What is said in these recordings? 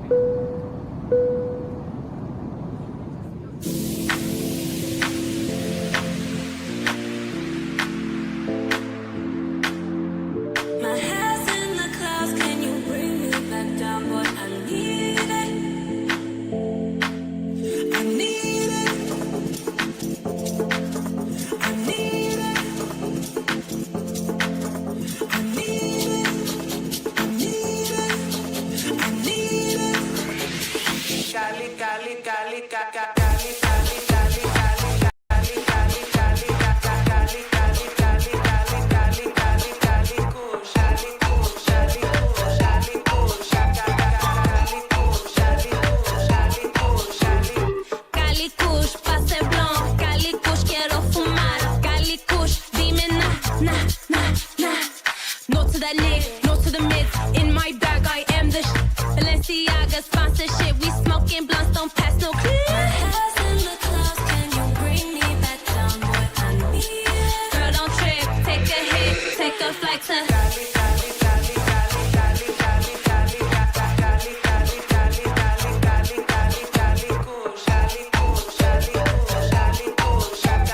My head's in the clouds, can you bring me back down, boy? I need it. I need it. I need it. I need it. I need it. I need it. Cali, Cali, Cali, Cali, Cali, Cali, Cali, Cali, Cali, Cali, Cali, Cali, Cali, Cali, Cali, Cali, Cali, Cali, Kush, Cali, Kush, Cali, Kush, Cali, Kush, Cali, Kush, Cali, Kush, Cali, Kush, Cali. Cali Kush, pase blanc, Cali Kush, quiero fumar, Cali Kush, dime na, na, na, na. No to that lick, no to the mids, in my bag I am the Balenciaga sponsorship, we smoking blunts, don't pass no clip. My head's in the clouds, can you bring me back down, boy? I need it. Girl, don't trip, take a hit, take a flight to Cali, Cali, Cali, Cali, Cali, Cali, Cali, Cali, Cali, Cali, Cali, Cali, Cali, Cali, Kush, Cali, Kush, Cali, Kush, Cali, Kush, Cali,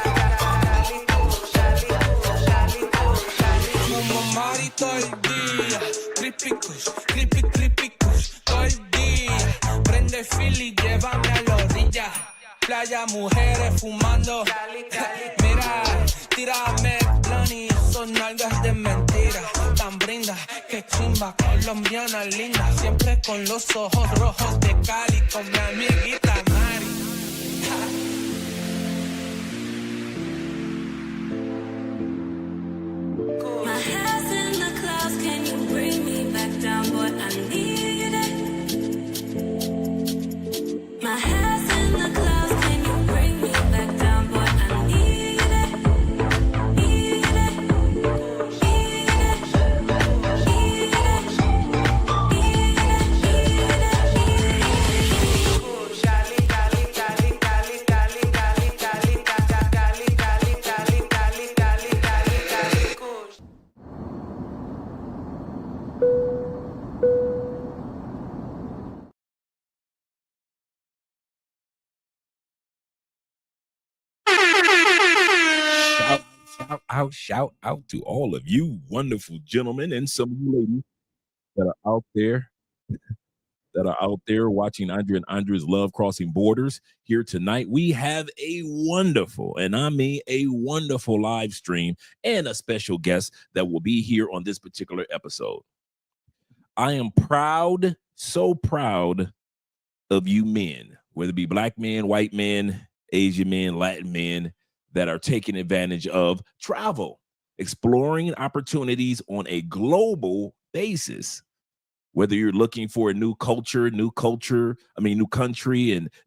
Kush, Cali, Kush, Cali, Kush, Cali. Como Mari todo el día, creepy kush, todo el día. Prende Philly, llévame a la orilla. Playa, mujeres fumando. Mira, tírame blani, son nalgas de mentira. Tan brinda, que chimba, colombiana linda. Siempre con los ojos rojos de Cali, con mi amiguita Mari. My head's in the clouds, can you bring me back down, boy? I need it. My head's in the clouds, can you bring me back down, boy? I need it. Need it. Need it. Need it. Cali, Cali, Cali, Cali, Cali, Cali, Cali, Cali, Cali, Cali, Cali, Cali, Cali, Cali, Kush. Shout out to all of you wonderful gentlemen and some of you ladies that are out there watching Andre and Andre's Love Crossing Borders here tonight. We have a wonderful, and I mean a wonderful live stream and a special guest that will be here on this particular episode. I am proud, so proud of you men, whether it be black men, white men, Asian men, Latin men, that are taking advantage of travel, exploring opportunities on a global basis. Whether you're looking for a new country and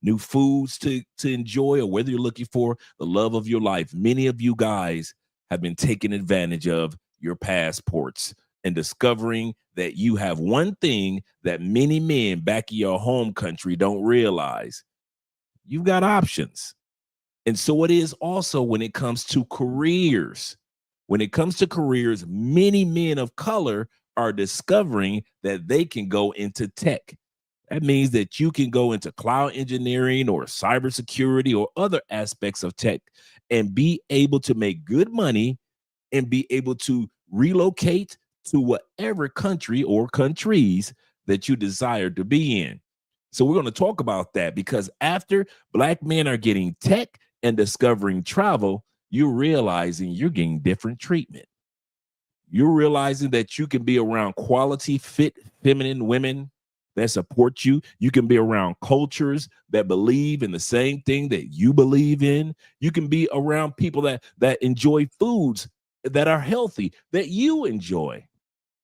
new foods to enjoy, or whether you're looking for the love of your life, many of you guys have been taking advantage of your passports and discovering that you have one thing that many men back in your home country don't realize. You've got options. And so it is also when it comes to careers. When it comes to careers, many men of color are discovering that they can go into tech. That means that you can go into cloud engineering or cybersecurity or other aspects of tech and be able to make good money and be able to relocate to whatever country or countries that you desire to be in. So we're going to talk about that, because after black men are getting tech and discovering travel, you're realizing you're getting different treatment. You're realizing that you can be around quality, fit, feminine women that support you. You can be around cultures that believe in the same thing that you believe in. You can be around people that enjoy foods that are healthy, that you enjoy.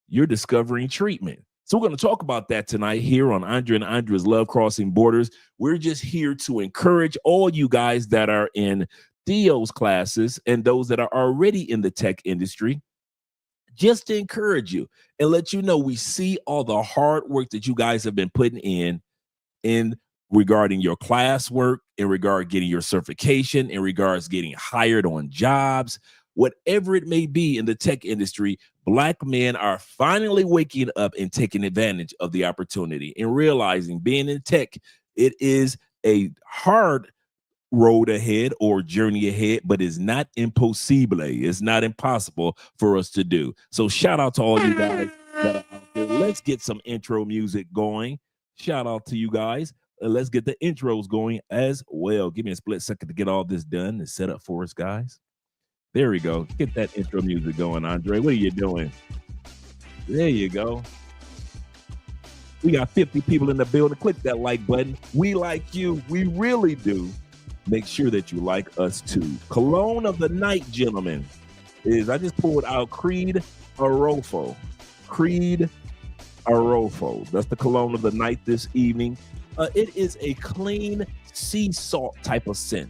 You're discovering treatment. So we're going to talk about that tonight here on Andre and Andre's Love Crossing Borders. We're just here to encourage all you guys that are in Theo's classes and those that are already in the tech industry, just to encourage you and let you know we see all the hard work that you guys have been putting in regarding your classwork, in regard getting your certification, in regards getting hired on jobs. whatever it may be in the tech industry, Black men are finally waking up and taking advantage of the opportunity and realizing being in tech, it is a hard road ahead or journey ahead, but it's not impossible. It's not impossible for us to do. So shout out to all you guys that are out there. Let's get some intro music going. Shout out to you guys. Let's get the intros going as well. Give me a split second to get all this done and set up for us, guys. There we go. Get that intro music going, Andre. What are you doing? There you go. We got 50 people in the building. Click that like button. We like you. We really do. Make sure that you like us too. Cologne of the night, gentlemen, is I just pulled out Creed Arofo. Creed Arofo. That's the cologne of the night this evening. It is a clean sea salt type of scent.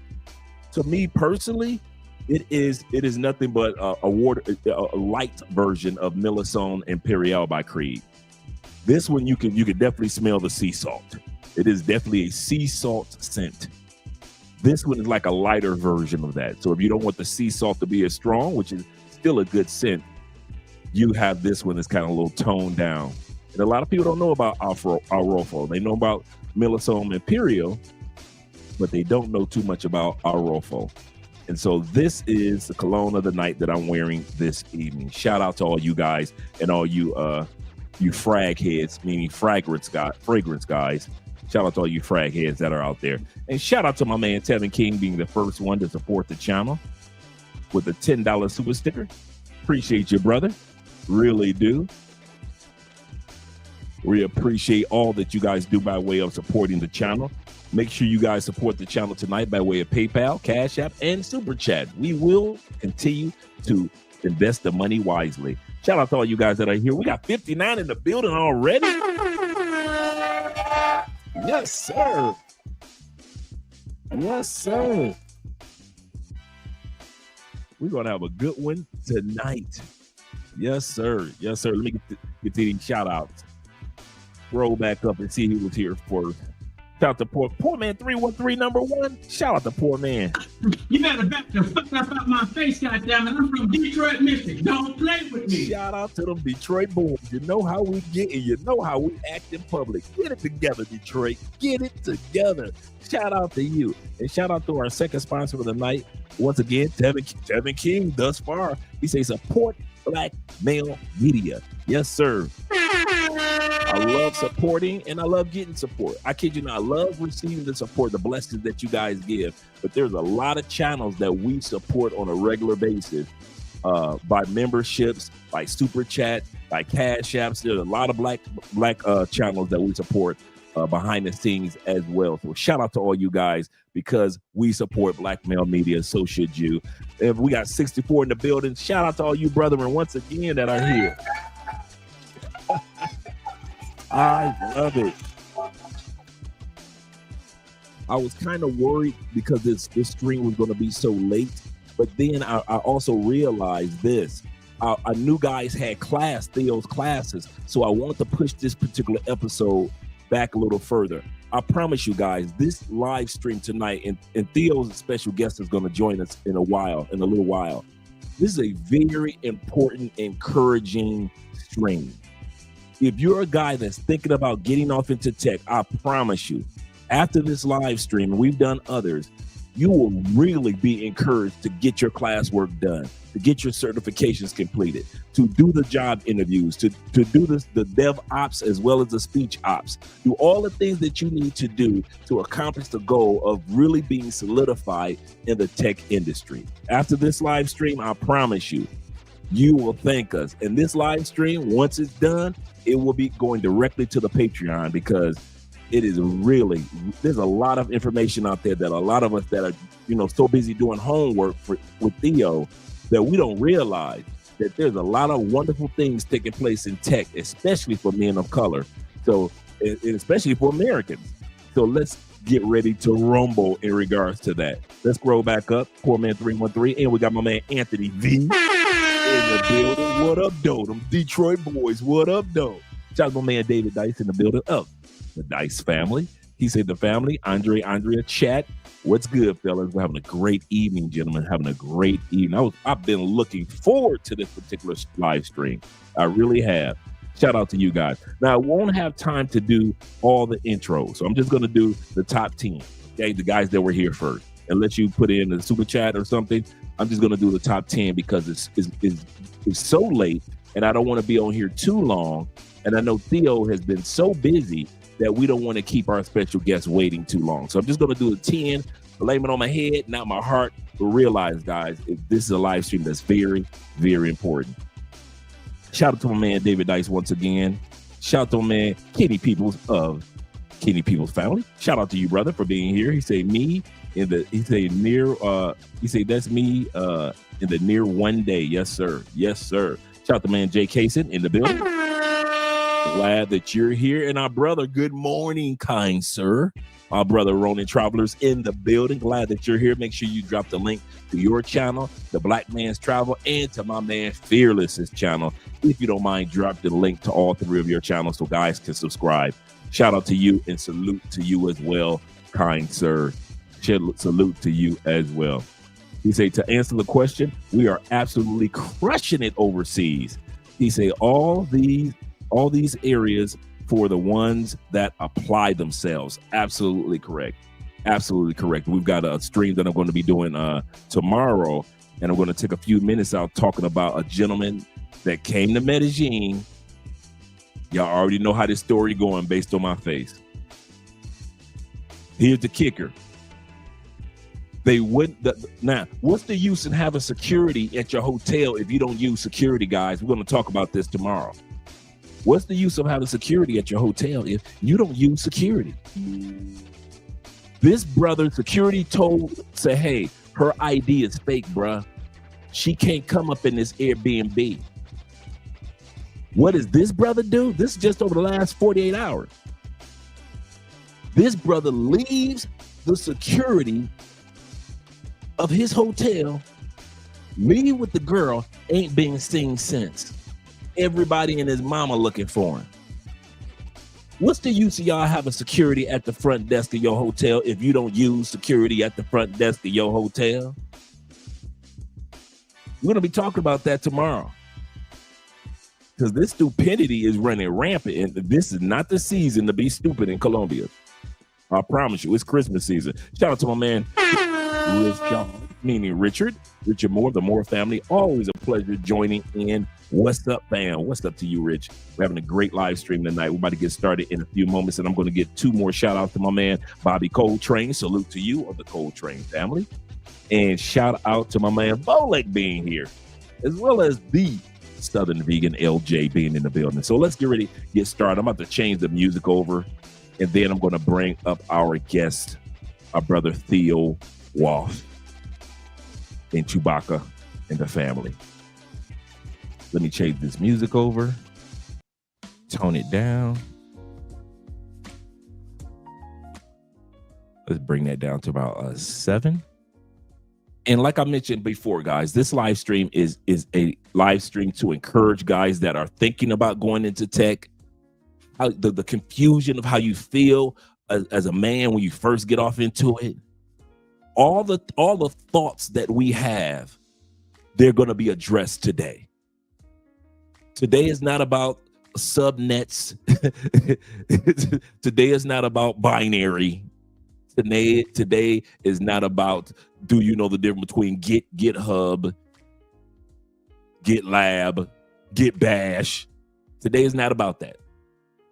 To me personally, it is nothing but a light version of Millisone Imperial by Creed. This one you can definitely smell the sea salt. It is definitely a sea salt scent. This one is like a lighter version of that. So if you don't want the sea salt to be as strong, which is still a good scent, you have this one that's kind of a little toned down. And a lot of people don't know about Arofo. They know about Millisome Imperial, but they don't know too much about Arofo. And so this is the cologne of the night that I'm wearing this evening. Shout out to all you guys and all you frag heads, meaning fragrance guys. Shout out to all you frag heads that are out there. And shout out to my man Tevin King being the first one to support the channel with a $10 super sticker. Appreciate you, brother. Really do. We appreciate all that you guys do by way of supporting the channel. Make sure you guys support the channel tonight by way of PayPal, Cash App, and Super Chat. We will continue to invest the money wisely. Shout out to all you guys that are here. We got 59 in the building already. Yes, sir. Yes, sir. We're going to have a good one tonight. Yes, sir. Yes, sir. Let me get to these shout outs. Roll back up and see who was here first. Shout out to Poor Man 313 #1. Shout out to Poor Man. You better back the fuck up out my face, goddammit. I'm from Detroit, Michigan. Don't play with me. Shout out to them Detroit boys. You know how we get and you know how we act in public. Get it together, Detroit. Get it together. Shout out to you. And shout out to our second sponsor of the night. Once again, Tevin King thus far. He says support Black male media. Yes, sir. I love supporting and I love getting support. I kid you not, I love receiving the support, the blessings that you guys give. But there's a lot of channels that we support on a regular basis by memberships, by super chat, by cash apps. There's a lot of black channels that we support behind the scenes as well. So shout out to all you guys because we support Black male media. So should you. If we got 64 in the building, shout out to all you brethren once again that are here. I love it. I was kind of worried because this stream was going to be so late, but then I also realized this. I knew guys had Theo's classes, so I wanted to push this particular episode back a little further. I promise you guys, this live stream tonight, and Theo's special guest is going to join us in a little while. This is a very important, encouraging stream. If you're a guy that's thinking about getting off into tech, I promise you, after this live stream, and we've done others, you will really be encouraged to get your classwork done, to get your certifications completed, to do the job interviews, to do the dev ops as well as the speech ops, do all the things that you need to do to accomplish the goal of really being solidified in the tech industry. After this live stream, I promise you, you will thank us. And this live stream, once it's done, it will be going directly to the Patreon because it is really, there's a lot of information out there that a lot of us that are, so busy doing homework with Theo that we don't realize that there's a lot of wonderful things taking place in tech, especially for men of color. So, and especially for Americans. So let's get ready to rumble in regards to that. Let's scroll back up. Poor Man 313. And we got my man Anthony V in the building. What up, though? Them Detroit boys. What up, though? Shout out to my man David Dice in the building. Up the Dice family. He said the family, Andrea, chat. What's good, fellas? We're having a great evening, gentlemen. Having a great evening. I've been looking forward to this particular live stream. I really have. Shout out to you guys. Now, I won't have time to do all the intros, so I'm just going to do the top 10. Okay, the guys that were here first. Unless you put in a super chat or something, I'm just going to do the top 10 because it's so late, and I don't want to be on here too long. And I know Theo has been so busy that we don't want to keep our special guests waiting too long. So I'm just going to do a 10, blame it on my head, not my heart. But realize, guys, this is a live stream that's very, very important. Shout out to my man, David Dice, once again. Shout out to my man, Kenny Peoples of Kenny Peoples Family. Shout out to you, brother, for being here. He say me in the, that's me in the near one day. Yes, sir. Yes, sir. Shout out to man, Jay Kaysen in the building. Glad that you're here. And our brother, good morning, kind sir. Our brother Ronin Travelers in the building. Glad that you're here. Make sure you drop the link to your channel, the Black Man's Travel, and to my man Fearless's channel. If you don't mind, drop the link to all three of your channels so guys can subscribe. Shout out to you and salute to you as well, kind sir. Salute to you as well. He say, to answer the question, we are absolutely crushing it overseas. He say all these areas for the ones that apply themselves. Absolutely correct. Absolutely correct. We've got a stream that I'm going to be doing tomorrow, and I'm going to take a few minutes out talking about a gentleman that came to Medellin. Y'all already know how this story going based on my face. Here's the kicker. They wouldn't. Now, what's the use in having security at your hotel if you don't use security, guys? We're going to talk about this tomorrow. What's the use of having security at your hotel if you don't use security? This brother, security said, hey, her ID is fake, bruh. She can't come up in this Airbnb. What does this brother do? This is just over the last 48 hours. This brother leaves the security of his hotel. Me with the girl ain't been seen since. Everybody and his mama looking for him. What's the use of y'all having security at the front desk of your hotel if you don't use security at the front desk of your hotel? We're going to be talking about that tomorrow. Because this stupidity is running rampant, and this is not the season to be stupid in Colombia. I promise you, it's Christmas season. Shout out to my man, Richard Moore, the Moore family. Always a pleasure joining in. What's up, fam? What's up to you, Rich? We're having a great live stream tonight. We're about to get started in a few moments, and I'm going to get two more shout outs to my man, Bobby Coltrane. Salute to you of the Coltrane family. And shout out to my man, Volek being here, as well as the Southern Vegan LJ being in the building. So let's get ready to get started. I'm about to change the music over, and then I'm going to bring up our guest, our brother Theo Woff and Chewbacca and the family. Let me change this music over, tone it down. Let's bring that down to about 7. And like I mentioned before, guys, this live stream is a live stream to encourage guys that are thinking about going into tech. The confusion of how you feel as a man when you first get off into it. All the thoughts that we have, they're going to be addressed today. Today is not about subnets. Today is not about binary. Today is not about, do you know the difference between GitHub, GitLab, GitBash? Today is not about that.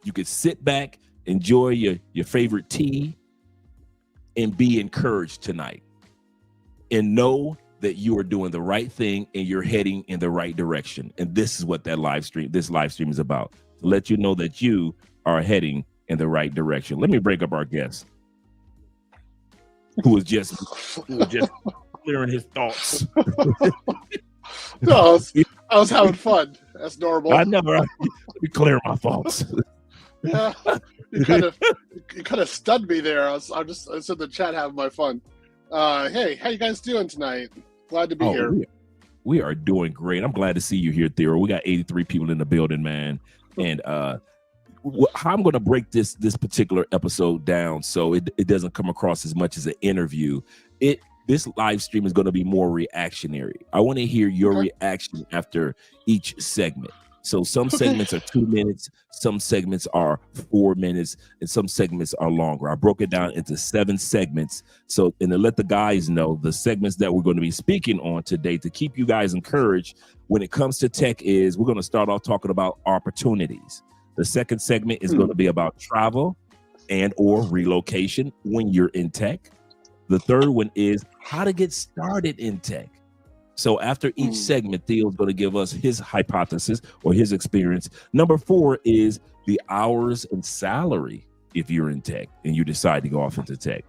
You can sit back, enjoy your favorite tea, and be encouraged tonight. And know that you are doing the right thing and you're heading in the right direction. And this is what this live stream is about. To let you know that you are heading in the right direction. Let me break up our guest, who was just clearing his thoughts. No, I was having fun. That's normal. I never be clearing my thoughts. Yeah, you kind of stunned me there. I was in the chat having my fun. Hey, how you guys doing tonight? Glad to be here. We are doing great. I'm glad to see you here, Theo. We got 83 people in the building, man. And how I'm going to break this particular episode down so it doesn't come across as much as an interview. This live stream is going to be more reactionary. I want to hear your reaction after each segment. So some segments are 2 minutes, some segments are 4 minutes, and some segments are longer. I broke it down into 7 segments. So, and to let the guys know the segments that we're going to be speaking on today to keep you guys encouraged when it comes to tech is we're going to start off talking about opportunities. The second segment is going to be about travel and or relocation when you're in tech. The third one is how to get started in tech. So after each segment, Theo's going to give us his hypothesis or his experience. Number 4 is the hours and salary if you're in tech and you decide to go off into tech.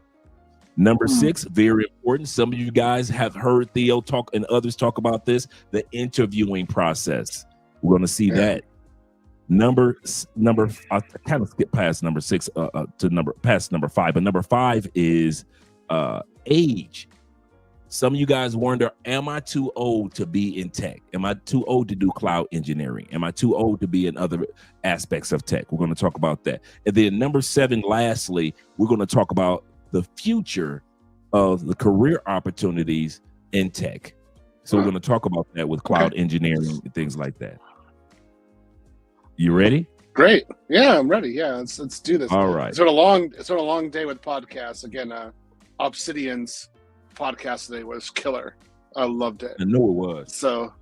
Number 6, very important. Some of you guys have heard Theo talk and others talk about this, the interviewing process. We're going to see that. Number, I kind of skip past number 6 past number 5, but number 5 is age. Some of you guys wonder, am I too old to be in tech? Am I too old to do cloud engineering? Am I too old to be in other aspects of tech? We're going to talk about that. And then number 7, lastly, we're going to talk about the future of the career opportunities in tech. So we're going to talk about that with cloud engineering and things like that. You ready? Great. Yeah, I'm ready. Yeah, let's do this. All right. It's been a long day with podcasts. Again, Obsidian's podcast today was killer. I loved it. I know it was. So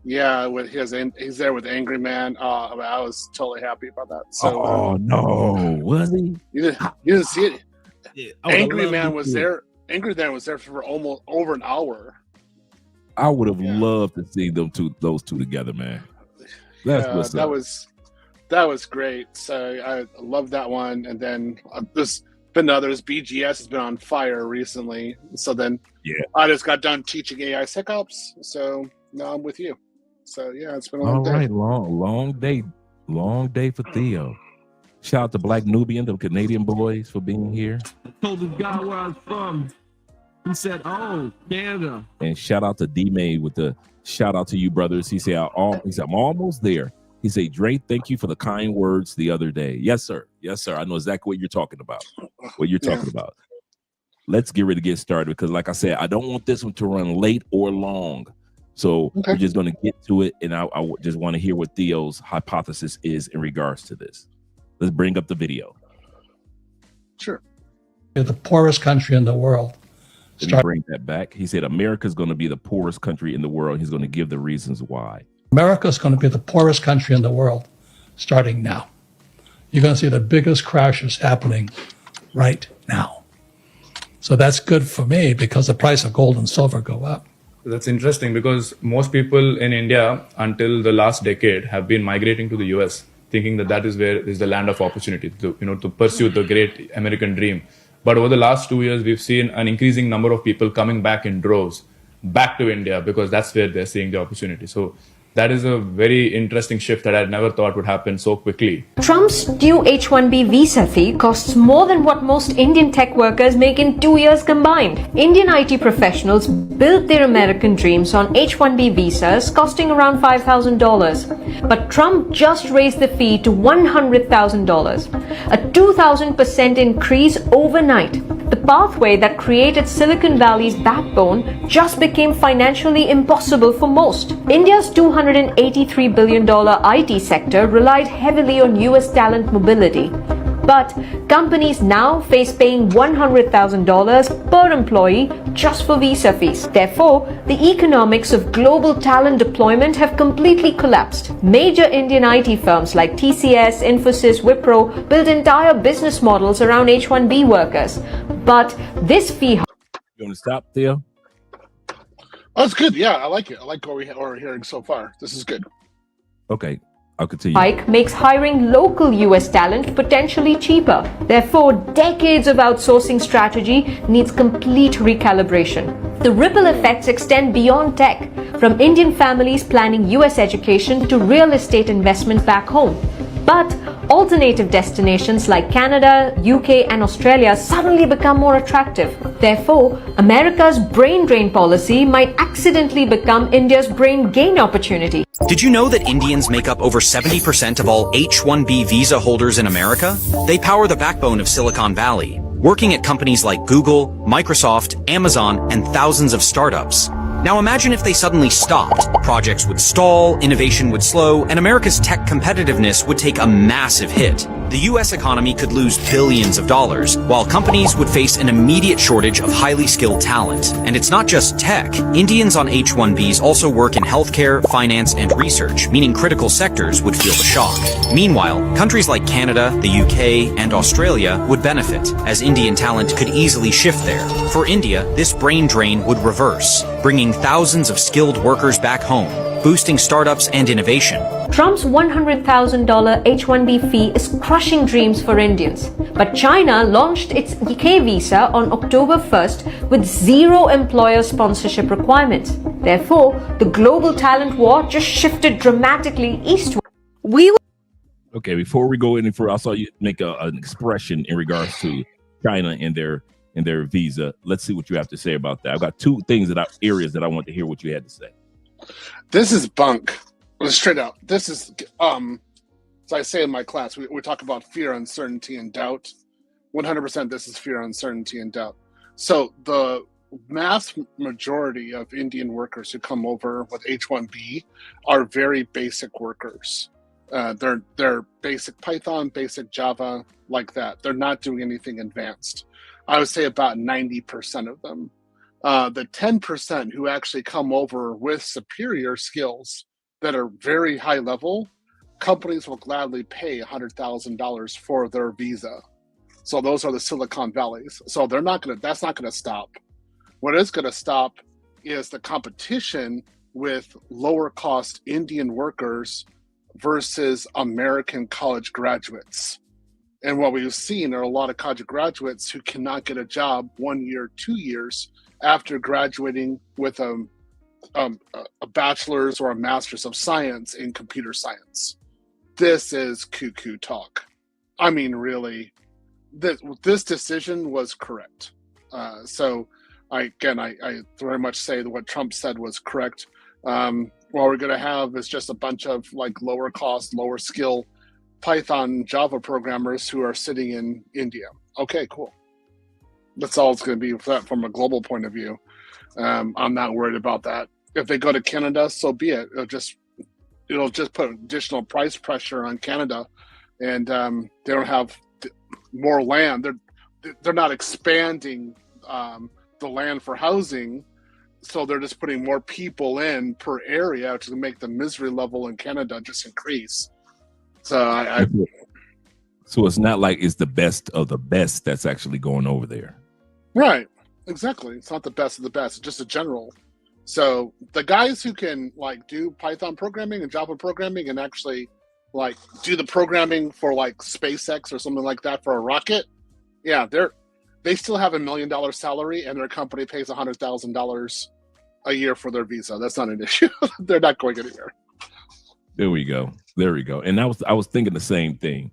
yeah, he's there with Angry Man. I was totally happy about that. So no, was he? You didn't see it? Yeah. Angry Man was there. Angry Man was there for almost over an hour. I would have loved to see those two together, man. That was great. So I love that one. And then there's been others. BGS has been on fire recently. So then I just got done teaching AI SecOps. So now I'm with you. So yeah, it's been a long day. All right, long day for Theo. Shout out to Black Nubian, the Canadian boys, for being here. I told this guy where I was from. He said, "Oh, Canada." And shout out to D-May with the shout out to you, brothers. He said, I'm almost there. He said, Dre, thank you for the kind words the other day. Yes, sir. Yes, sir. I know exactly what you're talking about. About. Let's get ready to get started because, like I said, I don't want this one to run late or long. So we're just going to get to it. And I just want to hear what Theo's hypothesis is in regards to this. Let's bring up the video. Sure. You're the poorest country in the world. Let me bring that back. He said America's going to be the poorest country in the world. He's going to give the reasons why. America is going to be the poorest country in the world starting now. You're going to see the biggest crashes happening right now. So that's good for me because the price of gold and silver go up. That's interesting because most people in India until the last decade have been migrating to the US, thinking that is where is the land of opportunity to pursue the great American dream. But over the last 2 years, we've seen an increasing number of people coming back in droves back to India because that's where they're seeing the opportunity. So that is a very interesting shift that I never thought would happen so quickly. Trump's new H-1B visa fee costs more than what most Indian tech workers make in 2 years combined. Indian IT professionals built their American dreams on H-1B visas costing around $5,000. But Trump just raised the fee to $100,000, a 2,000% increase overnight. The pathway that created Silicon Valley's backbone just became financially impossible for most. India's $283 billion IT sector relied heavily on US talent mobility. But companies now face paying $100,000 per employee just for visa fees. Therefore, the economics of global talent deployment have completely collapsed. Major Indian IT firms like TCS, Infosys, Wipro built entire business models around H-1B workers. But this fee... You want to stop, Theo? Oh, it's good. Yeah, I like it. I like what we're hearing so far. This is good. Okay. I'll continue. Hike makes hiring local US talent potentially cheaper. Therefore, decades of outsourcing strategy needs complete recalibration. The ripple effects extend beyond tech, from Indian families planning US education to real estate investment back home. But alternative destinations like Canada, UK, and Australia suddenly become more attractive. Therefore, America's brain drain policy might accidentally become India's brain gain opportunity. Did you know that Indians make up over 70% of all H-1B visa holders in America? They power the backbone of Silicon Valley, working at companies like Google, Microsoft, Amazon, and thousands of startups. Now imagine if they suddenly stopped. Projects would stall, innovation would slow, and America's tech competitiveness would take a massive hit. The US economy could lose billions of dollars, while companies would face an immediate shortage of highly skilled talent. And it's not just tech. Indians on H-1Bs also work in healthcare, finance, and research, meaning critical sectors would feel the shock. Meanwhile, countries like Canada, the UK, and Australia would benefit, as Indian talent could easily shift there. For India, this brain drain would reverse, bringing thousands of skilled workers back home, boosting startups and innovation. Trump's $100,000 H-1B fee is crushing dreams for Indians. But China launched its K visa on October 1st with zero employer sponsorship requirements. Therefore, the global talent war just shifted dramatically eastward. Okay, before we go any further, I saw you make an expression in regards to China and their visa. Let's see what you have to say about that. I've got two areas that I want to hear what you had to say. This is bunk. Straight out. This is, as I say in my class, we talk about fear, uncertainty, and doubt. 100% this is fear, uncertainty, and doubt. So the mass majority of Indian workers who come over with H-1B are very basic workers. They're basic Python, basic Java, like that. They're not doing anything advanced. I would say about 90% of them. The 10% who actually come over with superior skills that are very high level, companies will gladly pay $100,000 for their visa. So those are the Silicon Valleys. So that's not gonna stop. What is gonna stop is the competition with lower cost Indian workers versus American college graduates. And what we've seen are a lot of college graduates who cannot get a job 1 year, 2 years after graduating with a bachelor's or a master's of science in computer science. This is cuckoo talk. I mean, really, this decision was correct. So I very much say that what Trump said was correct. What we're going to have is just a bunch of like lower cost, lower skill Python, Java programmers who are sitting in India. Okay, cool. That's all it's going to be from a global point of view. I'm not worried about that. If they go to Canada, so be it. It'll just put additional price pressure on Canada, and they don't have more land. They're not expanding the land for housing, so they're just putting more people in per area to make the misery level in Canada just increase. So So it's not like it's the best of the best that's actually going over there. Right, exactly. It's not the best of the best. It's just a general. So the guys who can like do Python programming and Java programming and actually like do the programming for like SpaceX or something like that for a rocket, yeah, they still have $1 million salary and their company pays $100,000 a year for their visa. That's not an issue. They're not going anywhere. There we go. And I was thinking the same thing.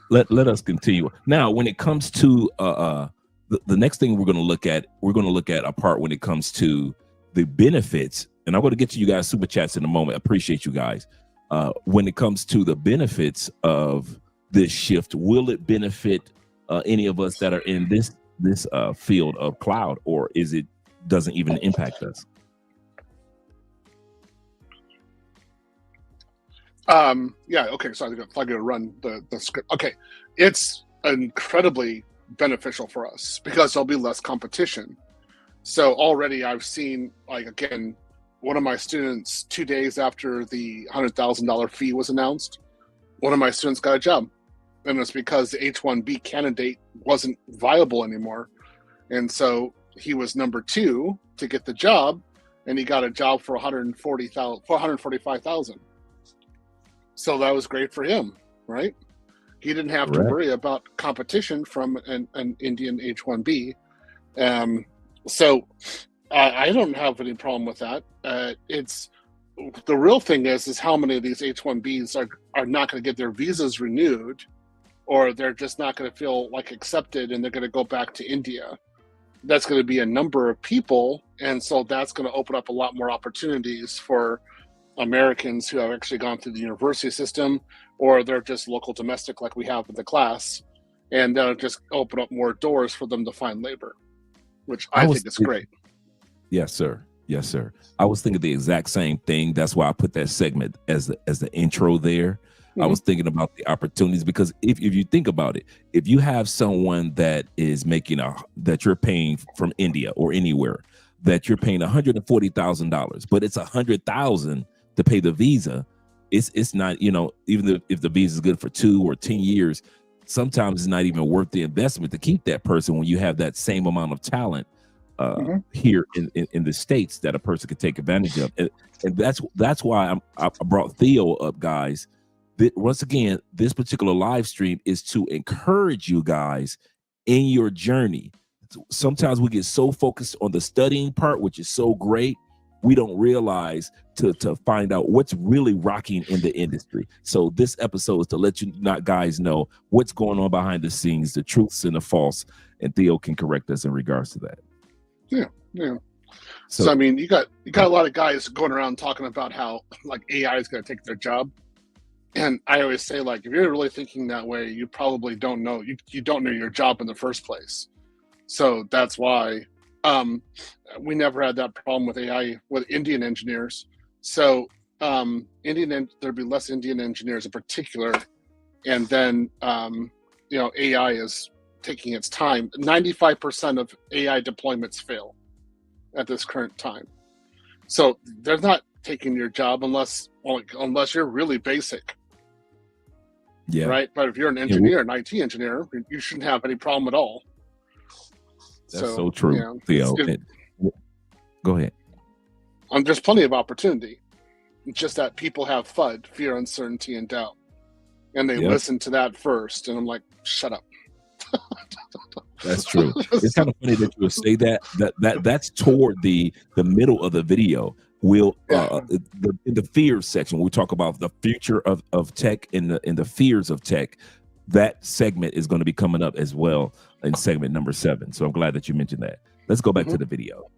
Let us continue. Now, when it comes to the next thing we're going to look at a part when it comes to the benefits, and I'm going to get to you guys super chats in a moment. I appreciate you guys. When it comes to the benefits of this shift, will it benefit any of us that are in this field of cloud, or doesn't even impact us? Yeah, okay, so I'm going to run the script. Okay, it's incredibly beneficial for us because there'll be less competition. So already I've seen, like, again, one of my students, 2 days after the $100,000 fee was announced, one of my students got a job. And it's because the H-1B candidate wasn't viable anymore. And so he was number 2 to get the job, and he got a job for $145,000. So that was great for him, right? He didn't have to worry about competition from an Indian H-1B. So I don't have any problem with that. It's the real thing is how many of these H-1Bs are not going to get their visas renewed, or they're just not going to feel like accepted and they're going to go back to India. That's going to be a number of people, and so that's going to open up a lot more opportunities for Americans who have actually gone through the university system, or they're just local domestic like we have with the class, and that'll just open up more doors for them to find labor, which I think is great. Yes, sir. Yes, sir. I was thinking the exact same thing. That's why I put that segment as the intro there. I was thinking about the opportunities, because if you think about it, if you have someone that is making that you're paying from India or anywhere, that you're paying $140,000, but it's $100,000 to pay the visa, it's not, even if the visa is good for 2 or 10 years, sometimes it's not even worth the investment to keep that person when you have that same amount of talent here in the States that a person could take advantage of. And that's why I brought Theo up, guys. Once again, this particular live stream is to encourage you guys in your journey. Sometimes we get so focused on the studying part, which is so great, we don't realize to find out what's really rocking in the industry. So this episode is to let you guys know what's going on behind the scenes, the truths and the false, and Theo can correct us in regards to that. Yeah. So I mean, you got a lot of guys going around talking about how like AI is going to take their job. And I always say, like, if you're really thinking that way, you probably don't know. You don't know your job in the first place. So that's why we never had that problem with AI with Indian engineers. So there'd be less Indian engineers in particular. And then, AI is taking its time. 95% of AI deployments fail at this current time. So they're not taking your job unless you're really basic. Yeah. Right. But if you're an engineer, an IT engineer, you shouldn't have any problem at all. That's so true, Theo. Go ahead. There's plenty of opportunity. It's just that people have FUD, fear, uncertainty, and doubt. And they listen to that first. And I'm like, shut up. That's true. It's kind of funny that you would say that's toward the middle of the video. We'll in the fears section, we talk about the future of tech and the fears of tech. That segment is going to be coming up as well in segment number 7. So I'm glad that you mentioned that. Let's go back to the video.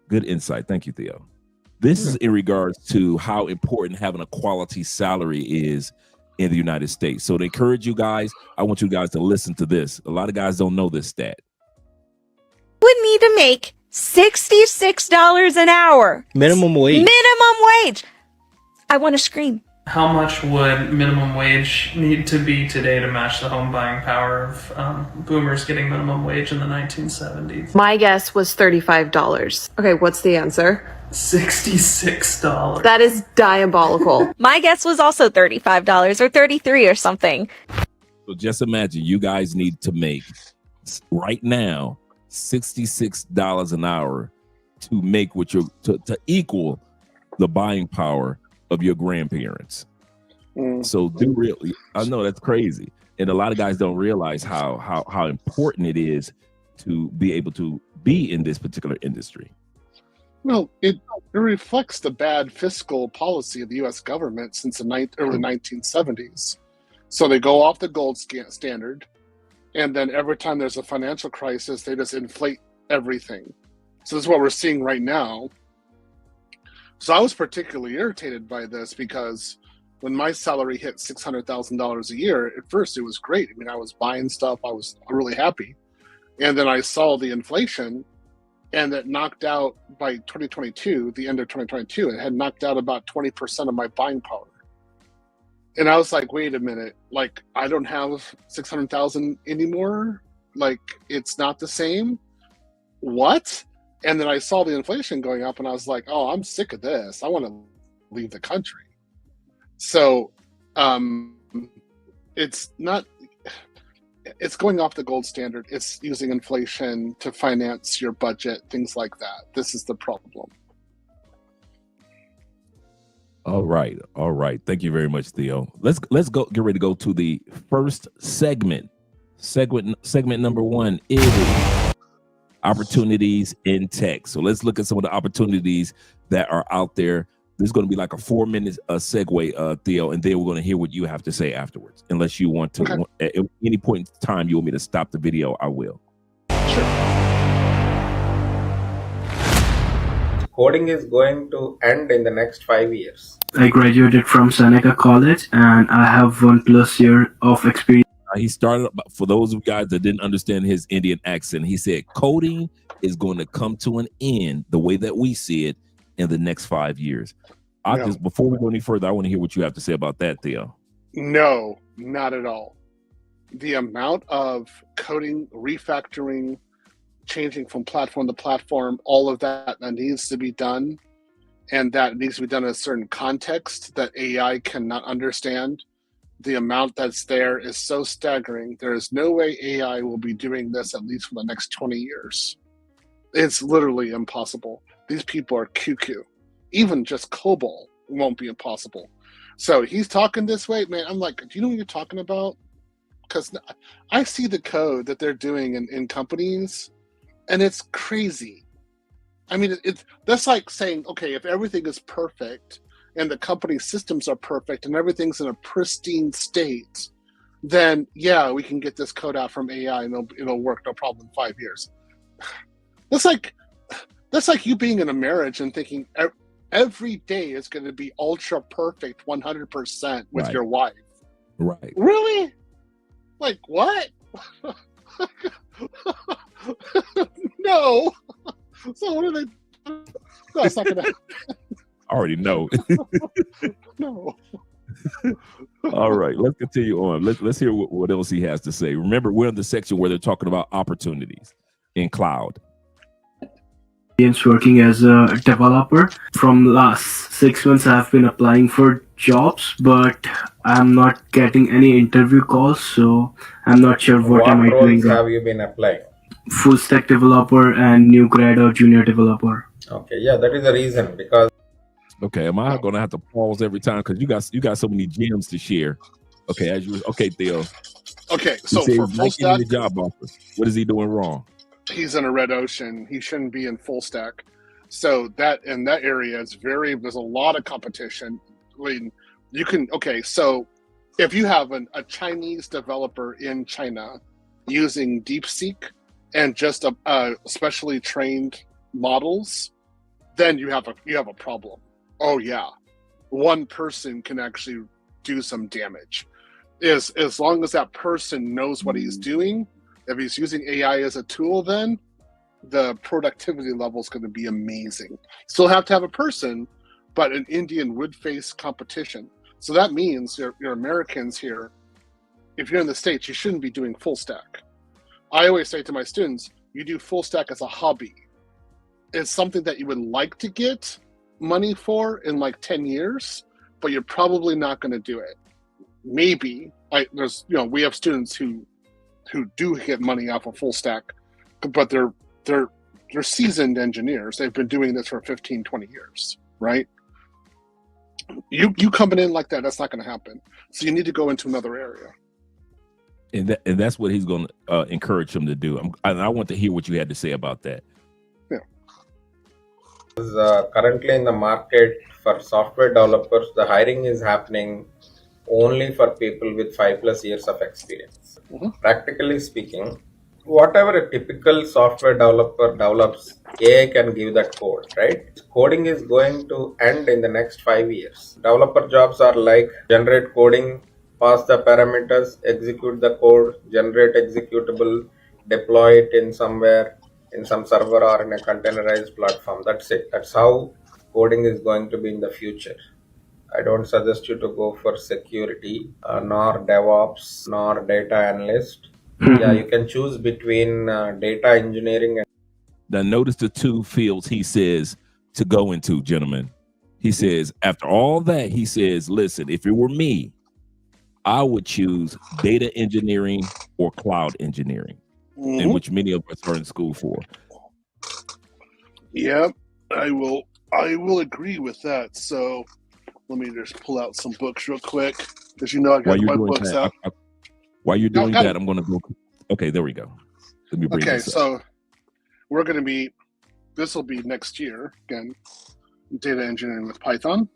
Good insight. Thank you, Theo. This is in regards to how important having a quality salary is in the United States. So to encourage you guys, I want you guys to listen to this. A lot of guys don't know this stat. Would need to make $66 an hour. Minimum wage. Minimum wage. I want to scream. How much would minimum wage need to be today to match the home buying power of boomers getting minimum wage in the 1970s? My guess was $35. Okay, what's the answer? $66. That is diabolical. My guess was also $35 or $33 or something. So just imagine you guys need to make right now $66 an hour to make to equal the buying power of your grandparents. So I know that's crazy, and a lot of guys don't realize how important it is to be able to be in this particular industry. Well, it reflects the bad fiscal policy of the U.S. government since the early 1970s. So they go off the gold standard, and then every time there's a financial crisis, they just inflate everything. So this is what we're seeing right now. So I was particularly irritated by this because when my salary hit $600,000 a year, at first it was great. I mean, I was buying stuff. I was really happy. And then I saw the inflation, and that knocked out by 2022, the end of 2022, it had knocked out about 20% of my buying power. And I was like, wait a minute, like I don't have 600,000 anymore. Like it's not the same. What? And then I saw the inflation going up, and I was like, oh, I'm sick of this. I want to leave the country. So it's going off the gold standard. It's using inflation to finance your budget, things like that. This is the problem. All right. Thank you very much, Theo. Let's go get ready to go to the first segment. Segment number 1 is opportunities in tech. So let's look at some of the opportunities that are out there. This is going to be like a 4-minute segue, Theo, and then we're going to hear what you have to say afterwards. Unless you want to, at any point in time, you want me to stop the video, I will. Sure. Coding is going to end in the next 5 years. I graduated from Seneca College and I have 1+ year of experience. He started, for those of you guys that didn't understand his Indian accent, he said coding is going to come to an end the way that we see it in the next 5 years. Before we go any further, I want to hear what you have to say about that, Theo. No, not at all. The amount of coding, refactoring, changing from platform to platform, all of that needs to be done, and that needs to be done in a certain context that AI cannot understand. The amount that's there is so staggering. There is no way AI will be doing this at least for the next 20 years. It's literally impossible. These people are cuckoo. Even just COBOL won't be impossible. So he's talking this way, man. I'm like, do you know what you're talking about? Because I see the code that they're doing in companies, and it's crazy. I mean, that's like saying, okay, if everything is perfect and the company systems are perfect and everything's in a pristine state, then yeah, we can get this code out from AI and it'll work no problem in 5 years. That's like you being in a marriage and thinking every day is going to be ultra perfect 100% with your wife. Right. Really? Like what? No. So what are they? No, it's not going to happen. I already know. No. All right, let's continue on. Let's hear what else he has to say. Remember, we're in the section where they're talking about opportunities in cloud. Working as a developer. From last 6 months, I've been applying for jobs, but I'm not getting any interview calls, so I'm not sure what am I doing. What roles have you been applying? Full stack developer and new grad or junior developer. Okay, yeah, that is the reason, because okay, am I gonna have to pause every time because you got so many gems to share? Okay, okay, Theo. Okay, so for full stack, the job offer, what is he doing wrong? He's in a red ocean. He shouldn't be in full stack. So that in that area, there's a lot of competition. I mean, so if you have a Chinese developer in China using DeepSeek and just specially trained models, then you have a problem. Oh yeah, one person can actually do some damage. As long as that person knows what he's doing. If he's using AI as a tool, then the productivity level is going to be amazing. Still have to have a person, but an Indian would face competition. So that means you're Americans here. If you're in the States, you shouldn't be doing full stack. I always say to my students, you do full stack as a hobby. It's something that you would like to get money for in like 10 years, but you're probably not going to do it. Maybe we have students who do get money off of full stack, but they're seasoned engineers. They've been doing this for 15, 20 years, right? You coming in like that's not going to happen. So you need to go into another area. And that's what he's going to encourage him to do. I want to hear what you had to say about that. Yeah. Currently in the market for software developers, the hiring is happening only for people with 5+ years of experience. Mm-hmm. Practically speaking, whatever a typical software developer develops, AI can give that code, right? Coding is going to end in the next 5 years. Developer jobs are like generate coding, pass the parameters, execute the code, generate executable, deploy it in somewhere, in some server or in a containerized platform. That's it. That's how coding is going to be in the future. I don't suggest you to go for security, nor DevOps, nor data analyst. Yeah, you can choose between data engineering and. Now notice the two fields he says to go into, gentlemen. He says, after all that, he says, listen, if it were me, I would choose data engineering or cloud engineering, in which many of us are in school for. Yeah, I will agree with that. So let me just pull out some books real quick, because I got my books out. While you're doing that, I'm going to go. Okay, there we go. Let me bring this up. So we're going to be, this will be next year, again, data engineering with Python.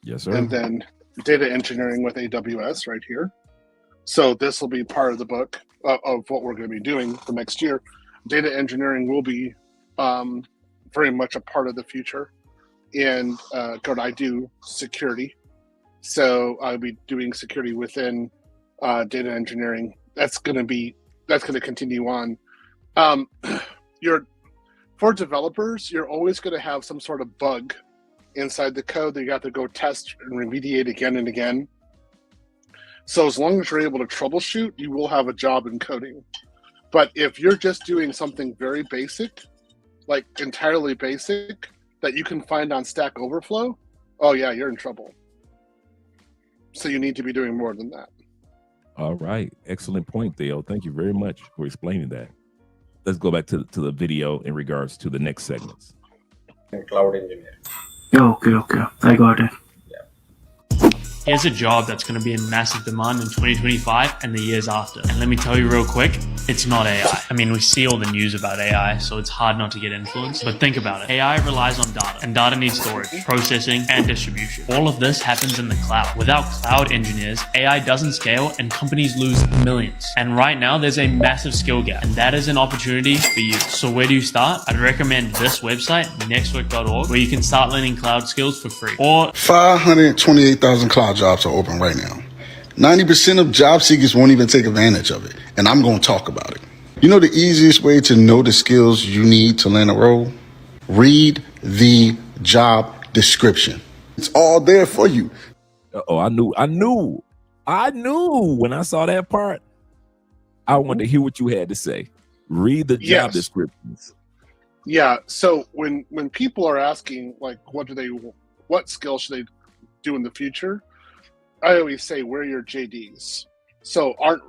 Yes, sir. And then data engineering with AWS right here. So this will be part of the book of what we're going to be doing for next year. Data engineering will be very much a part of the future. And I do security, so I'll be doing security within data engineering. That's going to continue on. For developers, you're always going to have some sort of bug inside the code that you have to go test and remediate again and again. So as long as you're able to troubleshoot, you will have a job in coding. But if you're just doing something very basic, like entirely basic, that you can find on Stack Overflow, oh yeah, you're in trouble. So you need to be doing more than that. All right. Excellent point, Theo. Thank you very much for explaining that. Let's go back to the video in regards to the next segments. Cloud engineering. Okay. I got it. Here's a job that's going to be in massive demand in 2025 and the years after. And let me tell you real quick, it's not AI. I mean, we see all the news about AI, so it's hard not to get influenced. But think about it. AI relies on data, and data needs storage, processing, and distribution. All of this happens in the cloud. Without cloud engineers, AI doesn't scale and companies lose millions. And right now, there's a massive skill gap, and that is an opportunity for you. So where do you start? I'd recommend this website, nextwork.org, where you can start learning cloud skills for free. Or 528,000 cloud jobs are open right now. 90% of job seekers won't even take advantage of it, and I'm going to talk about it. You know the easiest way to know the skills you need to land a role? Read the job description. It's all there for you. Oh, I knew when I saw that part. I wanted to hear what you had to say. Read the job descriptions. Yeah. So when people are asking like, what skills should they do in the future? I always say, where are your JDs? So aren't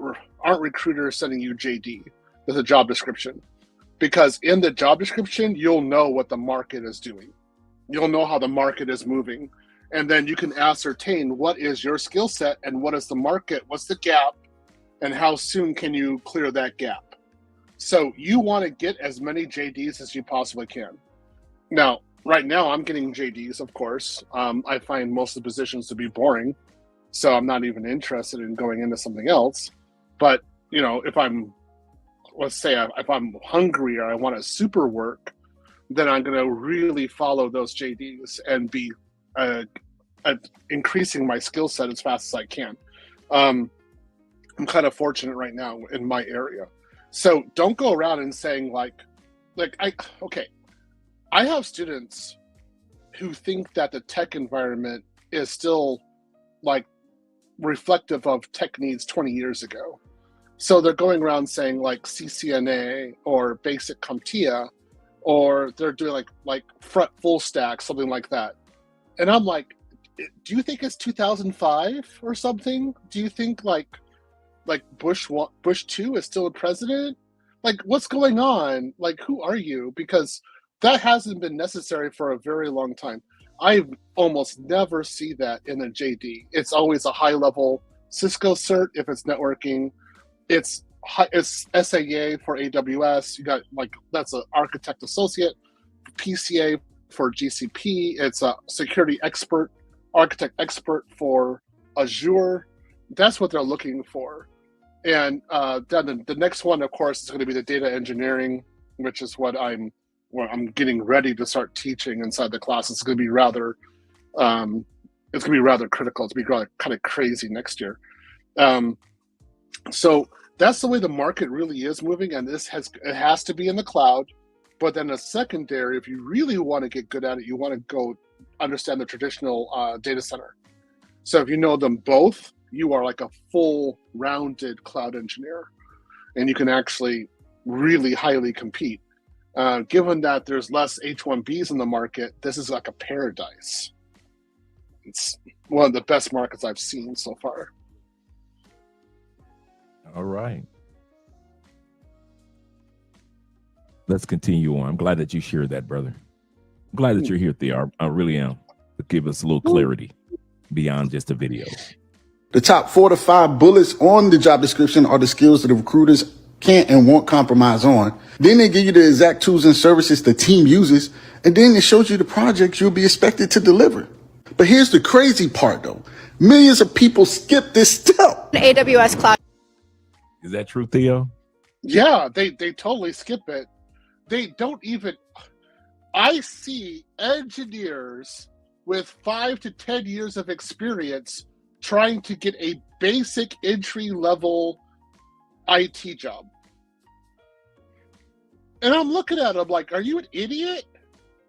recruiters sending you JD with a job description? Because in the job description, you'll know what the market is doing. You'll know how the market is moving. And then you can ascertain what is your skill set and what is the market, what's the gap, and how soon can you clear that gap. So you want to get as many JDs as you possibly can. Now, right now I'm getting JDs, of course. I find most of the positions to be boring. So I'm not even interested in going into something else. But, you know, if I'm hungry or I want to super work, then I'm going to really follow those JDs and be increasing my skill set as fast as I can. I'm kind of fortunate right now in my area. So don't go around and saying I have students who think that the tech environment is still like reflective of tech needs 20 years ago. So they're going around saying like CCNA or basic CompTIA, or they're doing like front full stack, something like that. And I'm like, do you think it's 2005 or something? Do you think like Bush 2 is still a president? Like, what's going on? Like, who are you? Because that hasn't been necessary for a very long time. I almost never see that in a JD. It's always a high-level Cisco cert if it's networking. It's SAA for AWS. You got that's an architect associate. PCA for GCP. It's a security expert, architect expert for Azure. That's what they're looking for. And then the next one, of course, is going to be the data engineering, which is what I'm getting ready to start teaching inside the class. It's going to be rather critical. It's going to be kind of crazy next year. So that's the way the market really is moving, and it has to be in the cloud. But then a secondary, if you really want to get good at it, you want to go understand the traditional data center. So if you know them both, you are like a full-rounded cloud engineer, and you can actually really highly compete. Given that there's less H-1Bs in the market, this is like a paradise. It's one of the best markets I've seen so far. All right. Let's continue on. I'm glad that you shared that, brother. I'm glad that you're here, Theo. I really am, to give us a little clarity beyond just a video. The top 4 to 5 bullets on the job description are the skills that the recruiters can't and won't compromise on. Then they give you the exact tools and services the team uses, and then it shows you the projects you'll be expected to deliver. But here's the crazy part, though. Millions of people skip this step. AWS Cloud. Is that true, Theo? Yeah, they totally skip it. They don't even. I see engineers with 5 to 10 years of experience trying to get a basic entry level IT job. And I'm looking at them like, are you an idiot?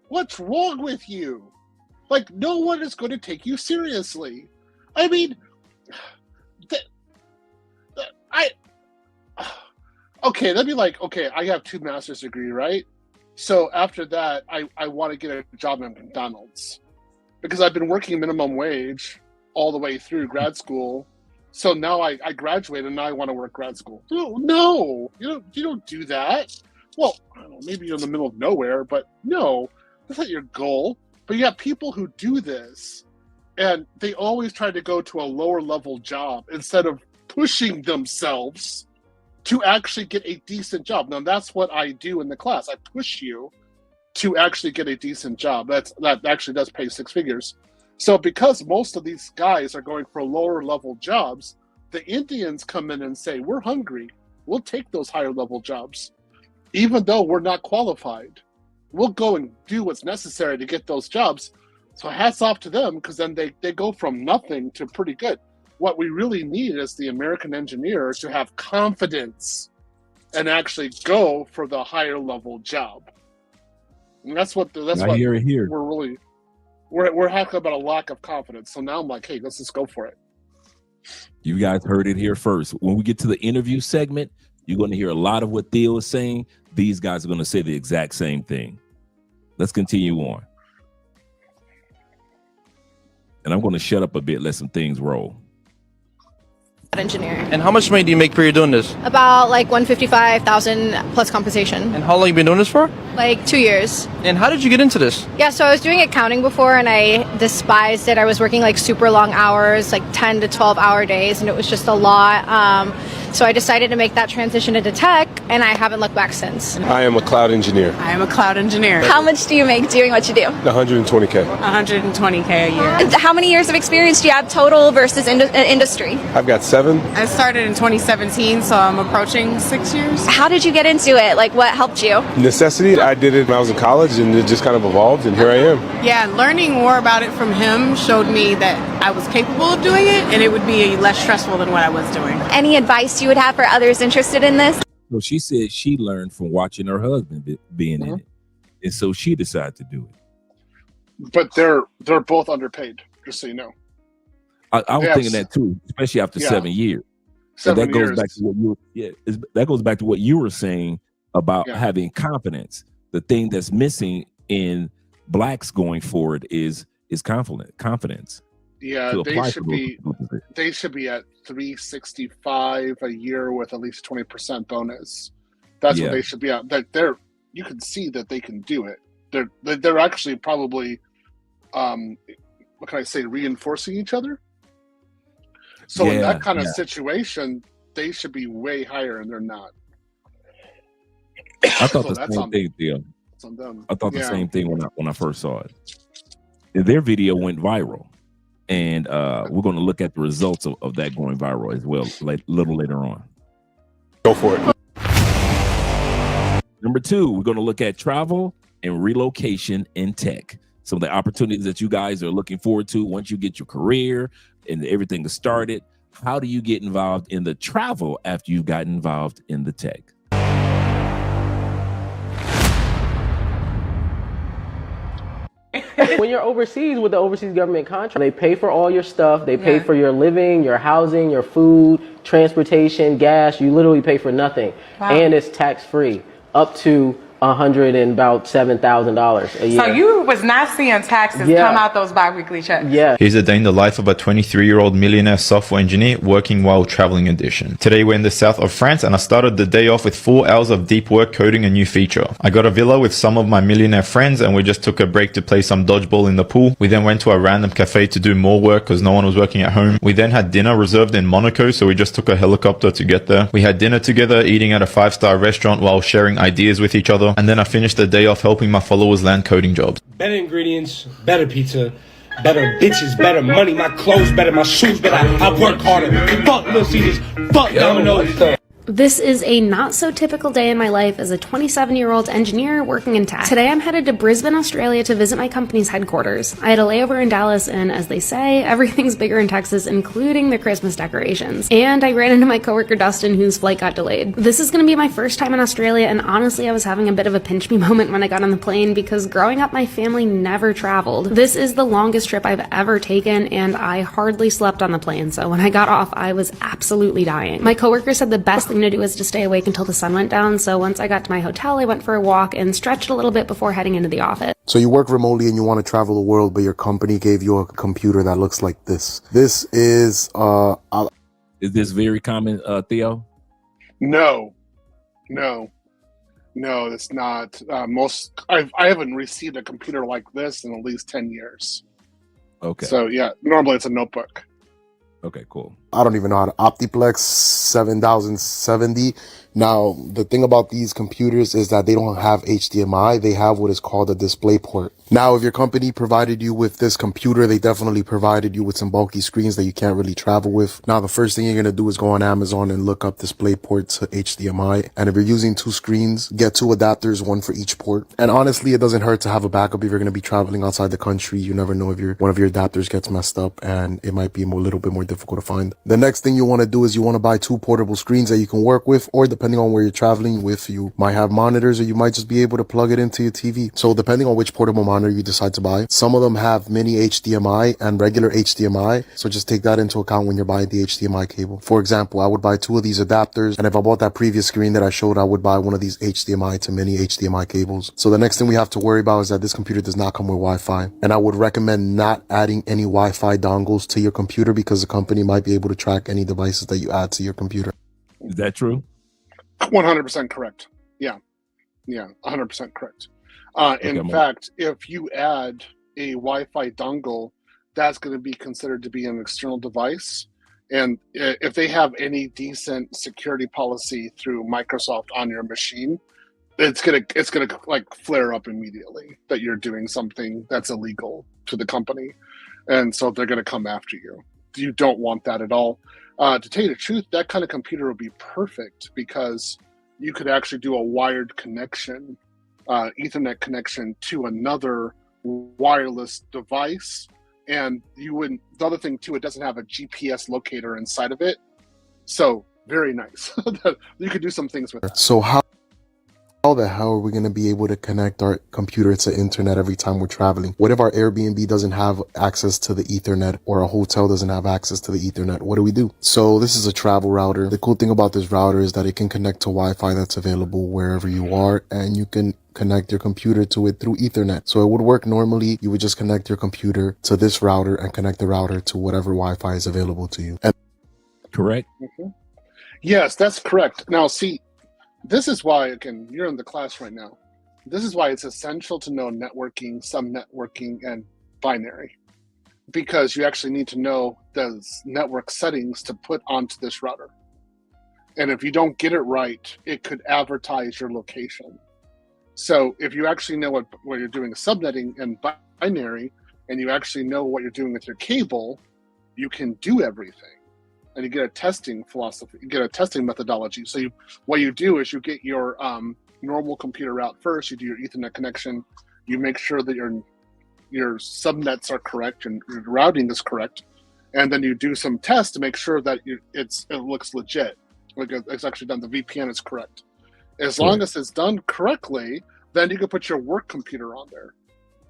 What's wrong with you? Like, no one is going to take you seriously. I mean, okay, that'd be like, okay, I have 2 master's degree, right? So after that, I want to get a job at McDonald's because I've been working minimum wage all the way through grad school. So now I graduated and now I want to work grad school. No, you don't do that. Well, I don't know, maybe you're in the middle of nowhere, but no, that's not your goal. But you have people who do this and they always try to go to a lower level job instead of pushing themselves to actually get a decent job. Now that's what I do in the class. I push you to actually get a decent job. That actually does pay 6 figures. So because most of these guys are going for lower level jobs, the Indians come in and say, we're hungry. We'll take those higher level jobs. Even though we're not qualified, we'll go and do what's necessary to get those jobs. So hats off to them, because then they go from nothing to pretty good. What we really need is the American engineer to have confidence and actually go for the higher level job. And that's what we're happy about, a lack of confidence. So now I'm like, hey, let's just go for it. You guys heard it here first. When we get to the interview segment, you're going to hear a lot of what Theo is saying. These guys are going to say the exact same thing. Let's continue on. And I'm going to shut up a bit, let some things roll. Engineer. And how much money do you make per year doing this? About like $155,000 plus compensation. And how long you been doing this for? Like 2 years. And how did you get into this? Yeah, so I was doing accounting before and I despised it. I was working like super long hours, like 10 to 12 hour days, and it was just a lot. So I decided to make that transition into tech, and I haven't looked back since. I am a cloud engineer. I am a cloud engineer. How much do you make doing what you do? $120K. $120K a year. And how many years of experience do you have total versus industry? I've got 7. I started in 2017, so I'm approaching 6 years. How did you get into it? Like, what helped you? Necessity. I did it when I was in college, and it just kind of evolved, and here I am. Yeah, learning more about it from him showed me that I was capable of doing it, and it would be less stressful than what I was doing. Any advice you would have for others interested in this? So she said she learned from watching her husband being in it. And so she decided to do it. But they're both underpaid, just so you know. I was thinking that too, especially after 7 years. So that goes back to what that goes back to what you were saying about having confidence. The thing that's missing in blacks going forward is confidence. Yeah, they should be at $365 a year with at least 20% bonus. That's what they should be at. They're you can see that they can do it. They're actually probably what can I say, reinforcing each other. So in that kind of situation, they should be way higher, and they're not. I thought the same thing, Theo. I thought the same thing when I first saw it. Their video went viral, and we're going to look at the results of that going viral as well, a little later on. Go for it. Number 2, we're going to look at travel and relocation in tech. Some of the opportunities that you guys are looking forward to once you get your career and everything is started. How do you get involved in the travel after you've gotten involved in the tech? When you're overseas with the overseas government contract, they pay for all your stuff. They pay for your living, your housing, your food, transportation, gas. You literally pay for nothing. Wow. And it's tax free up to $107,000 a year. So you was not seeing taxes come out those bi-weekly checks? Yeah. Here's a day in the life of a 23-year-old millionaire software engineer working while traveling edition. Today we're in the south of France, and I started the day off with 4 hours of deep work coding a new feature. I got a villa with some of my millionaire friends, and we just took a break to play some dodgeball in the pool. We then went to a random cafe to do more work because no one was working at home. We then had dinner reserved in Monaco, so we just took a helicopter to get there. We had dinner together, eating at a 5-star restaurant while sharing ideas with each other. And then I finished the day off helping my followers land coding jobs. Better ingredients, better pizza, better bitches, better money, my clothes better, my shoes better. I work harder. Fuck Little Caesars, fuck Domino's. This is a not so typical day in my life as a 27-year-old engineer working in tech. Today I'm headed to Brisbane, Australia to visit my company's headquarters. I had a layover in Dallas and, as they say, everything's bigger in Texas, including the Christmas decorations. And I ran into my coworker Dustin, whose flight got delayed. This is going to be my first time in Australia, and honestly I was having a bit of a pinch me moment when I got on the plane because growing up my family never traveled. This is the longest trip I've ever taken, and I hardly slept on the plane, so when I got off I was absolutely dying. My coworker said the best thing to do was to stay awake until the sun went down, so once I got to my hotel I went for a walk and stretched a little bit before heading into the office. So you work remotely and you want to travel the world, but your company gave you a computer that looks like this. This is this very common, Theo? No, it's not. I haven't received a computer like this in at least 10 years. Okay. So yeah, normally it's a notebook. Okay, cool. I don't even know how to Optiplex 7070. Now, the thing about these computers is that they don't have HDMI. They have what is called a display port. Now, if your company provided you with this computer, they definitely provided you with some bulky screens that you can't really travel with. Now, the first thing you're going to do is go on Amazon and look up display port to HDMI. And if you're using two screens, get two adapters, one for each port. And honestly, it doesn't hurt to have a backup if you're going to be traveling outside the country. You never know if one of your adapters gets messed up and it might be a little bit more difficult to find. The next thing you want to do is you want to buy two portable screens that you can work with, or depending on where you're traveling with, you might have monitors or you might just be able to plug it into your TV. So depending on which portable monitor you decide to buy, some of them have mini HDMI and regular HDMI. So just take that into account when you're buying the HDMI cable. For example, I would buy two of these adapters, and if I bought that previous screen that I showed, I would buy one of these HDMI to mini HDMI cables. So the next thing we have to worry about is that this computer does not come with Wi-Fi. And I would recommend not adding any Wi-Fi dongles to your computer because the company might be able to track any devices that you add to your computer. Is that true? 100% correct. Yeah, 100% correct. In fact, if you add a Wi-Fi dongle, that's going to be considered to be an external device. And if they have any decent security policy through Microsoft on your machine, it's gonna like flare up immediately that you're doing something that's illegal to the company, and so they're going to come after you. You don't want that at all. To tell you the truth, that kind of computer would be perfect because you could actually do a wired connection, Ethernet connection to another wireless device. And you wouldn't, the other thing too, it doesn't have a GPS locator inside of it. So very nice. You could do some things with that. So how the hell are we going to be able to connect our computer to internet every time we're traveling? What if our Airbnb doesn't have access to the Ethernet, or a hotel doesn't have access to the Ethernet? What do we do? So this is a travel router. The cool thing about this router is that it can connect to Wi-Fi that's available wherever you are, and you can connect your computer to it through Ethernet. So it would work normally. You would just connect your computer to this router and connect the router to whatever Wi-Fi is available to you. Correct? Mm-hmm. Yes, that's correct. Now, see, this is why, again, you're in the class right now. This is why it's essential to know networking, subnetworking, and binary, because you actually need to know those network settings to put onto this router. And if you don't get it right, it could advertise your location. So if you actually know what you're doing with subnetting and binary, and you actually know what you're doing with your cable, you can do everything. And you get a testing philosophy, you get a testing methodology. So what you do is you get your normal computer route first, you do your Ethernet connection, you make sure that your subnets are correct and your routing is correct, and then you do some tests to make sure that it looks legit, like it's actually done, the VPN is correct. As long as it's done correctly, then you can put your work computer on there.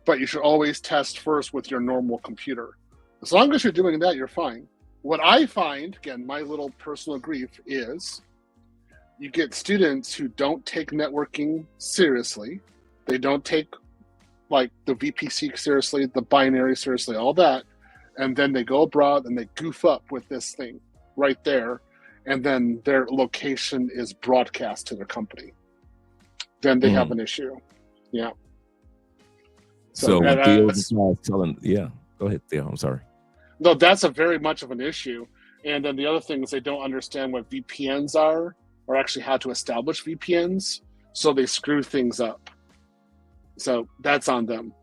But you should always test first with your normal computer. As long as you're doing that, you're fine. What I find, again, my little personal grief, is you get students who don't take networking seriously. They don't take like the VPC seriously, the binary seriously, all that. And then they go abroad and they goof up with this thing right there. And then their location is broadcast to their company. Then they have an issue. Yeah. So when Theo's telling, go ahead, Theo. I'm sorry. No, that's a very much of an issue. And then the other thing is they don't understand what VPNs are, or actually how to establish VPNs. So they screw things up. So that's on them.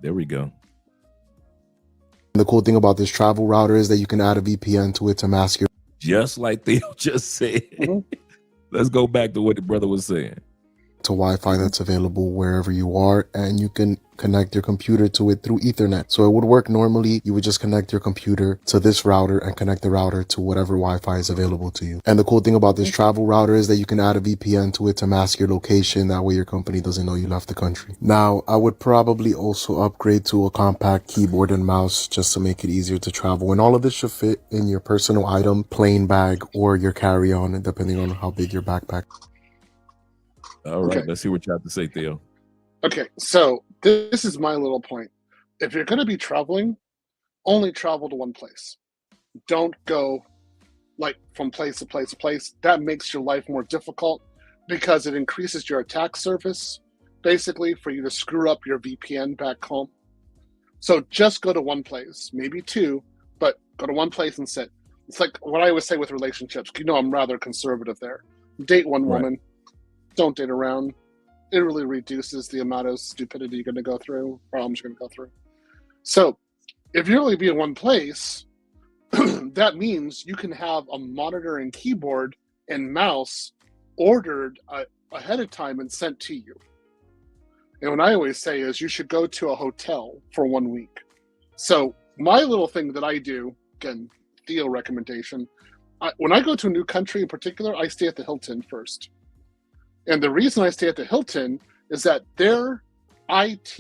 There we go. The cool thing about this travel router is that you can add a VPN to it to mask your just like Theo just said. Let's go back to what the brother was saying. To Wi-Fi that's available wherever you are, and you can connect your computer to it through Ethernet. So it would work normally. You would just connect your computer to this router and connect the router to whatever Wi-Fi is available to you. And the cool thing about this travel router is that you can add a VPN to it to mask your location. That way your company doesn't know you left the country. Now, I would probably also upgrade to a compact keyboard and mouse just to make it easier to travel. And all of this should fit in your personal item, plane bag, or your carry-on, depending on how big your backpack. All right, Okay. let's see what you have to say, Theo. Okay, so this is my little point. If you're going to be traveling, only travel to one place. Don't go like from place to place to place. That makes your life more difficult because it increases your attack surface, basically, for you to screw up your VPN back home. So just go to one place, maybe two, but go to one place and sit. It's like what I always say with relationships. You know, I'm rather conservative there. Date one woman. Don't date around. It really reduces the amount of stupidity you're going to go through, problems you're going to go through. So if you really be in one place, that means you can have a monitor and keyboard and mouse ordered ahead of time and sent to you. And what I always say is you should go to a hotel for 1 week. So my little thing that I do, again, Theo recommendation, when I go to a new country in particular, I stay at the Hilton first. And the reason I stay at the Hilton is that their IT,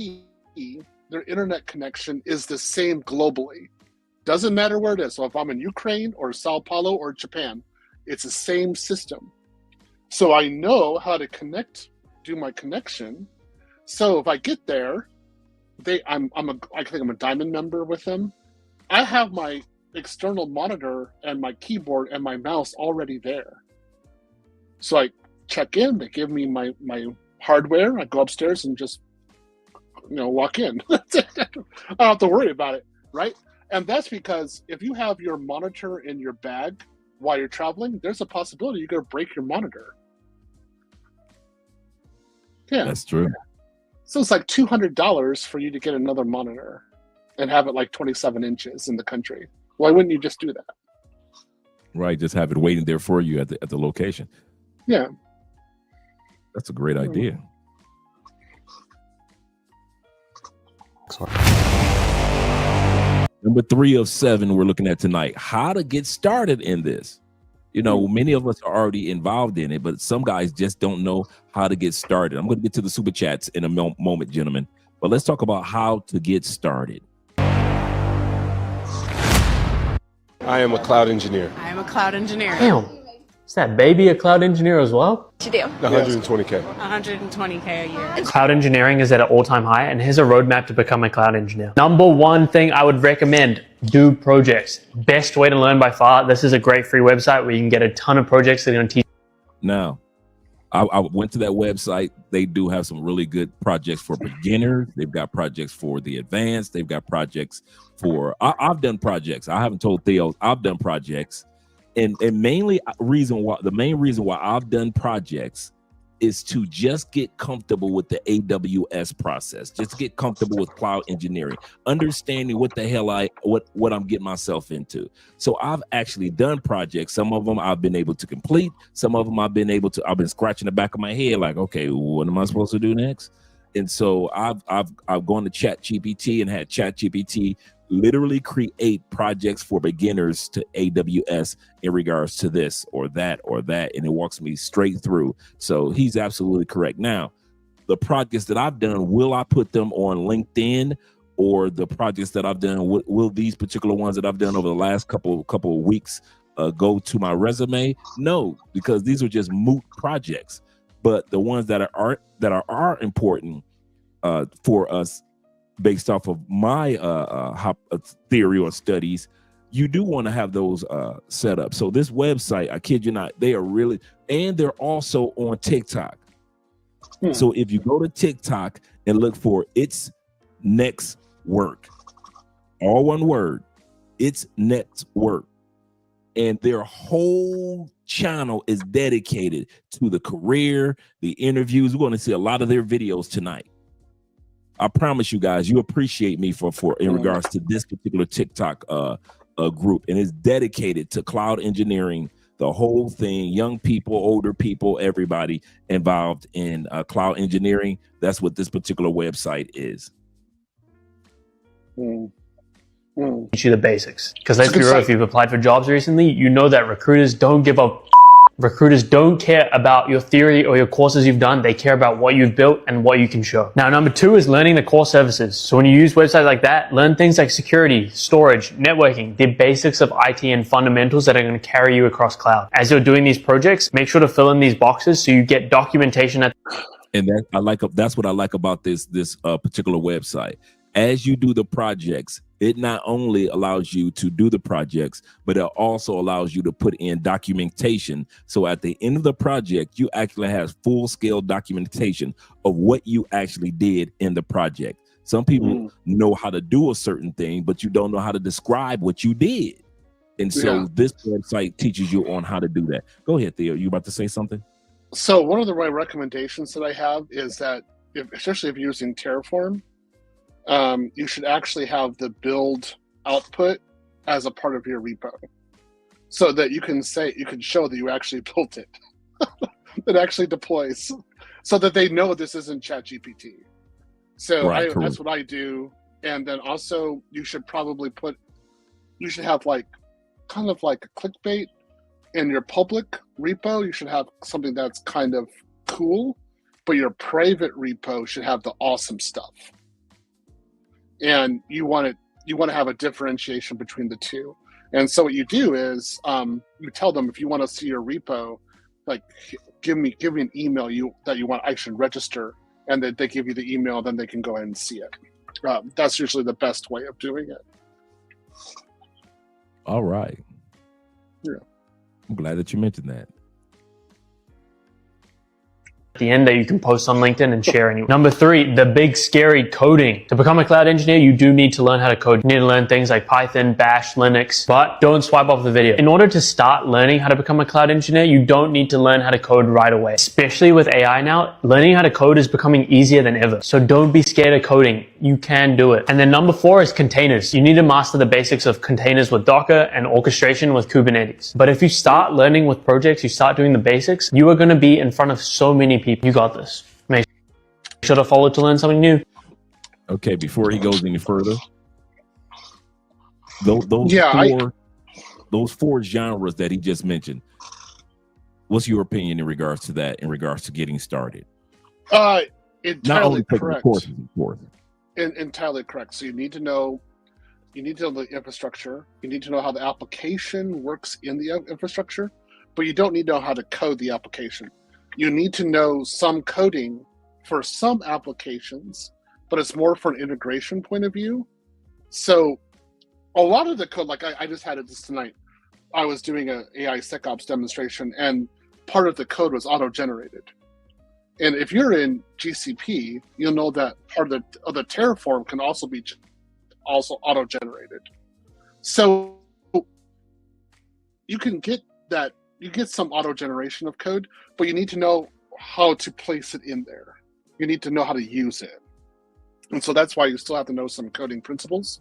their internet connection is the same globally. Doesn't matter where it is. So if I'm in Ukraine or Sao Paulo or Japan, it's the same system. So I know how to do my connection. So if I get there, I think I'm a diamond member with them. I have my external monitor and my keyboard and my mouse already there. So I check in, they give me my hardware, I go upstairs and just walk in. I don't have to worry about it, right? And that's because if you have your monitor in your bag while you're traveling, there's a possibility you're going to break your monitor. Yeah, that's true. So it's like $200 for you to get another monitor and have it like 27 inches in the country. Why wouldn't you just do that? Right, just have it waiting there for you at the location. Yeah. That's a great idea. Number 3 of 7 we're looking at tonight. How to get started in this. You know, many of us are already involved in it, but some guys just don't know how to get started. I'm going to get to the super chats in a moment, gentlemen. But let's talk about how to get started. I am a cloud engineer. I am a cloud engineer. Damn. Is that baby a cloud engineer as well? To do. 120K. 120K a year. Cloud engineering is at an all-time high, and here's a roadmap to become a cloud engineer. Number 1 thing I would recommend, do projects. Best way to learn by far. This is a great free website where you can get a ton of projects that are going to teach. Now, I went to that website. They do have some really good projects for beginners. They've got projects for the advanced. They've got projects for, I've done projects. I haven't told Theo, I've done projects. And the main reason why I've done projects is to just get comfortable with the AWS process, just get comfortable with cloud engineering, understanding what the hell what I'm getting myself into. So I've actually done projects. Some of them I've been able to complete. Some of them I've been scratching the back of my head like, okay, what am I supposed to do next? And so I've gone to ChatGPT and had ChatGPT literally create projects for beginners to AWS in regards to this or that, and it walks me straight through. So he's absolutely correct. Now, the projects that I've done, will I put them on LinkedIn, or the projects that I've done, will these particular ones that I've done over the last couple of weeks go to my resume? No, because these are just moot projects. But the ones that are important for us, based off of my theory or studies, you do want to have those set up. So this website, I kid you not, they are really, and they're also on TikTok. So if you go to TikTok and look for It's Next Work, all one word, It's Next Work, and their whole channel is dedicated to the career, the interviews. We're going to see a lot of their videos tonight. I promise you guys, you appreciate me for in regards to this particular TikTok group, and it's dedicated to cloud engineering. The whole thing, young people, older people, everybody involved in cloud engineering. That's what this particular website is. Teach you the basics. Because let's be real, if you've applied for jobs recently, you know that recruiters don't give up. Recruiters don't care about your theory or your courses you've done. They care about what you've built and what you can show. Now, number 2 is learning the core services. So when you use websites like that, learn things like security, storage, networking, the basics of IT and fundamentals that are going to carry you across cloud. As you're doing these projects, make sure to fill in these boxes so you get documentation. And that's what I like about this particular website. As you do the projects, it not only allows you to do the projects, but it also allows you to put in documentation. So at the end of the project, you actually have full-scale documentation of what you actually did in the project. Some people know how to do a certain thing, but you don't know how to describe what you did. And so this website teaches you on how to do that. Go ahead, Theo. You about to say something? So one of the recommendations that I have is that, especially if you're using Terraform, you should actually have the build output as a part of your repo, so that you can show that you actually built it. It actually deploys, so that they know this isn't ChatGPT. So that's what I do. And then also you should probably have kind of like a clickbait in your public repo. You should have something that's kind of cool, but your private repo should have the awesome stuff. And you want to have a differentiation between the two. And so what you do is you tell them, if you want to see your repo, like give me an email that you want I should register, and then they give you the email, then they can go ahead and see it. That's usually the best way of doing it. All right. Yeah. I'm glad that you mentioned that. The end that you can post on LinkedIn and share anywhere. Number 3, the big scary coding. To become a cloud engineer, you do need to learn how to code. You need to learn things like Python, Bash, Linux, but don't swipe off the video. In order to start learning how to become a cloud engineer, you don't need to learn how to code right away. Especially with AI now, learning how to code is becoming easier than ever. So don't be scared of coding. You can do it. And then number 4 is containers. You need to master the basics of containers with Docker and orchestration with Kubernetes. But if you start learning with projects, you start doing the basics, you are going to be in front of so many people. You got this. Make sure to follow to learn something new. Okay, before he goes any further, those four genres that he just mentioned, what's your opinion in regards to that, in regards to getting started? Entirely correct. Entirely correct. So you need to know the infrastructure. You need to know how the application works in the infrastructure, but you don't need to know how to code the application. You need to know some coding for some applications, but it's more for an integration point of view. So a lot of the code, like I just had it this tonight. I was doing an AI SecOps demonstration, and part of the code was auto-generated. And if you're in GCP, you'll know that part of the Terraform can also be auto-generated. So you can get that. You get some auto-generation of code, but you need to know how to place it in there. You need to know how to use it. And so that's why you still have to know some coding principles.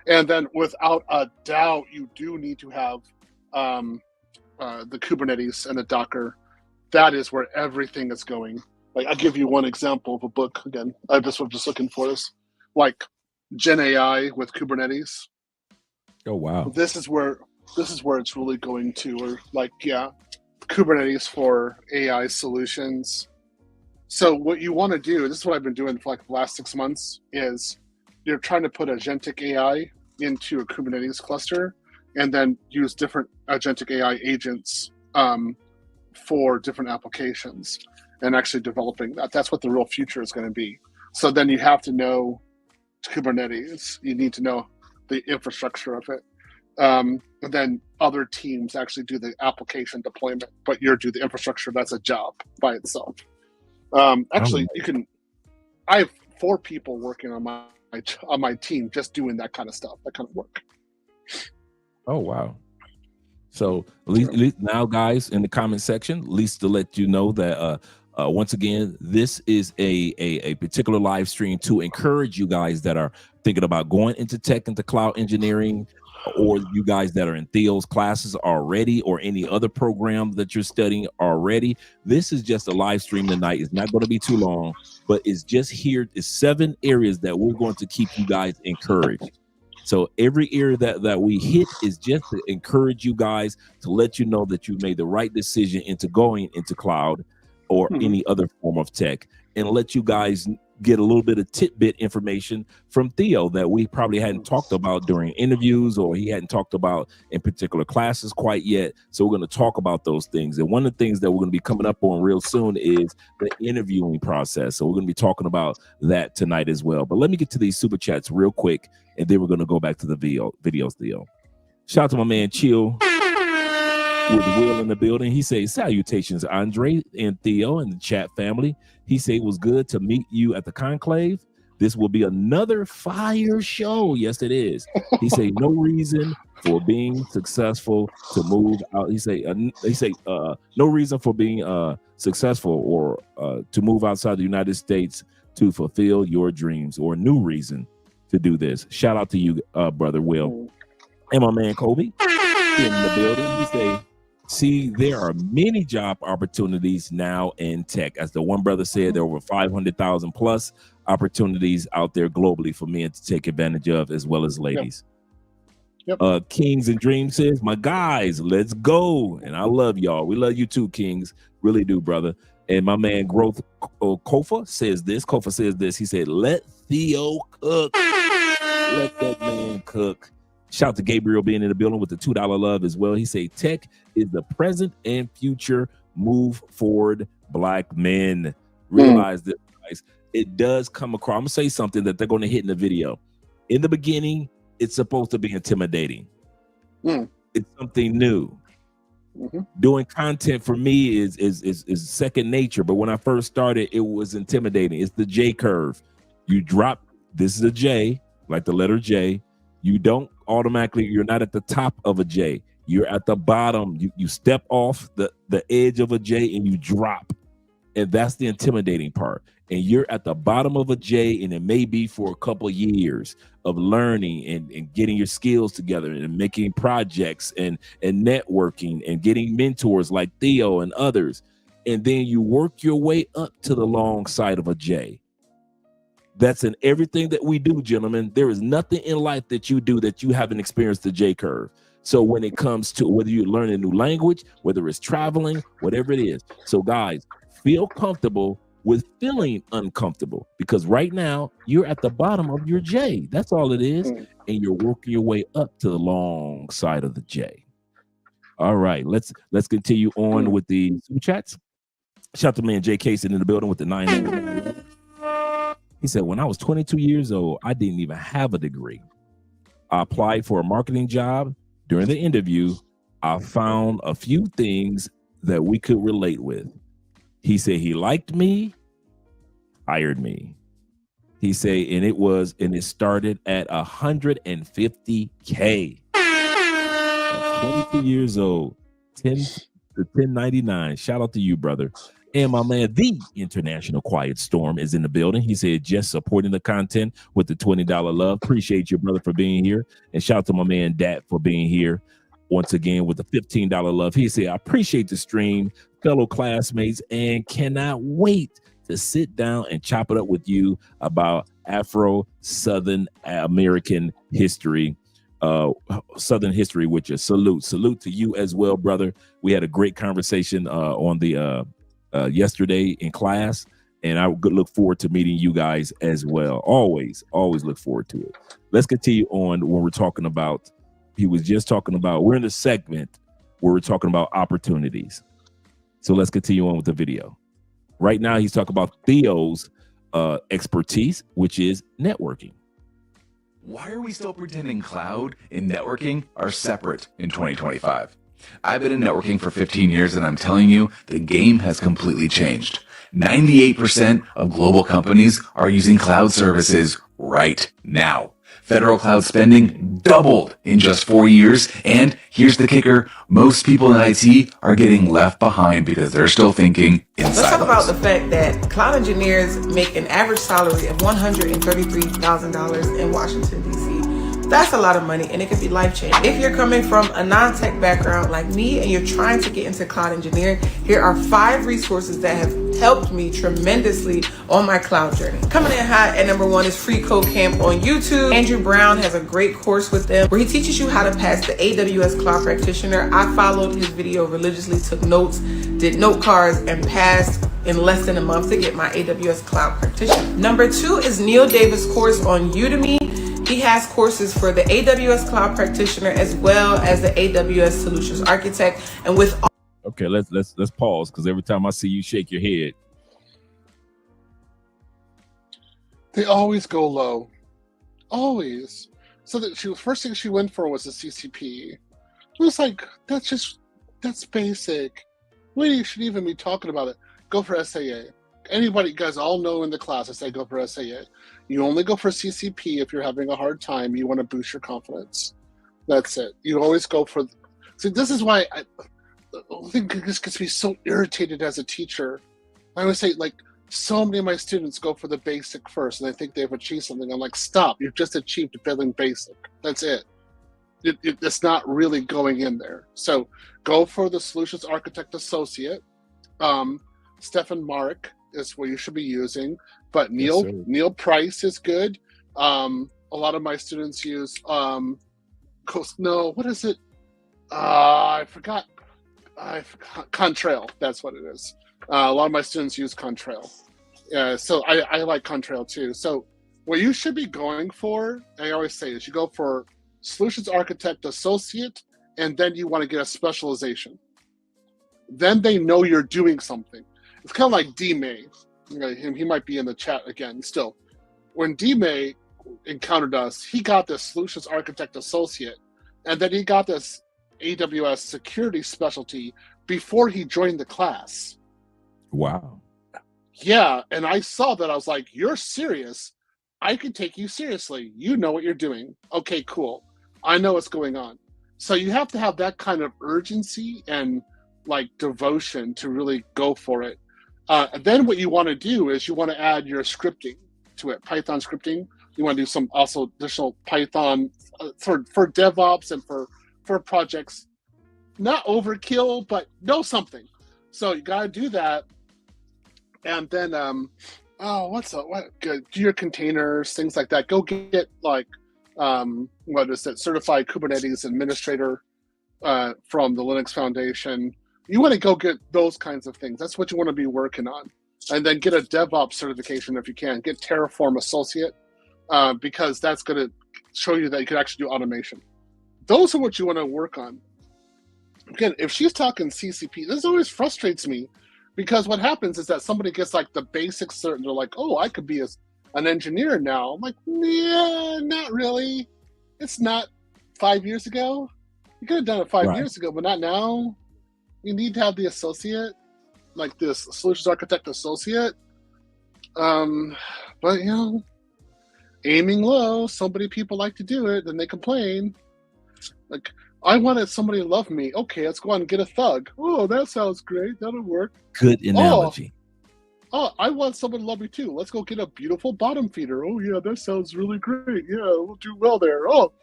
And then without a doubt, you do need to have the Kubernetes and the Docker. That is where everything is going. Like, I'll give you one example of a book. Again, I just was just looking for this. Like Gen AI with Kubernetes. Oh, wow. This is where it's really going to, or Kubernetes for AI solutions. So what you want to do, this is what I've been doing for like the last 6 months, is you're trying to put agentic AI into a Kubernetes cluster and then use different agentic AI agents for different applications and actually developing that. That's what the real future is going to be. So then you have to know Kubernetes. You need to know the infrastructure of it. And then other teams actually do the application deployment, but you do the infrastructure. That's a job by itself. Actually, I have 4 people working on my team just doing that kind of stuff, that kind of work. Oh, wow. So at least now, guys, in the comment section, at least to let you know that once again, this is a particular live stream to encourage you guys that are thinking about going into tech, into cloud engineering, or you guys that are in Theo's classes already, or any other program that you're studying already, this is just a live stream tonight. It's not going to be too long, but it's just here. It's 7 areas that we're going to keep you guys encouraged. So every area that we hit is just to encourage you guys, to let you know that you made the right decision into going into cloud or any other form of tech, and let you guys get a little bit of tidbit information from Theo that we probably hadn't talked about during interviews, or he hadn't talked about in particular classes quite yet. So we're going to talk about those things. And one of the things that we're going to be coming up on real soon is the interviewing process. So we're going to be talking about that tonight as well. But let me get to these super chats real quick, and then we're going to go back to the videos, Theo. Shout out to my man Chill with Will in the building. He says, salutations, Andre and Theo and the chat family. He said it was good to meet you at the conclave. This will be another fire show. Yes, it is. He said no reason for being successful to move out. He say no reason for being successful or to move outside the United States to fulfill your dreams, or new reason to do this. Shout out to you, brother Will, and my man Kobe in the building. He say, see, there are many job opportunities now in tech. As the one brother said, there are over 500,000 plus opportunities out there globally for men to take advantage of, as well as ladies. Yep. Kings and Dreams says, my guys, let's go. And I love y'all. We love you too, Kings. Really do, brother. And my man Growth Kofa says this. Kofa says this. He said, let Theo cook. Let that man cook. Shout out to Gabriel being in the building with the $2 love as well. He say tech is the present and future. Move forward, black men. Realize this, guys. It does come across. I'm gonna say something that they're going to hit in the video. In the beginning, it's supposed to be intimidating. It's something new. Doing content for me is second nature. But when I first started, it was intimidating. It's the J curve. You drop. This is a J, like the letter J. You don't automatically, you're not at the top of a J. You're at the bottom. You step off the edge of a J and you drop. And that's the intimidating part. And you're at the bottom of a J, and it may be for a couple of years of learning and getting your skills together and making projects and networking and getting mentors like Theo and others. And then you work your way up to the long side of a J. That's in everything that we do, gentlemen. There is nothing in life that you do that you haven't experienced the J curve. So when it comes to whether you learn a new language, whether it's traveling, whatever it is. So guys, feel comfortable with feeling uncomfortable, because right now you're at the bottom of your J. That's all it is. And you're working your way up to the long side of the J. All right, let's continue on with the super chats. Shout out to man Jay Casey in the building with the 9. He said, when I was 22 years old, I didn't even have a degree. I applied for a marketing job. During the interview, I found a few things that we could relate with. He said he liked me, hired me. He said, and it started at 150K. 22 years old, 10 to 1099. Shout out to you, brother. And my man, the International Quiet Storm, is in the building. He said, just supporting the content with the $20 love. Appreciate you, brother, for being here. And shout out to my man, Dat, for being here once again with the $15 love. He said, I appreciate the stream, fellow classmates, and cannot wait to sit down and chop it up with you about Afro-Southern American history. Southern history with you. Salute to you as well, brother. We had a great conversation on the yesterday in class, and I would look forward to meeting you guys as well. Always look forward to it. Let's continue on when we're talking about, he was just talking about, we're in the segment where we're talking about opportunities. So let's continue on with the video. Right now, he's talking about Theo's expertise, which is networking. Why are we still pretending cloud and networking are separate in 2025? I've been in networking for 15 years, and I'm telling you, the game has completely changed. 98% of global companies are using cloud services right now. Federal cloud spending doubled in just 4 years, and here's the kicker, most people in IT are getting left behind because they're still thinking in silos. Let's talk about the fact that cloud engineers make an average salary of $133,000 in Washington, D.C., That's a lot of money, and it could be life-changing. If you're coming from a non-tech background like me and you're trying to get into cloud engineering, here are 5 resources that have helped me tremendously on my cloud journey. Coming in hot at number 1 is Free Code Camp on YouTube. Andrew Brown has a great course with them where he teaches you how to pass the AWS Cloud Practitioner. I followed his video religiously, took notes, did note cards, and passed in less than a month to get my AWS Cloud Practitioner. Number 2 is Neil Davis' course on Udemy. He has courses for the AWS Cloud Practitioner as well as the AWS Solutions Architect. And with all okay, let's pause, because every time I see you shake your head, they always go low, always. So that first thing she went for was a CCP. It was like, that's basic. We shouldn't even be talking about it. Go for SAA. Anybody, you guys all know in the class, I say go for SAA. You only go for CCP if you're having a hard time. You want to boost your confidence. That's it. You always go for. See, this is why I think this gets me so irritated as a teacher. I always say, like, so many of my students go for the basic first, and they think they've achieved something. I'm like, stop! You've just achieved failing basic. That's it. It's not really going in there. So go for the Solutions Architect Associate. Stefan Marek is what you should be using, but Neil Price is good. A lot of my students use what is it? I forgot. Contrail. That's what it is. A lot of my students use Contrail. So I like Contrail too. So what you should be going for, I always say, is you go for Solutions Architect Associate, and then you want to get a specialization. Then they know you're doing something. It's kind of like D-May. He might be in the chat again still. When D-May encountered us, he got this Solutions Architect Associate, and then he got this AWS security specialty before he joined the class. Wow. Yeah, and I saw that. I was like, you're serious? I can take you seriously. You know what you're doing. Okay, cool. I know what's going on. So you have to have that kind of urgency and like devotion to really go for it. And then what you want to do is you want to add your scripting to it, Python scripting. You want to do some also additional Python for DevOps and for projects. Not overkill, but know something. So you got to do that. And then, do your containers, things like that. Go get like, certified Kubernetes administrator from the Linux Foundation. You want to go get those kinds of things. That's what you want to be working on. And then get a DevOps certification if you can. Get Terraform Associate because that's going to show you that you can actually do automation. Those are what you want to work on. Again, if she's talking CCP, this always frustrates me because what happens is that somebody gets like the basic cert and they're like, oh, I could be an engineer now. I'm like, yeah, not really. It's not 5 years ago. You could have done it 5 years ago, but not now. You need to have the associate, like this Solutions Architect Associate. But, aiming low, so many people like to do it, and they complain. Like, I wanted somebody to love me. Okay, let's go out and get a thug. Oh, that sounds great. That'll work. Good analogy. Oh, I want someone to love me too. Let's go get a beautiful bottom feeder. Oh, yeah, that sounds really great. Yeah, we'll do well there. Oh,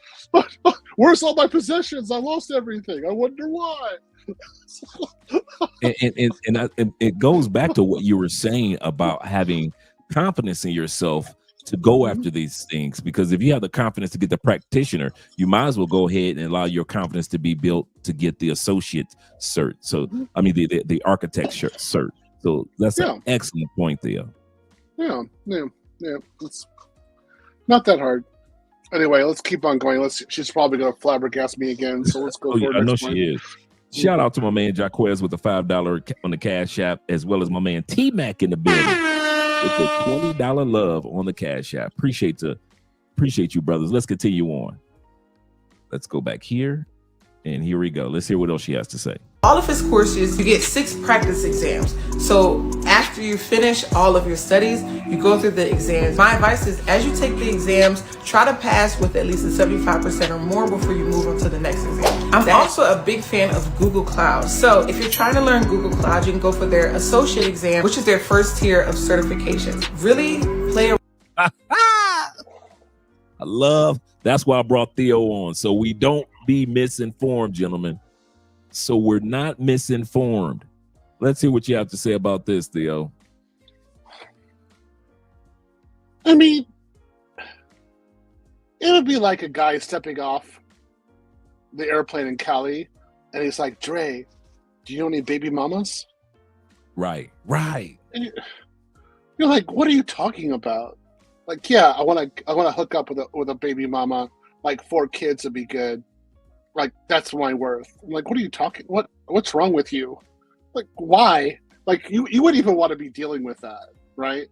where's all my possessions? I lost everything. I wonder why. and it goes back to what you were saying about having confidence in yourself to go after these things, because if you have the confidence to get the practitioner, you might as well go ahead and allow your confidence to be built to get the associate cert. So I mean the architect cert. So that's an excellent point there. Yeah. It's not that hard. Anyway, let's keep on going. She's probably gonna flabbergast me again. So let's go. I know she is. Shout out to my man Jaquez with the $5 on the Cash App, as well as my man T-Mac in the building with the $20 love on the Cash App. Appreciate you, brothers. Let's continue on. Let's go back here. And here we go. Let's hear what else she has to say. All of his courses, you get 6 practice exams. So after you finish all of your studies, you go through the exams. My advice is, as you take the exams, try to pass with at least a 75% or more before you move on to the next exam. I'm also a big fan of Google Cloud. So if you're trying to learn Google Cloud, you can go for their associate exam, which is their first tier of certifications. Really play a I love That's why I brought Theo on. So we don't be misinformed, gentlemen. So we're not misinformed. Let's hear what you have to say about this, Theo. I mean, it would be like a guy stepping off the airplane in Cali, and he's like, Dre, do you know any baby mamas? Right. And you're like, what are you talking about? Like, yeah, I want to hook up with a baby mama. Like 4 kids would be good. Like, that's my worth. I'm like, what are you talking? What's wrong with you? Like, why? Like, you wouldn't even want to be dealing with that, right?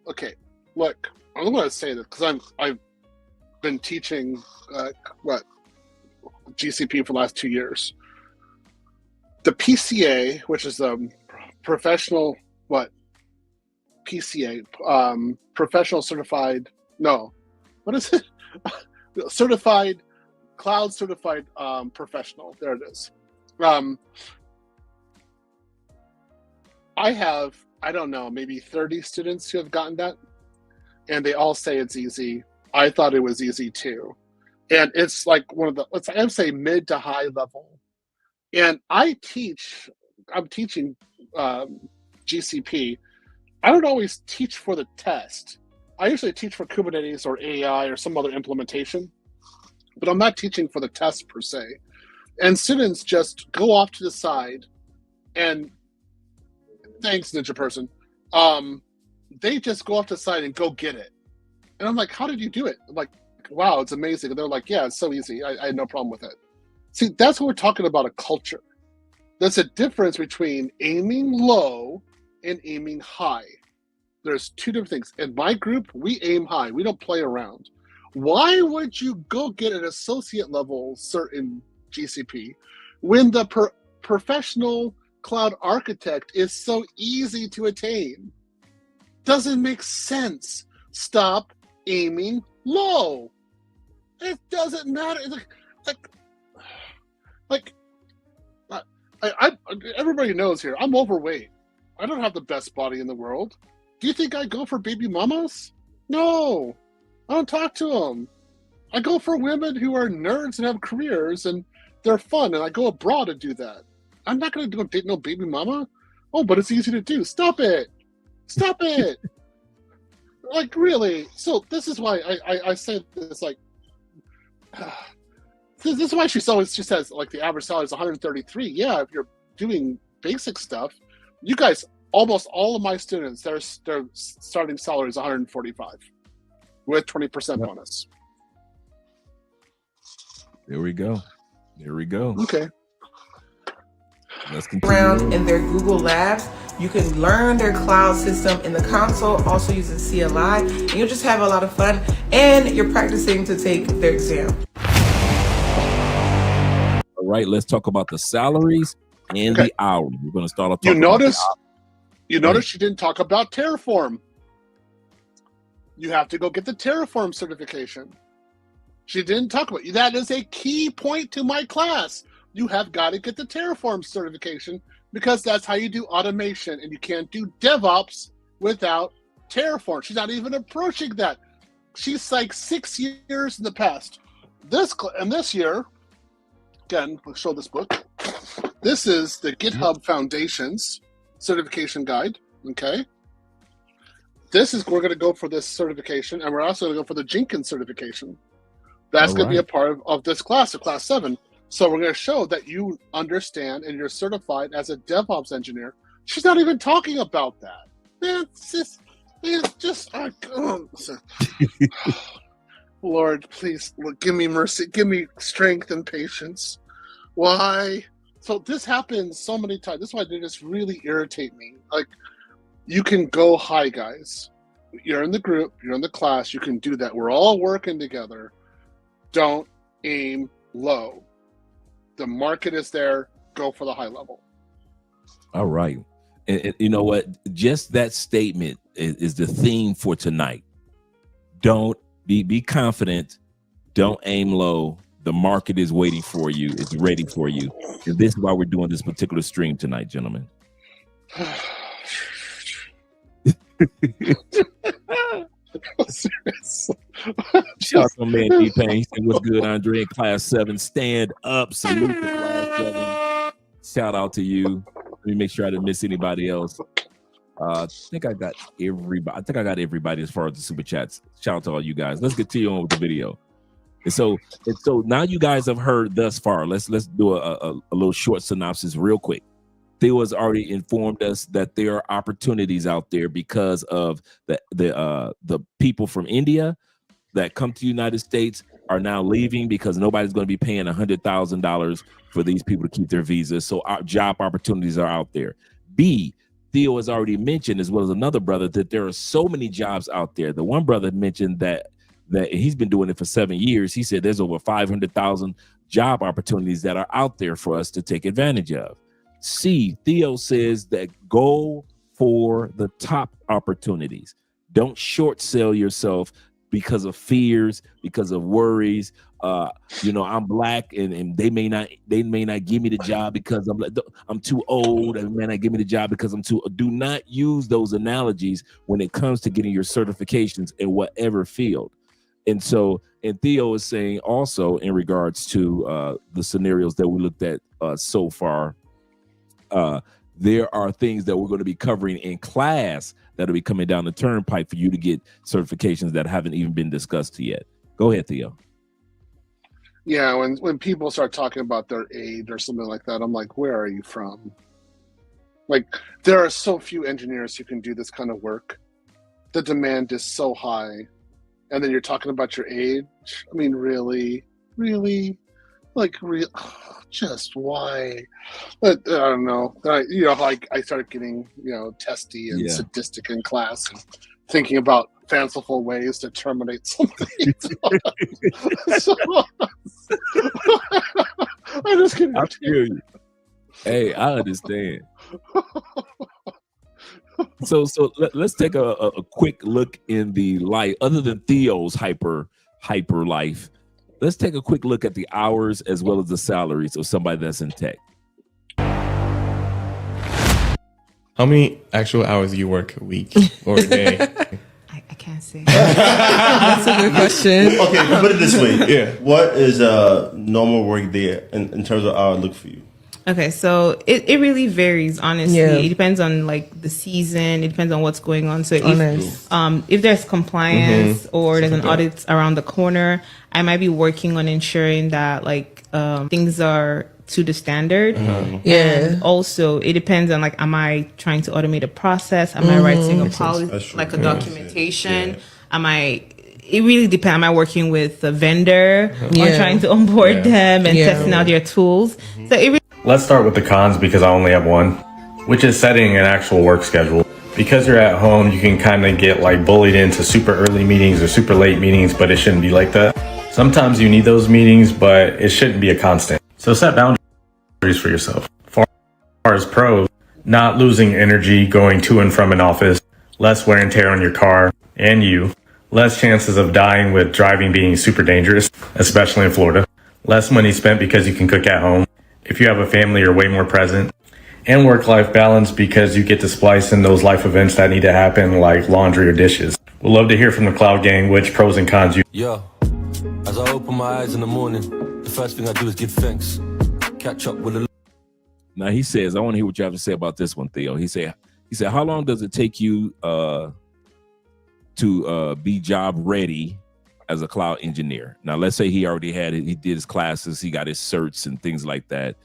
Okay, look, I'm going to say this because I've been teaching GCP for the last 2 years. The PCA, which is professional PCA, professional certified. No, what is it? Certified, cloud certified professional. There it is. I have, I don't know, maybe 30 students who have gotten that, and they all say it's easy. I thought it was easy too. And it's like one of the, I would say mid to high level. And I'm teaching GCP. I don't always teach for the test. I usually teach for Kubernetes or AI or some other implementation, but I'm not teaching for the test per se. And students just go off to the side and, thanks, Ninja Person, they just go off to the side and go get it. And I'm like, how did you do it? I'm like, wow, it's amazing. And they're like, yeah, it's so easy. I had no problem with it. See, that's what we're talking about, a culture. There's a difference between aiming low and aiming high. There's 2 different things. In my group, we aim high. We don't play around. Why would you go get an associate level cert in GCP when the professional cloud architect is so easy to attain? Doesn't make sense. Stop aiming low. It doesn't matter. Everybody knows here, I'm overweight. I don't have the best body in the world. Do you think I go for baby mamas? No, I don't talk to them. I go for women who are nerds and have careers and they're fun, and I go abroad to do that. I'm not going to date no baby mama. Oh, but it's easy to do. Stop it. Stop it. Like, really? So this is why I say this, like, this is why she says, like, the average salary is 133. Yeah, if you're doing basic stuff, you guys, almost all of my students, their starting salary is 145 with 20% bonus. There we go. Okay. Let's continue. Around in their Google Labs, you can learn their cloud system in the console, also using CLI, and you'll just have a lot of fun, and you're practicing to take their exam. All right, let's talk about the salaries and the hours. We're going to start off. You notice she didn't talk about Terraform. You have to go get the Terraform certification. She didn't talk about it. That is a key point to my class. You have got to get the Terraform certification because that's how you do automation, and you can't do DevOps without Terraform. She's not even approaching that. She's like 6 years in the past. This year, again, I'll show this book. This is the GitHub Foundations certification guide. Okay. We're going to go for this certification, and we're also going to go for the Jenkins certification. That's going to be a part of this class, of class 7. So we're going to show that you understand and you're certified as a DevOps engineer. She's not even talking about that. Man, Lord, please give me mercy. Give me strength and patience. Why? So this happens so many times. This is why they just really irritate me. Like, you can go high, guys. You're in the group. You're in the class. You can do that. We're all working together. Don't aim low. The market is there. Go for the high level. All right. And you know what? Just that statement is the theme for tonight. Don't be confident. Don't aim low. The market is waiting for you. It's ready for you. And this is why we're doing this particular stream tonight, gentlemen. Shout out to my man D-Pain. He said, what's good, Andre? In Class 7, stand up. Salute to Class 7. Shout out to you. Let me make sure I didn't miss anybody else. I think I got everybody as far as the super chats. Shout out to all you guys. Let's continue on with the video. And so now you guys have heard thus far. Let's do a little short synopsis real quick. Theo has already informed us that there are opportunities out there because of the people from India that come to the United States are now leaving because nobody's going to be paying $100,000 for these people to keep their visas. So our job opportunities are out there. B, Theo has already mentioned, as well as another brother, that there are so many jobs out there. The one brother mentioned that he's been doing it for 7 years. He said there's over 500,000 job opportunities that are out there for us to take advantage of. C, Theo says that go for the top opportunities. Don't short sell yourself because of fears, because of worries. I'm black and they may not give me the job because I'm too old, and may not give me the job because I'm too. Do not use those analogies when it comes to getting your certifications in whatever field. And Theo is saying also in regards to the scenarios that we looked at so far, there are things that we're going to be covering in class that'll be coming down the turnpike for you to get certifications that haven't even been discussed yet. Go ahead, Theo. Yeah, when people start talking about their age or something like that, I'm like, where are you from? Like, there are so few engineers who can do this kind of work. The demand is so high. And then you're talking about your age. I mean, really? Like, just why? But I don't know. I started getting, testy and sadistic in class and thinking about fanciful ways to terminate something. So, I just couldn't. I feel you. Hey, I understand. So let's take a quick look in the light. Other than Theo's hyper life, let's take a quick look at the hours as well as the salaries of somebody that's in tech. How many actual hours do you work a week or a day? I can't say. That's a good question. Okay, put it this way. Yeah. What is a normal work day in terms of hour look for you? Okay, so it really varies, honestly. Yeah. It depends on like the season. It depends on what's going on. So if there's compliance or there's an audit around the corner, I might be working on ensuring that like things are to the standard. And also it depends on like, am I trying to automate a process? Am I writing a policy, like a documentation? It really depends. Am I working with a vendor or trying to onboard them and testing out their tools? So it really Let's start with the cons because I only have one, which is setting an actual work schedule. Because you're at home, you can kind of get like bullied into super early meetings or super late meetings, but it shouldn't be like that. Sometimes you need those meetings, but it shouldn't be a constant. So set boundaries for yourself. As far as pros, not losing energy going to and from an office, less wear and tear on your car and you, less chances of dying with driving being super dangerous, especially in Florida, less money spent because you can cook at home. If you have a family, you're way more present. And work-life balance because you get to splice in those life events that need to happen like laundry or dishes. We'd love to hear from the Cloud Gang which pros and cons you... Yo, as I open my eyes in the morning, the first thing I do is give thanks. Catch up with the... Now he says, I want to hear what you have to say about this one, Theo. He said, how long does it take you to be job ready as a cloud engineer? Now, let's say he already had it. He did his classes. He got his certs and things like that.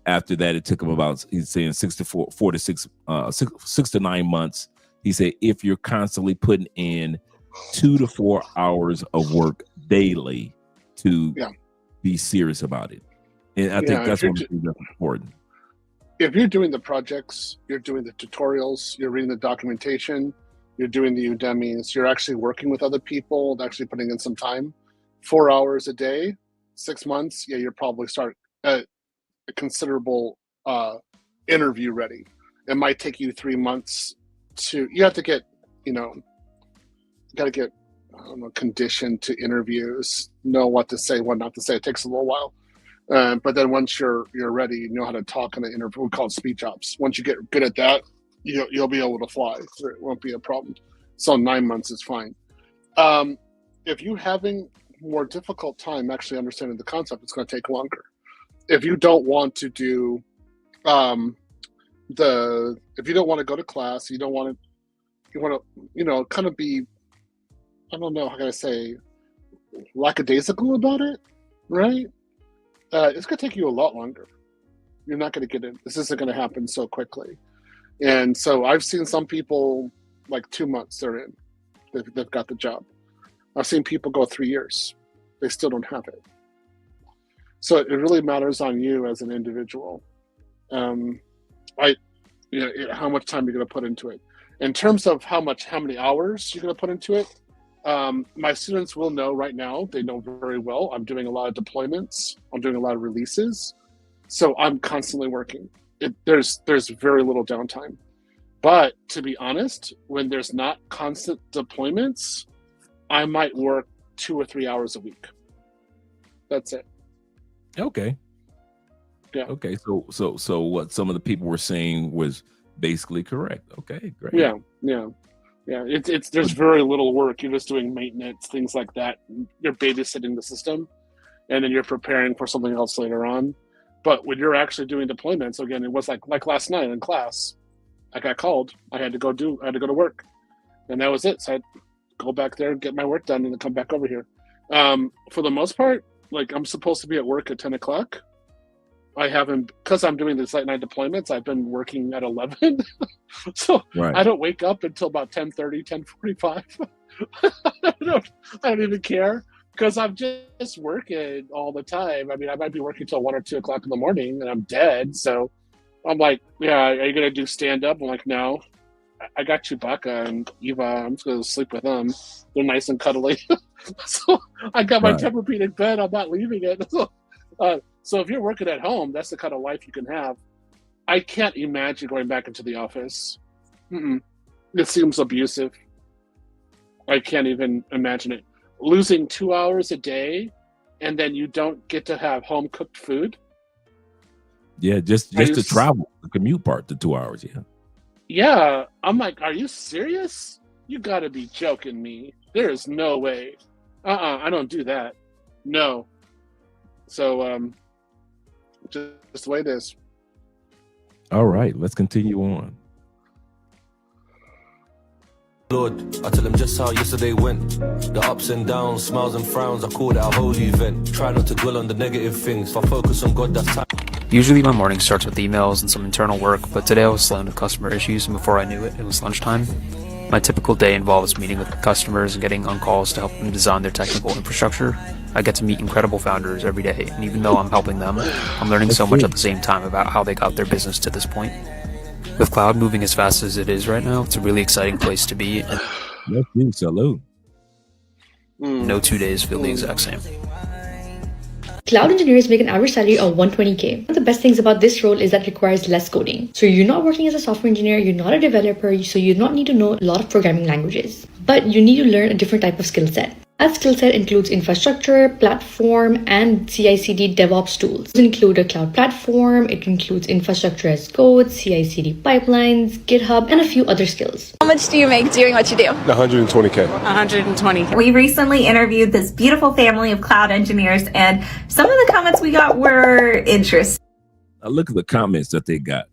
After that, it took him about, he's saying 6 to 9 months. He said, if you're constantly putting in 2 to 4 hours of work daily to be serious about it. And I think that's what that's important. If you're doing the projects, you're doing the tutorials, you're reading the documentation, you're doing the Udemy's, you're actually working with other people, actually putting in some time, 4 hours a day, 6 months, you're probably start a considerable interview ready. It might take you 3 months you have to get, conditioned to interviews, know what to say, what not to say. It takes a little while. But then once you're ready, you know how to talk in an interview. We call it speech ops. Once you get good at that, you'll be able to fly. It won't be a problem. So 9 months is fine. If you having more difficult time actually understanding the concept. It's going to take longer. If you don't want to do if you don't want to go to class, you want to, kind of be, I don't know, how can I say, lackadaisical about it, right? It's going to take you a lot longer. You're not going to get it. This isn't going to happen so quickly. And so I've seen some people like 2 months they're in, they've got the job. I've seen people go 3 years. They still don't have it. So it really matters on you as an individual. How much time you're going to put into it. In terms of how many hours you're going to put into it, my students will know right now. They know very well. I'm doing a lot of deployments. I'm doing a lot of releases. So I'm constantly working. There's very little downtime. But to be honest, when there's not constant deployments, I might work 2 or 3 hours a week. That's it. Okay. Yeah. Okay. So what some of the people were saying was basically correct. Okay, great. Yeah. There's very little work. You're just doing maintenance, things like that. You're babysitting the system, and then you're preparing for something else later on. But when you're actually doing deployments, again, it was like last night in class, I got called. I had to go to work, and that was it. So I'd go back there and get my work done, and then come back over here. For the most part, like I'm supposed to be at work at 10 o'clock. I haven't, because I'm doing these late night deployments, I've been working at 11. So right. I don't wake up until about 10:30, 10:45. I don't even care, because I'm just working all the time. I mean, I might be working till 1 or 2 o'clock in the morning and I'm dead. So I'm like, yeah, are you going to do stand up? I'm like, no, I got Chewbacca and Eva. I'm just going to sleep with them. They're nice and cuddly. So I got my Tempur-Pedic bed. I'm not leaving it. So if you're working at home, that's the kind of life you can have. I can't imagine going back into the office. It seems abusive. I can't even imagine it. Losing 2 hours a day, and then you don't get to have home cooked food. Yeah, just to travel, the commute part, the 2 hours. Yeah. Yeah, I'm like, are you serious? You got to be joking me. There is no way. I don't do that. No. So just the way it is. All right, let's continue on. Lord, I tell them just how yesterday went. The ups and downs, smiles and frowns, I call it a holy event. Try not to dwell on the negative things. If I focus on God, that's time. Usually my morning starts with emails and some internal work, but today I was slammed with customer issues, and before I knew it, it was lunchtime. My typical day involves meeting with customers and getting on calls to help them design their technical infrastructure. I get to meet incredible founders every day, and even though I'm helping them, I'm learning so much at the same time about how they got their business to this point. With cloud moving as fast as it is right now, it's a really exciting place to be. And salute. No 2 days feel the exact same. Cloud engineers make an average salary of $120K. One of the best things about this role is that it requires less coding. So you're not working as a software engineer, you're not a developer, so you do not need to know a lot of programming languages. But you need to learn a different type of skill set. That skill set includes infrastructure, platform, and CI/CD DevOps tools. It includes a cloud platform, it includes infrastructure as code, CI/CD pipelines, GitHub, and a few other skills. How much do you make doing what you do? 120K. 120K. We recently interviewed this beautiful family of cloud engineers, and some of the comments we got were interesting. Now look at the comments that they got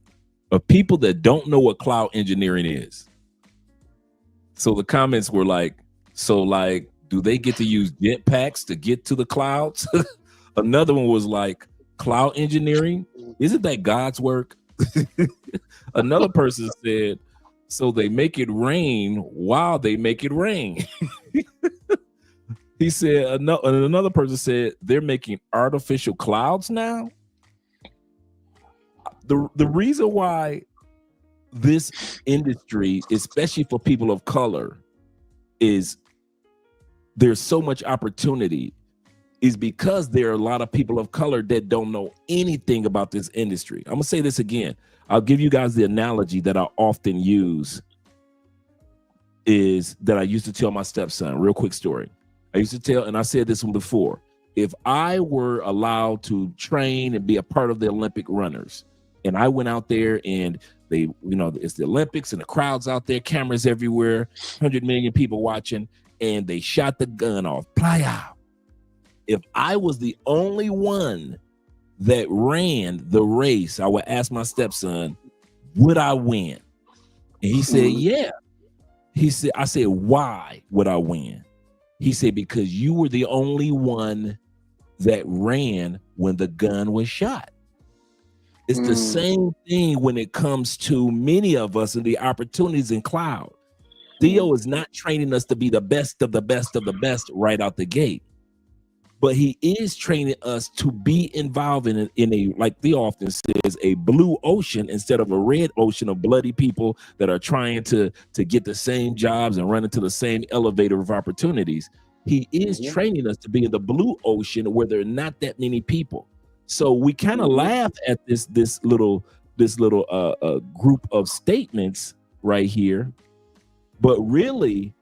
of people that don't know what cloud engineering is. So the comments were like, do they get to use jetpacks to get to the clouds? Another one was like, cloud engineering, isn't that God's work? Another person said, so they make it rain while they make it rain. He said, another person said, they're making artificial clouds now. The reason why this industry, especially for people of color, is there's so much opportunity is because there are a lot of people of color that don't know anything about this industry. I'm gonna say this again. I'll give you guys the analogy that I often use is that I used to tell my stepson. Real quick story. I used to tell, and I said this one before, if I were allowed to train and be a part of the Olympic runners, and I went out there and they, it's the Olympics and the crowd's out there, cameras everywhere, 100 million people watching, and they shot the gun off, playa, if I was the only one that ran the race, I would ask my stepson, would I win? And he said, yeah. I said, why would I win? He said, because you were the only one that ran when the gun was shot. It's the same thing when it comes to many of us and the opportunities in cloud. Theo is not training us to be the best of the best of the best right out the gate, but he is training us to be involved in a, like Theo often says, a blue ocean instead of a red ocean of bloody people that are trying to get the same jobs and run into the same elevator of opportunities. He is training us to be in the blue ocean where there are not that many people. So we kind of laugh at this little group of statements right here, but really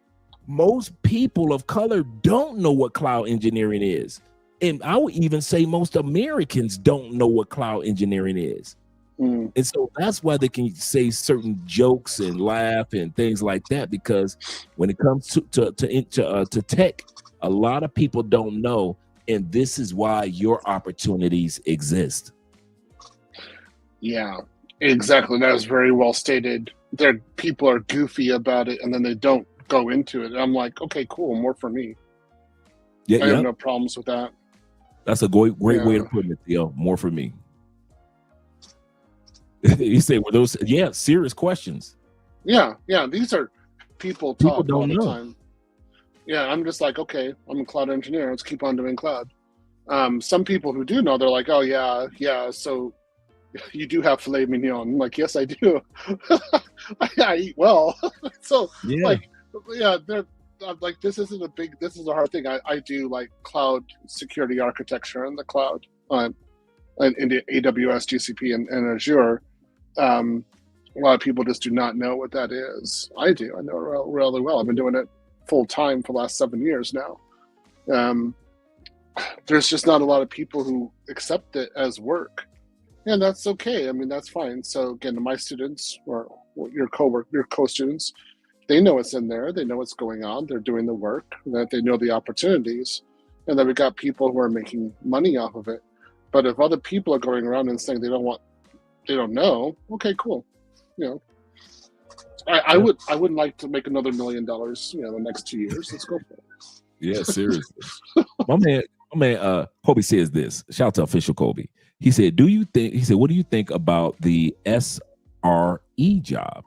most people of color don't know what cloud engineering is. And I would even say most Americans don't know what cloud engineering is. And so that's why they can say certain jokes and laugh and things like that, because when it comes to tech, a lot of people don't know, and this is why your opportunities exist. Yeah, exactly. That was very well stated. People are goofy about it, and then they don't go into it. I'm like, okay, cool, more for me. I have no problems with that. That's a great way to put it, Theo. More for me. You say, were those serious questions? Yeah. These are people talk all the time. Yeah, I'm just like, okay, I'm a cloud engineer. Let's keep on doing cloud. Some people who do know, they're like, oh yeah. So you do have filet mignon. I'm like, yes, I do. I eat well. So they're like, this is a hard thing. I do like cloud security architecture in the cloud in the AWS, GCP, and Azure. A lot of people just do not know what that is. I do. I know it really well. I've been doing it full time for the last 7 years now. There's just not a lot of people who accept it as work, and that's okay. I mean, that's fine. So again, my students or your co-students, they know what's in there. They know what's going on. They're doing the work. That they know the opportunities, and then we got people who are making money off of it. But if other people are going around and saying they don't know, okay, cool. I would like to make another $1 million, the next 2 years. Let's go for it. Yeah, seriously. my man, Kobe says this. Shout out to official Kobe. He said, what do you think about the SRE job?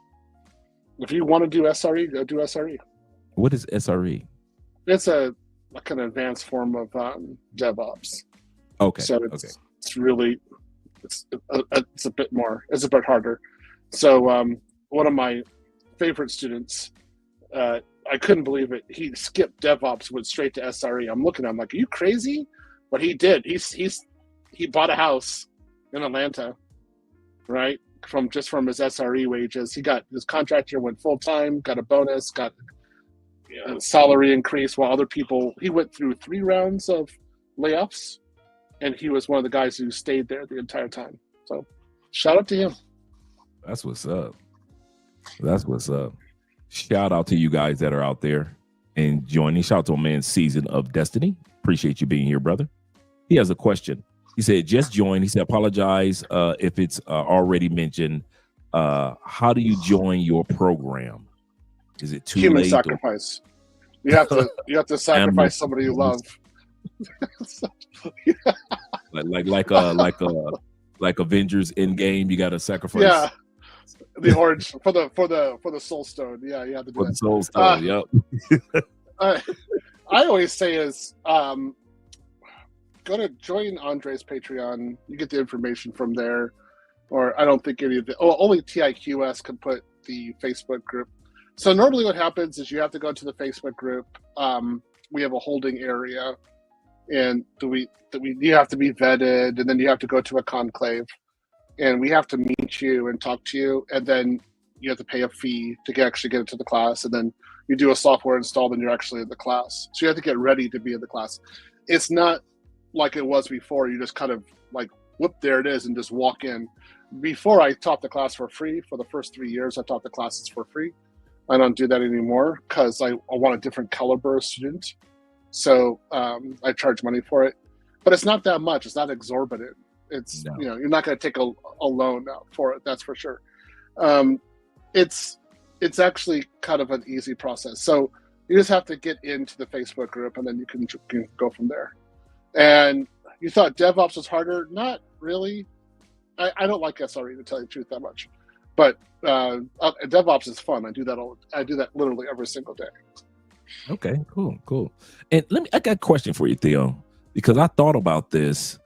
If you want to do SRE, go do SRE. What is SRE? It's like an advanced form of DevOps. Okay. So it's really, it's a bit harder. So one of my favorite students, I couldn't believe it. He skipped DevOps, went straight to SRE. I'm looking at him like, are you crazy? But he did. He bought a house in Atlanta, right? From his SRE wages. He got his contract year, went full time, got a bonus, got a salary increase, while other people, he went through 3 rounds of layoffs, and he was one of the guys who stayed there the entire time. So shout out to him. That's what's up. Shout out to you guys that are out there and joining. Shout out to man Season of Destiny. Appreciate you being here, brother. He has a question. He said, just join. He said, apologize if it's already mentioned. How do you join your program? Is it too Human late? sacrifice. You have to sacrifice somebody you love. like Avengers Endgame, you got to sacrifice. Yeah. The orange for the soul stone. Yeah, you have to do the soul stone. Yep. I always say is go to join Andre's Patreon. You get the information from there. Or I don't think any of the only TIQS can put the Facebook group. So normally what happens is you have to go to the Facebook group. We have a holding area, and you have to be vetted, and then you have to go to a conclave. And we have to meet you and talk to you, and then you have to pay a fee to actually get into the class, and then you do a software install, then you're actually in the class. So you have to get ready to be in the class. It's not like it was before. You just kind of like, whoop, there it is, and just walk in. Before, I taught the class for free. For the first 3 years, I taught the classes for free. I don't do that anymore because I want a different caliber of student. So I charge money for it, but it's not that much. It's not exorbitant. It's you're not going to take a loan out for it. That's for sure. It's actually kind of an easy process. So you just have to get into the Facebook group, and then you can go from there. And you thought DevOps was harder? Not really. I don't like SRE, to tell you the truth, that much. But DevOps is fun. I do that literally every single day. Okay, cool. And I got a question for you, Theo, because I thought about this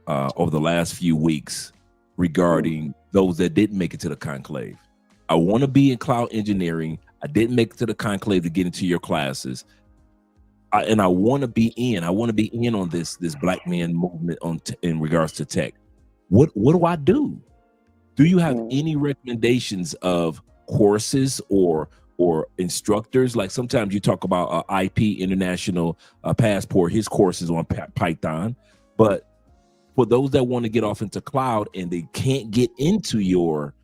over the last few weeks regarding those that didn't make it to the conclave. I want to be in cloud engineering. I didn't make it to the conclave to get into your classes. And I want to be in. I want to be in on this Black man movement in regards to tech. What do I do? Do you have any recommendations of courses or instructors? Like sometimes you talk about IP International Passport, his courses on Python, but for those that want to get off into cloud and they can't get into your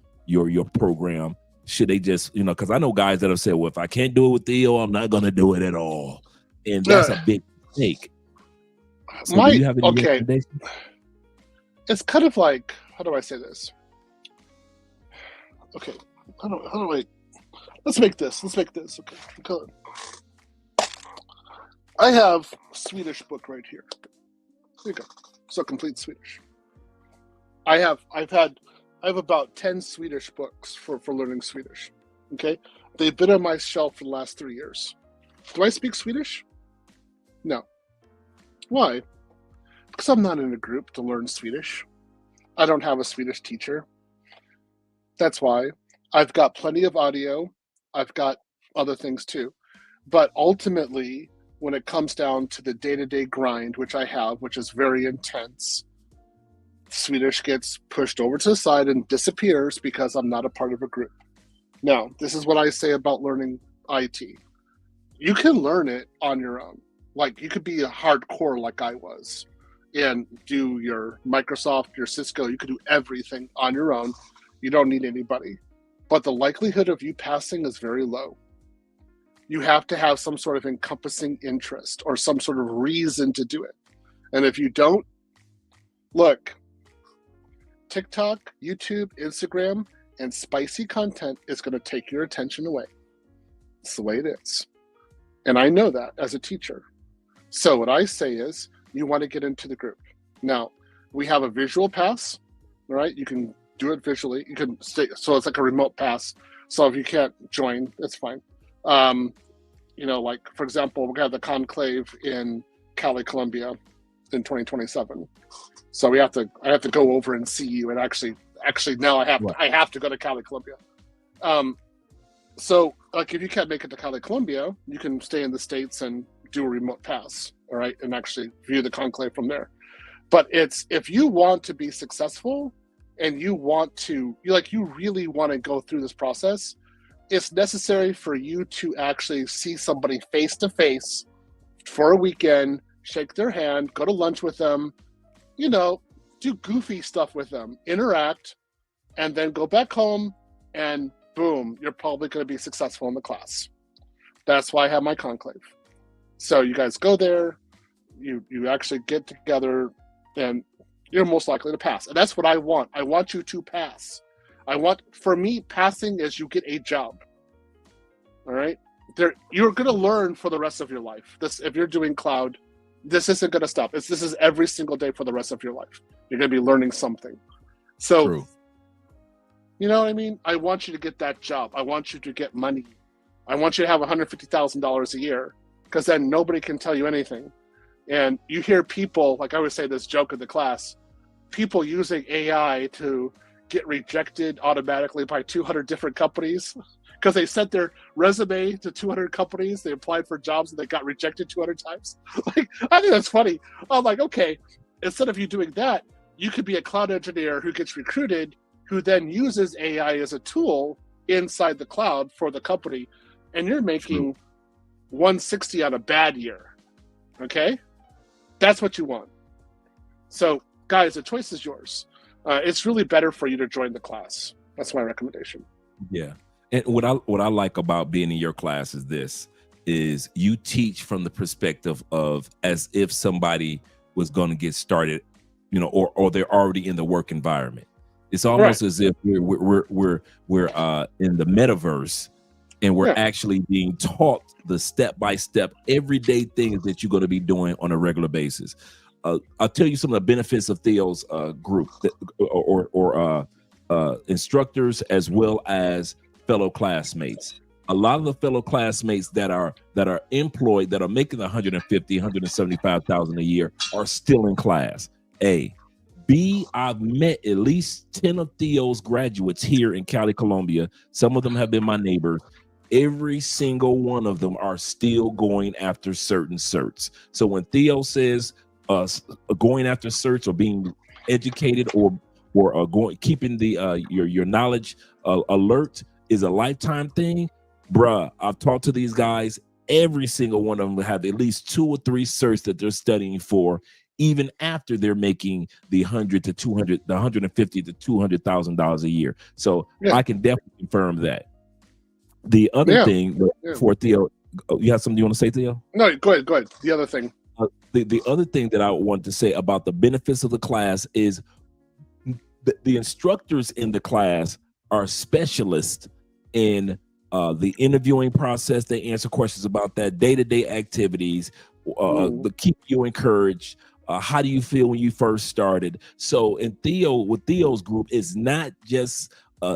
program, should they just, because I know guys that have said, well, if I can't do it with Theo, I'm not going to do it at all. And that's a big mistake. So do you have any recommendations? It's kind of like, how do I say this? Okay, how do I? Let's make this. Okay, good. I have a Swedish book right here. There you go. So complete Swedish. I have about 10 Swedish books for learning Swedish. Okay, they've been on my shelf for the last 3 years. Do I speak Swedish? No. Why? Because I'm not in a group to learn Swedish. I don't have a Swedish teacher. That's why. I've got plenty of audio. I've got other things too. But ultimately, when it comes down to the day-to-day grind, which I have, which is very intense, Swedish gets pushed over to the side and disappears because I'm not a part of a group. Now, this is what I say about learning IT. You can learn it on your own. Like, you could be a hardcore like I was and do your Microsoft, your Cisco. You could do everything on your own. You don't need anybody. But the likelihood of you passing is very low. You have to have some sort of encompassing interest or some sort of reason to do it. And if you don't, look, TikTok, YouTube, Instagram, and spicy content is going to take your attention away. It's the way it is. And I know that as a teacher. So what I say is, you want to get into the group. Now, we have a visual pass, right? You can do it visually. You can stay, so it's like a remote pass. So if you can't join, it's fine. Like, for example, we have the conclave in Cali, Colombia in 2027. So I have to go over and see you, and actually now I have to go to Cali, Colombia. So like, if you can't make it to Cali, Colombia, you can stay in the States and do a remote pass, all right, and actually view the conclave from there. But it's, if you want to be successful and you really want to go through this process, it's necessary for you to actually see somebody face to face for a weekend, shake their hand, go to lunch with them, do goofy stuff with them, interact, and then go back home, and boom, you're probably going to be successful in the class. That's why I have my conclave. So you guys go there, you actually get together, and you're most likely to pass. And that's what I want. I want you to pass. For me, passing is you get a job. All right? You're going to learn for the rest of your life. If you're doing cloud, this isn't going to stop. This is every single day for the rest of your life. You're going to be learning something. So, True. You know what I mean? I want you to get that job. I want you to get money. I want you to have $150,000 a year, because then nobody can tell you anything. And you hear people, like I always say this joke in the class, people using AI to get rejected automatically by 200 different companies because they sent their resume to 200 companies. They applied for jobs and they got rejected 200 times. Like, I think that's funny. I'm like, okay, instead of you doing that, you could be a cloud engineer who gets recruited, who then uses AI as a tool inside the cloud for the company, and you're making 160 on a bad year. Okay? That's what you want. So, guys, the choice is yours. It's really better for you to join the class. That's my recommendation. Yeah. And what I like about being in your class is this. is you teach from the perspective of as if somebody was going to get started, you know, or they're already in the work environment. It's almost as if we're in the metaverse, and we're actually being taught the step-by-step everyday things that you're going to be doing on a regular basis. I'll tell you some of the benefits of Theo's group or instructors as well as fellow classmates. A lot of the fellow classmates that are employed, that are making 150, 175,000 a year, are still in class. A. B, I've met at least 10 of Theo's graduates here in Cali, Colombia. Some of them have been my neighbors. Every single one of them are still going after certain certs. So when Theo says going after certs or being educated or keeping the your knowledge alert is a lifetime thing, bruh, I've talked to these guys. Every single one of them have at least 2 or 3 certs that they're studying for, even after they're making the $150,000 to $200,000 a year. So I can definitely confirm that. The other thing for Theo, you have something you want to say, Theo? No, go ahead. The other thing. The other thing that I want to say about the benefits of the class is the instructors in the class are specialists in the interviewing process. They answer questions about that day-to-day activities, to keep you encouraged. How do you feel when you first started? So with Theo's group, it's not just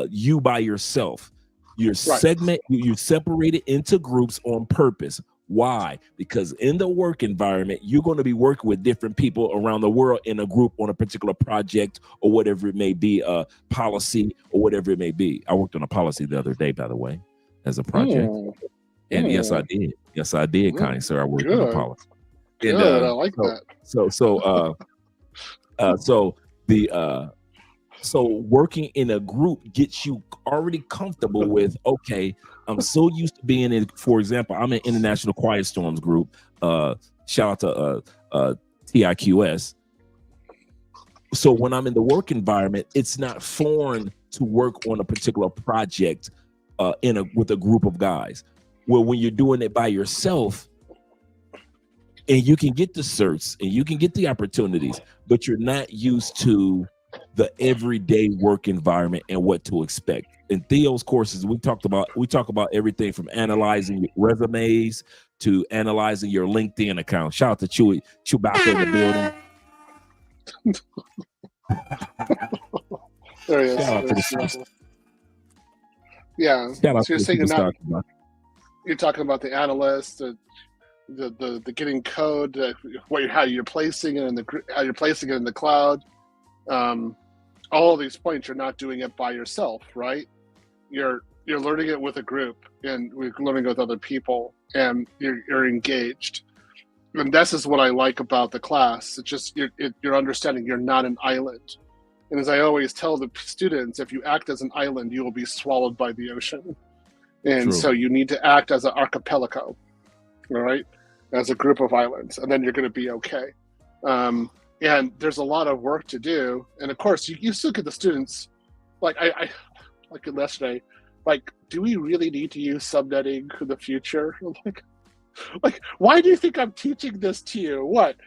you by yourself. You're you separate it into groups on purpose. Why? Because in the work environment, you're going to be working with different people around the world in a group on a particular project or whatever it may be, policy or whatever it may be. I worked on a policy the other day, by the way, as a project. And yes, I did. Yes, I did, kind sir. I worked on a policy. And, I like that. So working in a group gets you already comfortable with, okay, I'm so used to being in, for example, I'm in International Quiet Storms group. Shout out to TIQS. So when I'm in the work environment, it's not foreign to work on a particular project with a group of guys. Well, when you're doing it by yourself, and you can get the certs and you can get the opportunities, but you're not used to the everyday work environment and what to expect. In Theo's courses, we talk about everything from analyzing resumes to analyzing your LinkedIn account. Shout out to Chewbacca in the building. There he is. Yeah. So you're saying you're talking about the analyst, the getting code, how you're placing it how you're placing it in the cloud. All of these points, you're not doing it by yourself, right? You're learning it with a group, and we're learning with other people, and you're engaged. And this is what I like about the class. It's just you're understanding you're not an island. And as I always tell the students, if you act as an island, you will be swallowed by the ocean. And so you need to act as an archipelago, all right, as a group of islands, and then you're going to be okay. And there's a lot of work to do. And of course, you still get the students, like I like yesterday, like, do we really need to use subnetting in the future? Like, why do you think I'm teaching this to you? What?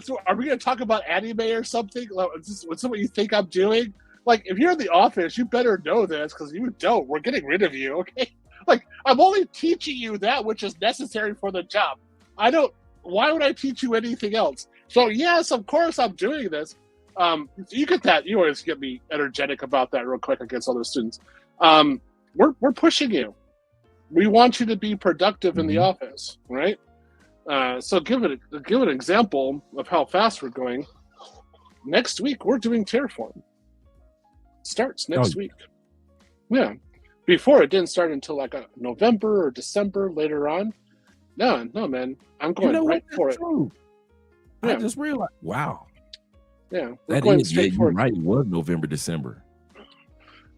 So are we going to talk about anime or something? Is this what you think I'm doing? Like, if you're in the office, you better know this, because if you don't, we're getting rid of you, okay? Like, I'm only teaching you that which is necessary for the job. Why would I teach you anything else? So yes, of course I'm doing this. You get that. You always get me energetic about that real quick against other students. We're pushing you. We want you to be productive in the office, right? So give an example of how fast we're going. Next week we're doing Terraform. Starts next week. Yeah. Before it didn't start until like November or December later on. No, man. I'm going right for it. Yeah. I just realized. Wow. Yeah. You're right. It was November, December.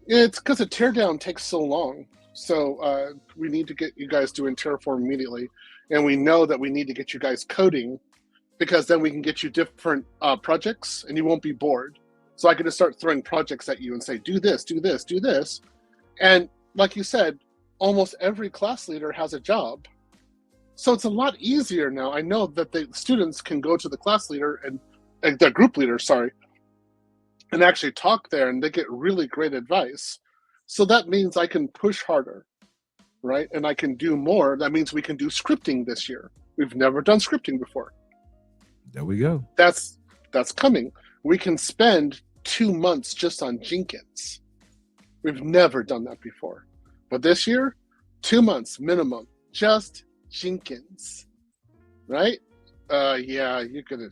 It's because the teardown takes so long. So we need to get you guys doing Terraform immediately. And we know that we need to get you guys coding, because then we can get you different projects and you won't be bored. So I can just start throwing projects at you and say, do this, do this, do this. And like you said, almost every class leader has a job. So it's a lot easier now. I know that the students can go to the class leader and the group leader, sorry, and actually talk there, and they get really great advice. So that means I can push harder, right? And I can do more. That means we can do scripting this year. We've never done scripting before. There we go. That's coming. We can spend 2 months just on Jenkins. We've never done that before. But this year, 2 months minimum, just Jenkins, right? Yeah, you're gonna.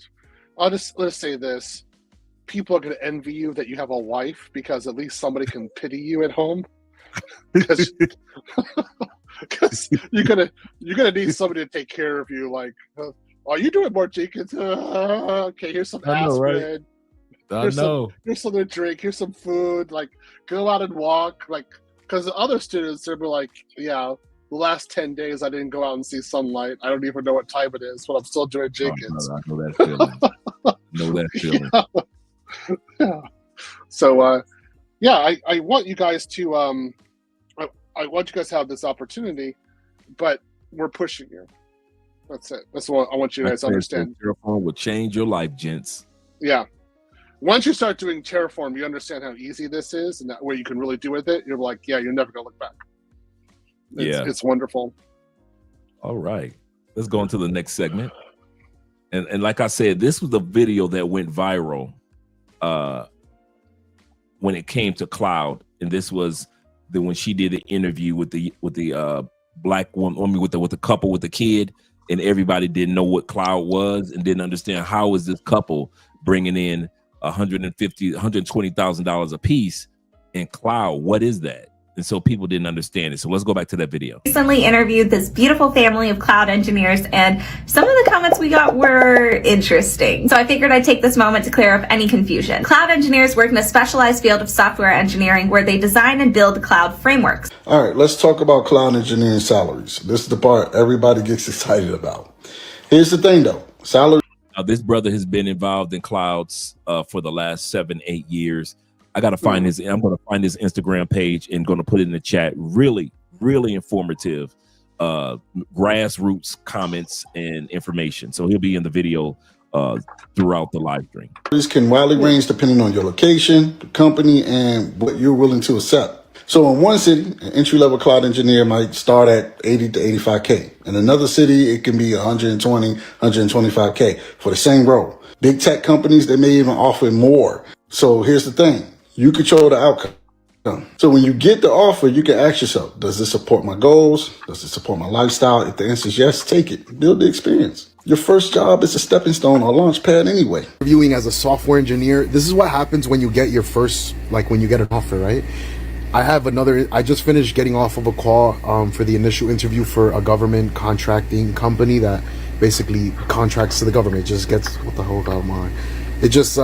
Let's say this: people are gonna envy you that you have a wife because at least somebody can pity you at home. Because you're gonna need somebody to take care of you. Like, are you doing more Jenkins? Okay, here's some aspirin. I know. Here's something to drink. Here's some food. Like, go out and walk. Like, because the other students, they'll be like, yeah. The last 10 days, I didn't go out and see sunlight. I don't even know what time it is, but I'm still doing Jenkins. I know that feeling. Know that feeling. Yeah. So, I want you guys to, I want you guys to have this opportunity, but we're pushing you. That's it. That's what I want you guys to understand. Terraform will change your life, gents. Yeah. Once you start doing Terraform, you understand how easy this is and that where you can really do with it. You're like, yeah, you're never going to look back. It's wonderful. All right, let's go into the next segment. And like I said, this was the video that went viral when it came to cloud. And this was when she did the interview with the black woman, with the couple with the kid, and everybody didn't know what cloud was and didn't understand how is this couple bringing in $120,000 a piece in cloud. What is that? And so people didn't understand it. So let's go back to that video. Recently interviewed this beautiful family of cloud engineers, and some of the comments we got were interesting. So I figured I'd take this moment to clear up any confusion. Cloud engineers work in a specialized field of software engineering where they design and build cloud frameworks. All right, let's talk about cloud engineering salaries. This is the part everybody gets excited about. Here's the thing though, salary. Now, this brother has been involved in clouds for the last 7-8 years. I got to find his, I'm going to find his Instagram page and going to put it in the chat. Really, really informative grassroots comments and information. So he'll be in the video throughout the live stream. This can widely range depending on your location, the company, and what you're willing to accept. So in one city, an entry-level cloud engineer might start at 80 to 85K. In another city, it can be 120, 125K for the same role. Big tech companies, they may even offer more. So here's the thing. You control the outcome. So when you get the offer, you can ask yourself, does this support my goals? Does it support my lifestyle? If the answer is yes, take it. Build the experience. Your first job is a stepping stone or launch pad anyway. Interviewing as a software engineer, this is what happens when you get your first, like when you get an offer, right? I just finished getting off of a call for the initial interview for a government contracting company that basically contracts to the government. It just gets, what the hell got mine? It just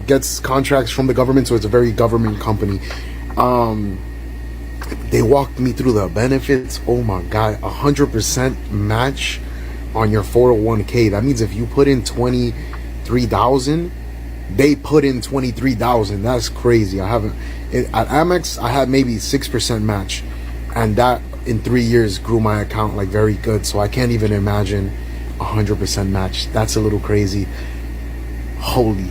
gets contracts from the government, so it's a very government company. They walked me through the benefits. Oh my God, 100% match on your 401k. That means if you put in 23,000, they put in 23,000. That's crazy. At Amex, I had maybe 6% match, and that in 3 years grew my account like very good. So I can't even imagine 100% match. That's a little crazy. Holy,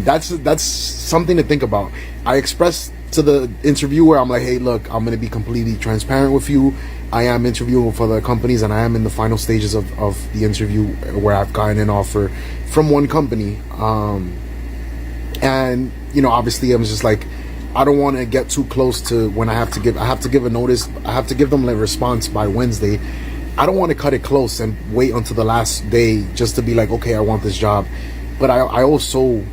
that's something to think about. I expressed to the interviewer, I'm like, hey, look, I'm gonna be completely transparent with you. I am interviewing for the companies, and I am in the final stages of the interview where I've gotten an offer from one company. And you know, obviously, I'm just like, I don't want to get too close to when I have to give a notice. I have to give them a response by Wednesday. I don't want to cut it close and wait until the last day just to be like, okay, I want this job. But I also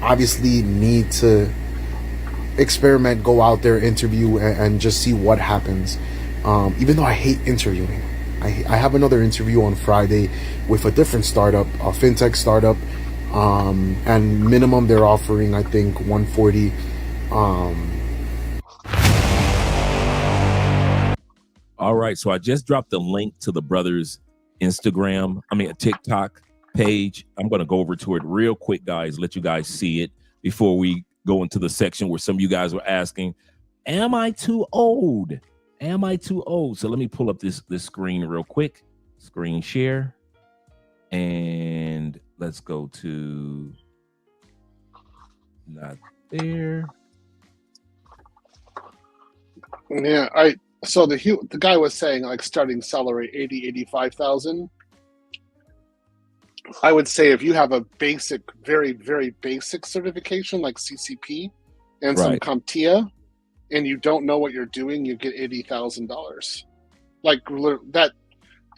obviously need to experiment, go out there, interview, and just see what happens. Even though I hate interviewing. I have another interview on Friday with a different startup, a fintech startup. And minimum they're offering, I think, 140. All right, so I just dropped the link to the brother's TikTok page. I'm going to go over to it real quick, guys, let you guys see it before we go into the section where some of you guys were asking, am I too old? Am I too old? So let me pull up this screen real quick screen share, and let's go to not there. Yeah, so the guy was saying like starting salary 85,000. I would say if you have a basic, very, very basic certification like CCP and some Right. CompTIA, and you don't know what you're doing, you get $80,000. Like that,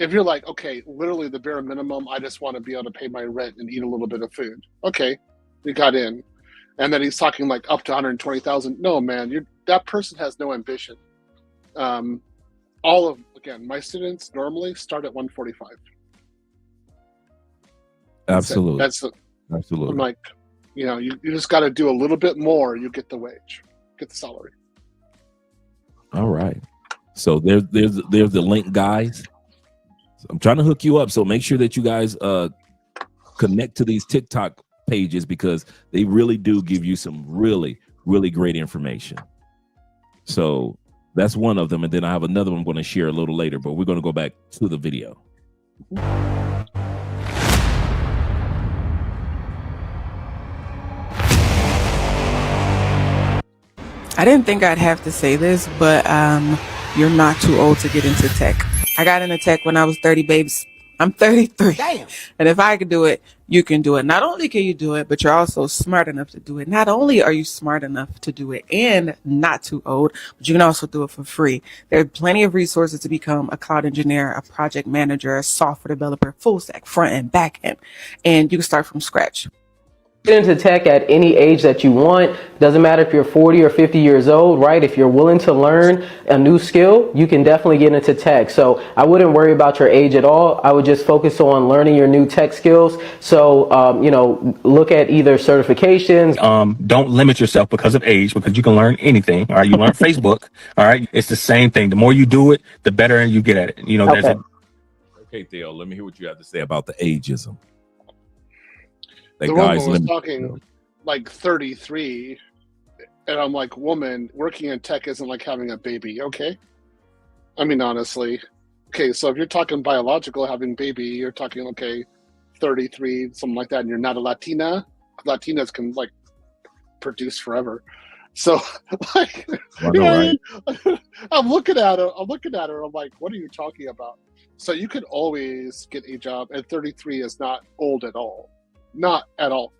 if you're like, okay, literally the bare minimum, I just want to be able to pay my rent and eat a little bit of food. Okay, you got in. And then he's talking like up to 120,000. No, man, that person has no ambition. Again, my students normally start at 145. Absolutely. I'm like, you just got to do a little bit more. You get the wage, get the salary. All right. So there's the link, guys. I'm trying to hook you up. So make sure that you guys connect to these TikTok pages because they really do give you some really, really great information. So that's one of them. And then I have another one I'm going to share a little later, but we're going to go back to the video. I didn't think I'd have to say this, but you're not too old to get into tech. I got into tech when I was 30, babes. I'm 33. Damn. And if I could do it, you can do it. Not only can you do it, but you're also smart enough to do it. Not only are you smart enough to do it and not too old, but you can also do it for free. There are plenty of resources to become a cloud engineer, a project manager, a software developer, full stack, front end, back end, and you can start from scratch. Get into tech at any age that you want. Doesn't matter if you're 40 or 50 years old, right? If you're willing to learn a new skill, you can definitely get into tech. So I wouldn't worry about your age at all. I would just focus on learning your new tech skills. So, look at either certifications. Don't limit yourself because of age, because you can learn anything. All right. You learn Facebook. All right. It's the same thing. The more you do it, the better you get at it. Okay, Theo, let me hear what you have to say about the ageism. The woman was talking like 33, and I'm like, woman, working in tech isn't like having a baby, okay? I mean, honestly. Okay, so if you're talking biological, having baby, you're talking, okay, 33, something like that, and you're not a Latina. Latinas can, like, produce forever. So, like, I'm looking at her, I'm like, what are you talking about? So you could always get a job, and 33 is not old at all. Not at all.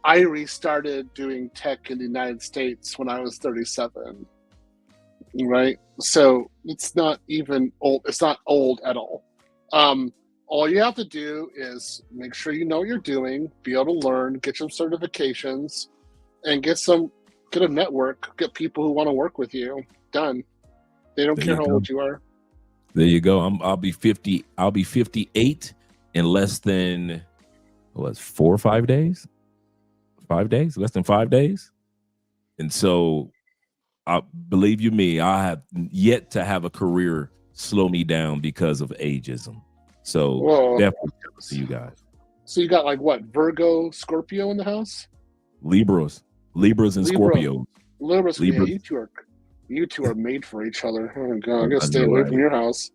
I restarted doing tech in the United States when I was 37, right? So it's not even old. It's not old at all. All you have to do is make sure you know what you're doing, be able to learn, get some certifications, and get a network, get people who want to work with you. Done. They don't care how old you are. There you go. I'll be 50. I'll be 58 in less than 4 or 5 days. 5 days, less than 5 days. And so, believe you me, I have yet to have a career slow me down because of ageism. So definitely to you guys. So you got like what, Virgo, Scorpio in the house? Libras and Scorpios. Libras. Yeah, you two are made for each other. Oh my God, I'm gonna stay away from your house.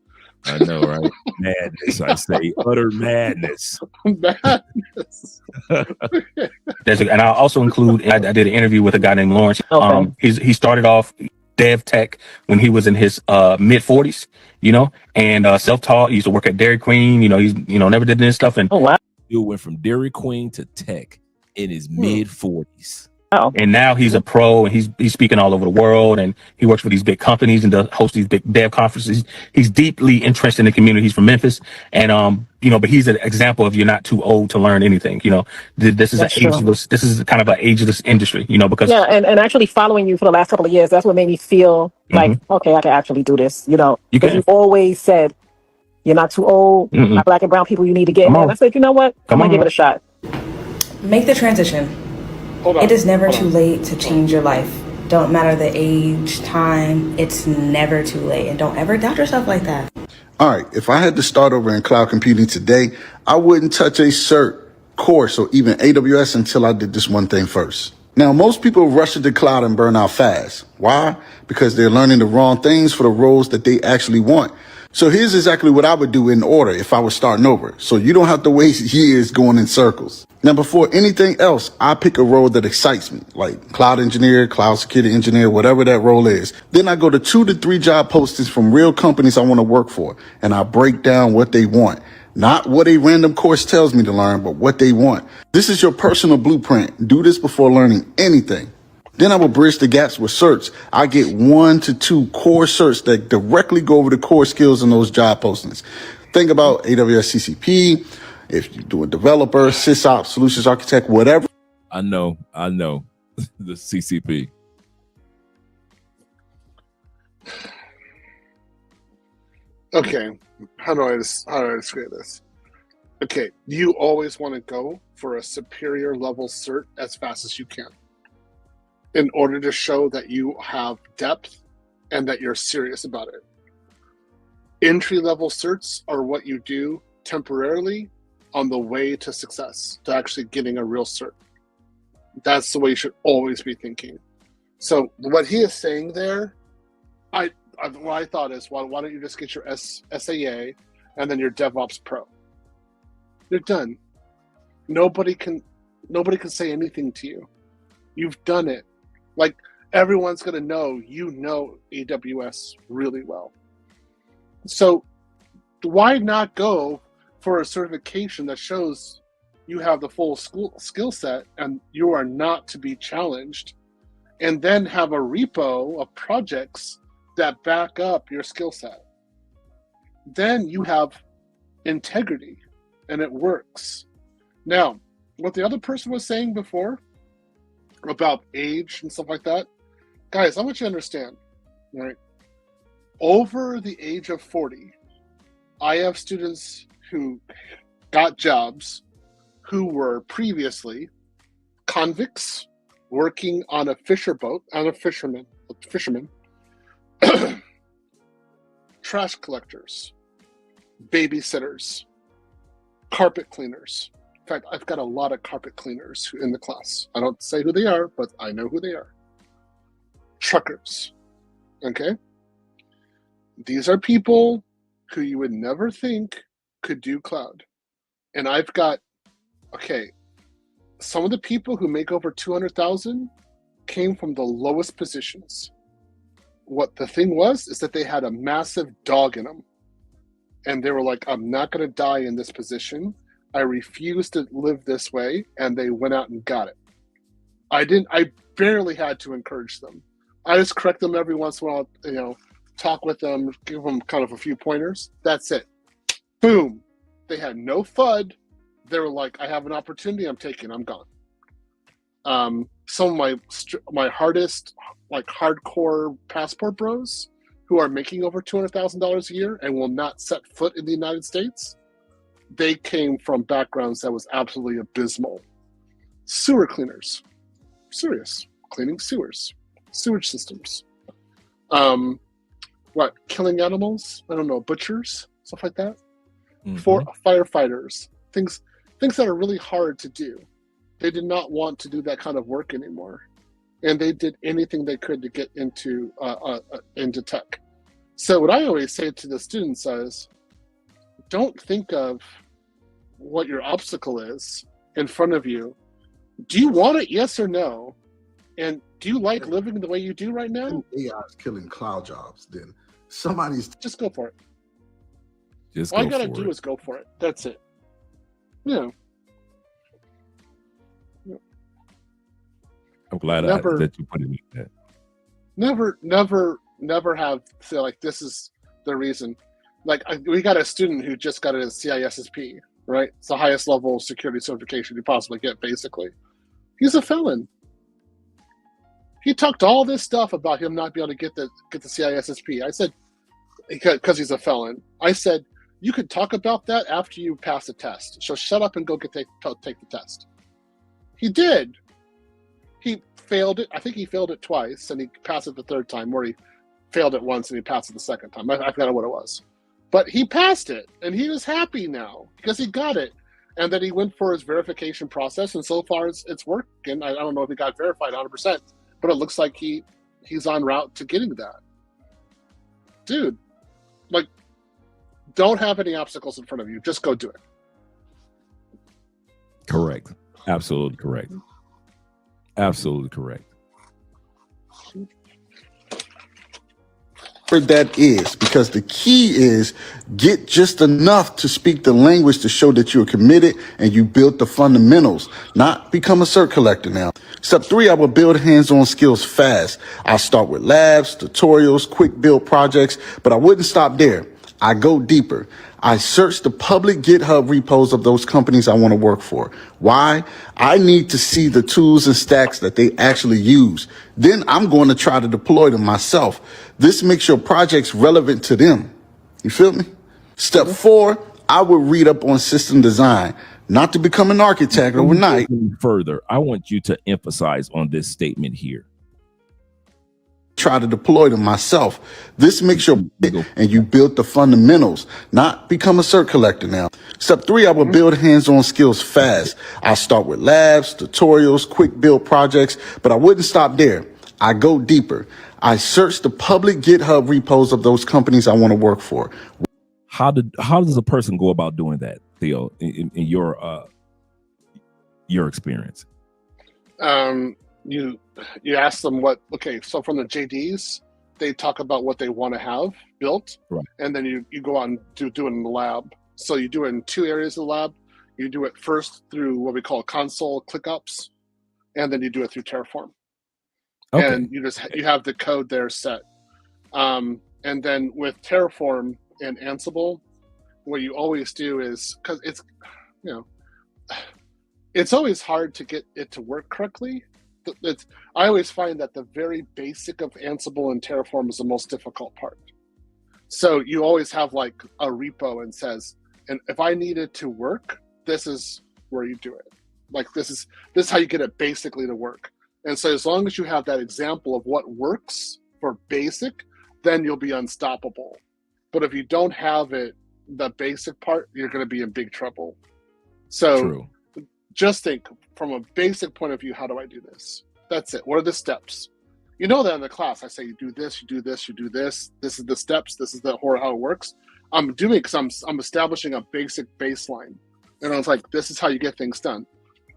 I know, right? Madness, I say, utter madness. Madness. And I'll also include, I did an interview with a guy named Lawrence. Okay. He started off dev tech when he was in his mid 40s, and self-taught. He used to work at Dairy Queen. He's never did this stuff. And Dude went from Dairy Queen to tech in his mid 40s. Oh. And now he's a pro, and he's speaking all over the world, and he works for these big companies and does host these big dev conferences. He's deeply entrenched in the community. He's from Memphis, and but he's an example of you're not too old to learn anything. This is this is kind of an ageless industry. Because and actually following you for the last couple of years, that's what made me feel like okay, I can actually do this. Because you always said you're not too old. My Black and brown people, you need to get in. And I said, you know what? I'm gonna give it a shot. Make the transition. It is never too late to change your life. Don't matter the age, time, it's never too late. And don't ever doubt yourself like that. All right, if I had to start over in cloud computing today, I wouldn't touch a cert, course, or even AWS until I did this one thing first. Now, most people rush into cloud and burn out fast. Why? Because they're learning the wrong things for the roles that they actually want. So here's exactly what I would do in order if I was starting over. So you don't have to waste years going in circles. Now, before anything else, I pick a role that excites me, like cloud engineer, cloud security engineer, whatever that role is. Then I go to 2 to 3 job postings from real companies I want to work for, and I break down what they want. Not what a random course tells me to learn, but what they want. This is your personal blueprint. Do this before learning anything. Then I will bridge the gaps with certs. I get 1 to 2 core certs that directly go over the core skills in those job postings. Think about AWS CCP, if you do a developer, SysOps, solutions architect, whatever. I know. The CCP. Okay, how do I describe this? Okay, you always want to go for a superior level cert as fast as you can in order to show that you have depth and that you're serious about it. Entry level certs are what you do temporarily on the way to success, to actually getting a real cert. That's the way you should always be thinking. So what he is saying there, what I thought is, why don't you just get your SAA and then your DevOps Pro? You're done. Nobody can say anything to you. You've done it. Like, everyone's gonna know you know AWS really well. So why not go for a certification that shows you have the full skill set and you are not to be challenged, and then have a repo of projects that back up your skill set? Then you have integrity and it works. Now, what the other person was saying before about age and stuff like that, guys, I want you to understand, right? Over the age of 40, I have students who got jobs who were previously convicts working on a fisherman, trash collectors, babysitters, carpet cleaners. In fact, I've got a lot of carpet cleaners in the class. I don't say who they are, but I know who they are. Truckers, okay? These are people who you would never think could do cloud. And I've got, okay, some of the people who make over 200,000 came from the lowest positions. What the thing was is that they had a massive dog in them. And they were like, I'm not going to die in this position. I refuse to live this way. And they went out and got it. I barely had to encourage them. I just correct them every once in a while, talk with them, give them kind of a few pointers. That's it. Boom. They had no FUD. They were like, I have an opportunity. I'm taking. I'm gone. Some of my hardest, like hardcore passport bros who are making over $200,000 a year and will not set foot in the United States, they came from backgrounds that was absolutely abysmal. Sewer cleaners. Serious. Cleaning sewers. Sewage systems. Killing animals? I don't know, butchers? Stuff like that? Mm-hmm. For firefighters. Things that are really hard to do. They did not want to do that kind of work anymore. And they did anything they could to get into tech. So what I always say to the students is, don't think of what your obstacle is in front of you. Do you want it, yes or no? And do you like living the way you do right now? AI is killing cloud jobs. Then somebody's just go for it. Just all you gotta do is go for it. That's it. Yeah. I'm glad that you put it like that. Never have say like this is the reason. Like we got a student who just got a CISSP, right? It's the highest level security certification you possibly get, basically. He's a felon. He talked all this stuff about him not being able to get the CISSP. I said, because he's a felon. I said, you could talk about that after you pass the test. So shut up and go take the test. He did. He failed it. I think he failed it twice, and he passed it the third time, or he failed it once and he passed it the second time. I forgot what it was. But he passed it, and he was happy now because he got it. And then he went for his verification process, and so far it's working. I don't know if he got verified 100%, but it looks like he's en route to getting that. Dude, like, don't have any obstacles in front of you. Just go do it. Correct. Absolutely correct. Absolutely correct. That is, because the key is get just enough to speak the language to show that you're committed and you built the fundamentals, not become a cert collector now. Step 3, I will build hands-on skills fast. I'll start with labs, tutorials, quick build projects, but I wouldn't stop there. I go deeper. I search the public GitHub repos of those companies I want to work for. Why? I need to see the tools and stacks that they actually use. Then I'm going to try to deploy them myself. This makes your projects relevant to them. You feel me? Step 4, I would read up on system design, not to become an architect overnight. Further, I want you to emphasize on this statement here. Try to deploy them myself. This makes your and you build the fundamentals, not become a cert collector now. Step 3, I will build hands-on skills fast. I'll start with labs, tutorials, quick build projects, but I wouldn't stop there. I go deeper. I search the public GitHub repos of those companies I want to work for. How does a person go about doing that, Theo, in your experience? You ask them so from the JDs, they talk about what they want to have built, right? And then you go on to do it in the lab. So you do it in 2 areas of the lab. You do it first through what we call console ClickUps, and then you do it through Terraform. Okay. And you have the code there set. And then with Terraform and Ansible, what you always do is, because it's always hard to get it to work correctly. I always find that the very basic of Ansible and Terraform is the most difficult part. So you always have like a repo and says, and if I need it to work, this is where you do it. Like this is how you get it basically to work. And so as long as you have that example of what works for basic, then you'll be unstoppable. But if you don't have it, the basic part, you're going to be in big trouble. So True. Just think from a basic point of view, how do I do this? That's it. What are the steps? You know that in the class, I say you do this, you do this, you do this. This is the steps. This is how it works. I'm doing it because I'm establishing a basic baseline. And I was like, this is how you get things done.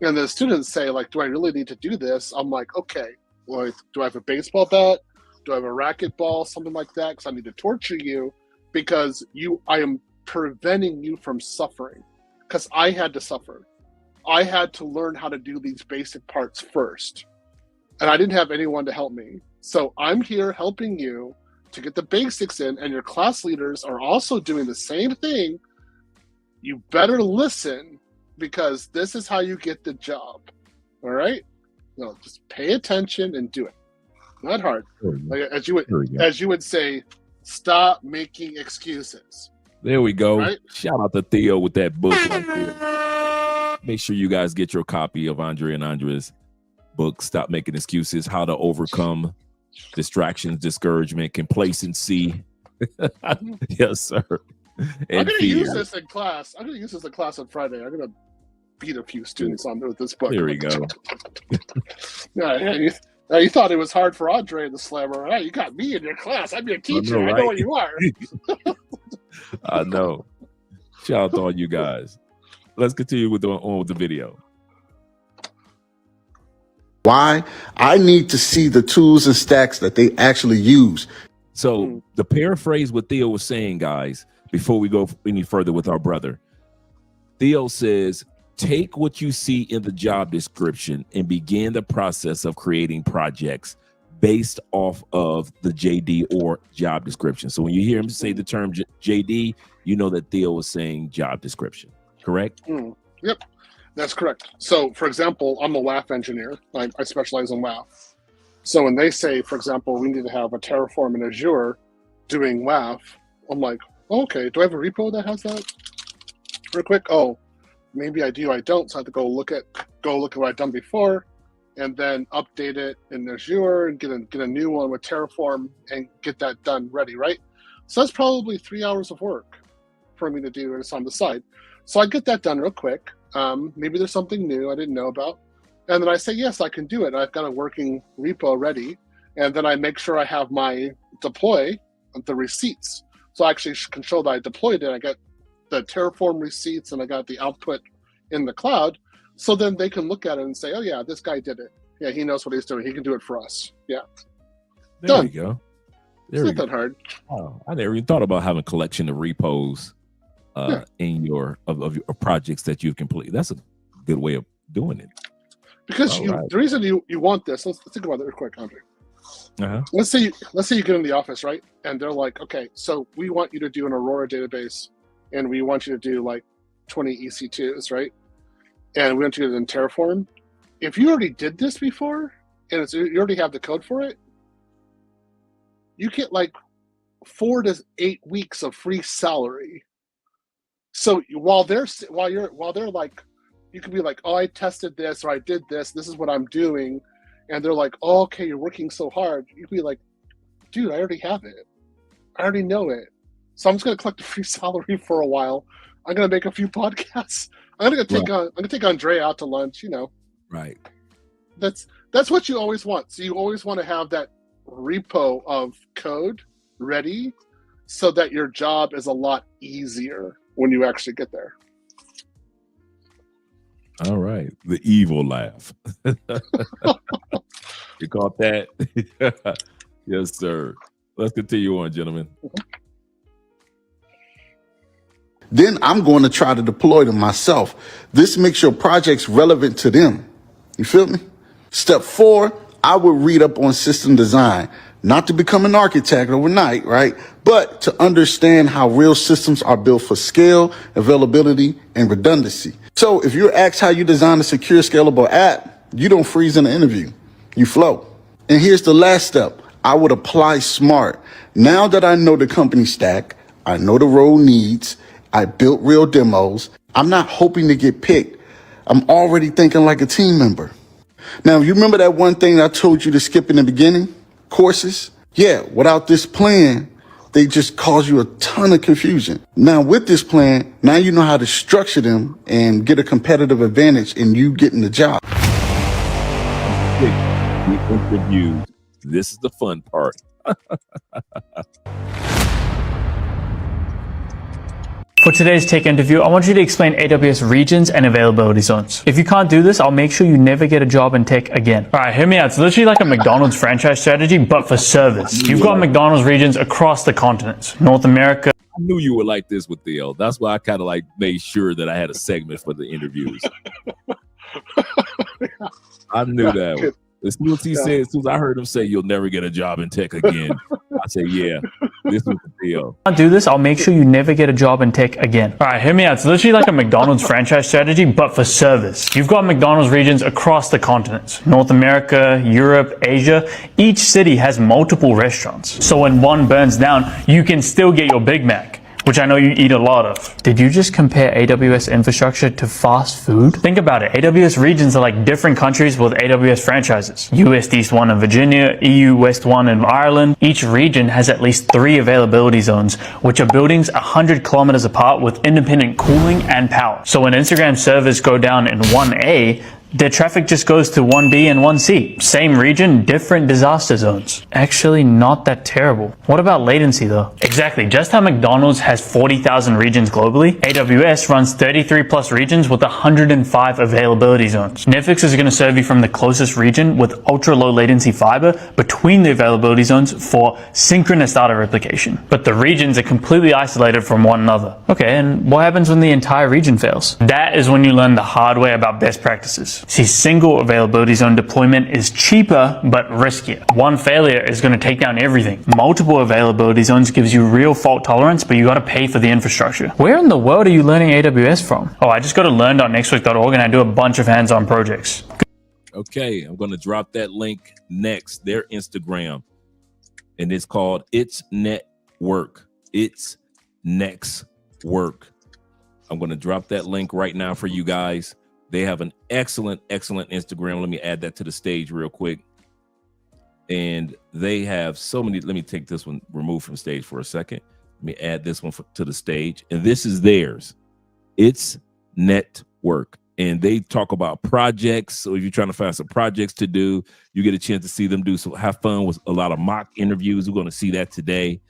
And the students say, like, do I really need to do this? I'm like, okay, well, do I have a baseball bat? Do I have a racquetball? Something like that? Because I need to torture you because I am preventing you from suffering. Because I had to suffer. I had to learn how to do these basic parts first. And I didn't have anyone to help me. So I'm here helping you to get the basics in, and your class leaders are also doing the same thing. You better listen, because this is how you get the job. All right? No, just pay attention and do it. Not hard. Like as you would say, stop making excuses. There we go. Right? Shout out to Theo with that book right there. Make sure you guys get your copy of Andre and Andrea's book, Stop Making Excuses, How to Overcome Distractions, Discouragement, Complacency. Yes, sir. I'm going to use this in class. I'm going to use this in class on Friday. I'm going to beat a few students on with this book. There we go. You thought it was hard for Andre in the slammer. Hey, you got me in your class. I'm your teacher. I know what you are. I know. Shout out to all you guys. Let's continue with the video. Why? I need to see the tools and stacks that they actually use. So the paraphrase what Theo was saying, guys, before we go any further with our brother, Theo says, take what you see in the job description and begin the process of creating projects based off of the JD or job description. So when you hear him say the term JD, you know that Theo was saying job description. Correct? Yep, that's correct. So, for example, I'm a WAF engineer. I specialize in WAF. So when they say, for example, we need to have a Terraform in Azure doing WAF, I'm like, okay, do I have a repo that has that? Real quick, maybe I do, I don't. So I have to go look at what I've done before, and then update it in Azure and get a new one with Terraform and get that done ready, right? So that's probably 3 hours of work for me to do, and it's on the side. So I get that done real quick. Maybe there's something new I didn't know about. And then I say, yes, I can do it. I've got a working repo ready. And then I make sure I have my deploy, the receipts. So I actually control that I deployed it. I got the Terraform receipts and I got the output in the cloud. So then they can look at it and say, oh yeah, this guy did it. Yeah, he knows what he's doing. He can do it for us. Yeah. There Done. we go. There It's we not go. that hard. Oh, I never even thought about having a collection of repos in your of your projects that you've completed. That's a good way of doing it. Because All right. the reason you want this, let's think about it real quick, Andre. Let's say you get in the office, right? And they're like, okay, so we want you to do an Aurora database, and we want you to do like 20 EC2s, right? And we want you to do it in Terraform. If you already did this before, and you already have the code for it, you get like 4 to 8 weeks of free salary. So while they're like, you could be like, oh, I tested this or I did this. This is what I'm doing. And they're like, oh, okay, you're working so hard. You'd be like, dude, I already have it. I already know it. So I'm just gonna collect a free salary for a while. I'm gonna make a few podcasts. I'm gonna take Andrea out to lunch. You know, right? That's what you always want. So you always want to have that repo of code ready, so that your job is a lot easier when you actually get there. All right. The evil laugh. You caught that? Yes, sir. Let's continue on, gentlemen. Then I'm going to try to deploy them myself. This makes your projects relevant to them. You feel me? Step 4, I would read up on system design, not to become an architect overnight, right? But to understand how real systems are built for scale, availability, and redundancy. So if you're asked how you design a secure, scalable app, you don't freeze in the interview. You flow. And here's the last step. I would apply smart. Now that I know the company stack, I know the role needs, I built real demos, I'm not hoping to get picked. I'm already thinking like a team member. Now, you remember that one thing I told you to skip in the beginning? Courses? Yeah, without this plan, they just cause you a ton of confusion. Now, with this plan, now you know how to structure them and get a competitive advantage in you getting the job. We interviewed. This is the fun part. For today's tech interview, I want you to explain AWS regions and availability zones. If you can't do this, I'll make sure you never get a job in tech again. All right, hear me out. It's literally like a McDonald's franchise strategy, but for service. You've got McDonald's regions across the continents. North America. I knew you were like this with Theo. That's why I kind of like made sure that I had a segment for the interviews. I knew that one. As soon as he said, as soon as I heard him say, you'll never get a job in tech again, I said, yeah, this was the deal. If you can't do this, I'll make sure you never get a job in tech again. All right, hear me out. It's literally like a McDonald's franchise strategy, but for service. You've got McDonald's regions across the continents. North America, Europe, Asia. Each city has multiple restaurants. So when one burns down, you can still get your Big Mac, which I know you eat a lot of. Did you just compare AWS infrastructure to fast food? Think about it. AWS regions are like different countries with AWS franchises. US East 1 in Virginia, EU West 1 in Ireland. Each region has at least 3 availability zones, which are buildings 100 kilometers apart with independent cooling and power. So when Instagram servers go down in 1A, their traffic just goes to 1B and 1C. Same region, different disaster zones. Actually, not that terrible. What about latency though? Exactly, just how McDonald's has 40,000 regions globally, AWS runs 33 plus regions with 105 availability zones. Netflix is gonna serve you from the closest region with ultra low latency fiber between the availability zones for synchronous data replication. But the regions are completely isolated from one another. Okay, and what happens when the entire region fails? That is when you learn the hard way about best practices. See, single availability zone deployment is cheaper, but riskier. One failure is going to take down everything. Multiple availability zones gives you real fault tolerance, but you got to pay for the infrastructure. Where in the world are you learning AWS from? Oh, I just go to learn.nextweek.org and I do a bunch of hands-on projects. Okay, I'm going to drop that link next, their Instagram. And it's called It's Network. It's Next Work. I'm going to drop that link right now for you guys. They have an excellent Instagram. Let me add that to the stage real quick. And they have so many. Let me take this one removed from stage for a second. Let me add this one to the stage. And this is theirs. It's Network. And they talk about projects. So if you're trying to find some projects to do, you get a chance to see them do. So have fun with a lot of mock interviews. We're going to see that today.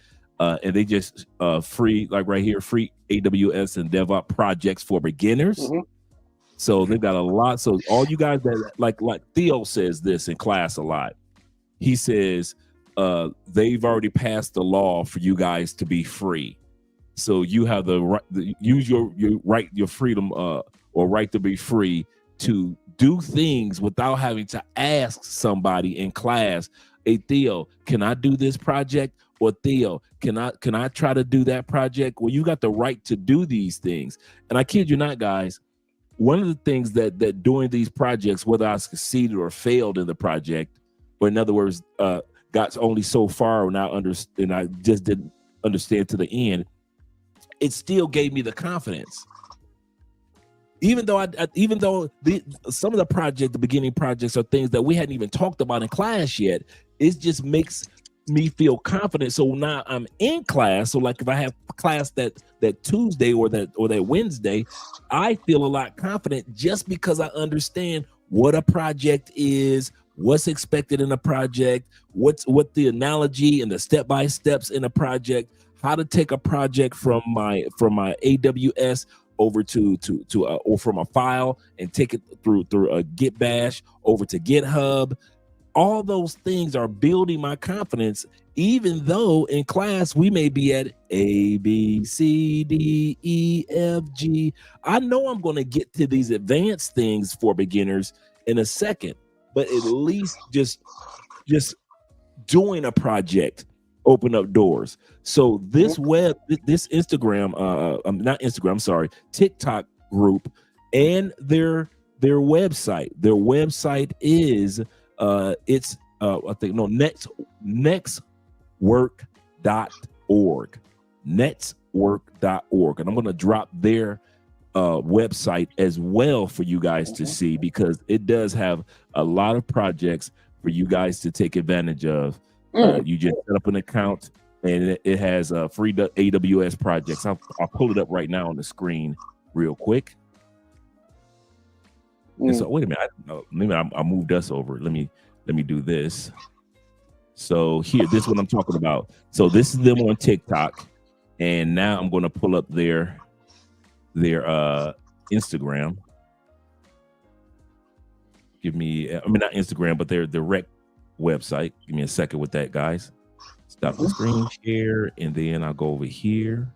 and they just free, like right here, free AWS and DevOps projects for beginners. So they've got a lot. So all you guys that like Theo says this in class a lot. He says they've already passed the law for you guys to be free. So you have the right, use your right, your freedom or right to be free to do things without having to ask somebody in class, hey Theo, can I do this project? Or Theo, can I try to do that project? Well, you got the right to do these things. And I kid you not, guys, one of the things that doing these projects, whether I succeeded or failed in the project, or in other words, got only so far and I just didn't understand to the end, it still gave me the confidence. Even though some of the beginning projects are things that we hadn't even talked about in class yet, it just makes me feel confident. So now I'm in class. So like if I have class that Tuesday or that Wednesday, I feel a lot confident just because I understand what a project is, what's expected in a project, what the analogy and the step-by-steps in a project, how to take a project from my AWS over to or from a file and take it through a Git bash over to GitHub. All those things are building my confidence, even though in class we may be at A, B, C, D, E, F, G. I know I'm going to get to these advanced things for beginners in a second, but at least just doing a project open up doors. So this Instagram, TikTok group and their website. Their website is nextwork.org. Nextwork.org. And I'm going to drop their website as well for you guys to see, because it does have a lot of projects for you guys to take advantage of. You just set up an account and it has free AWS projects. I'll pull it up right now on the screen real quick. And so wait a minute, maybe I moved us over. Let me do this. So here, this is what I'm talking about. So this is them on TikTok, and now I'm going to pull up their Instagram. Give me, not Instagram, but their direct website. Give me a second with that, guys. Stop the screen share, and then I'll go over here.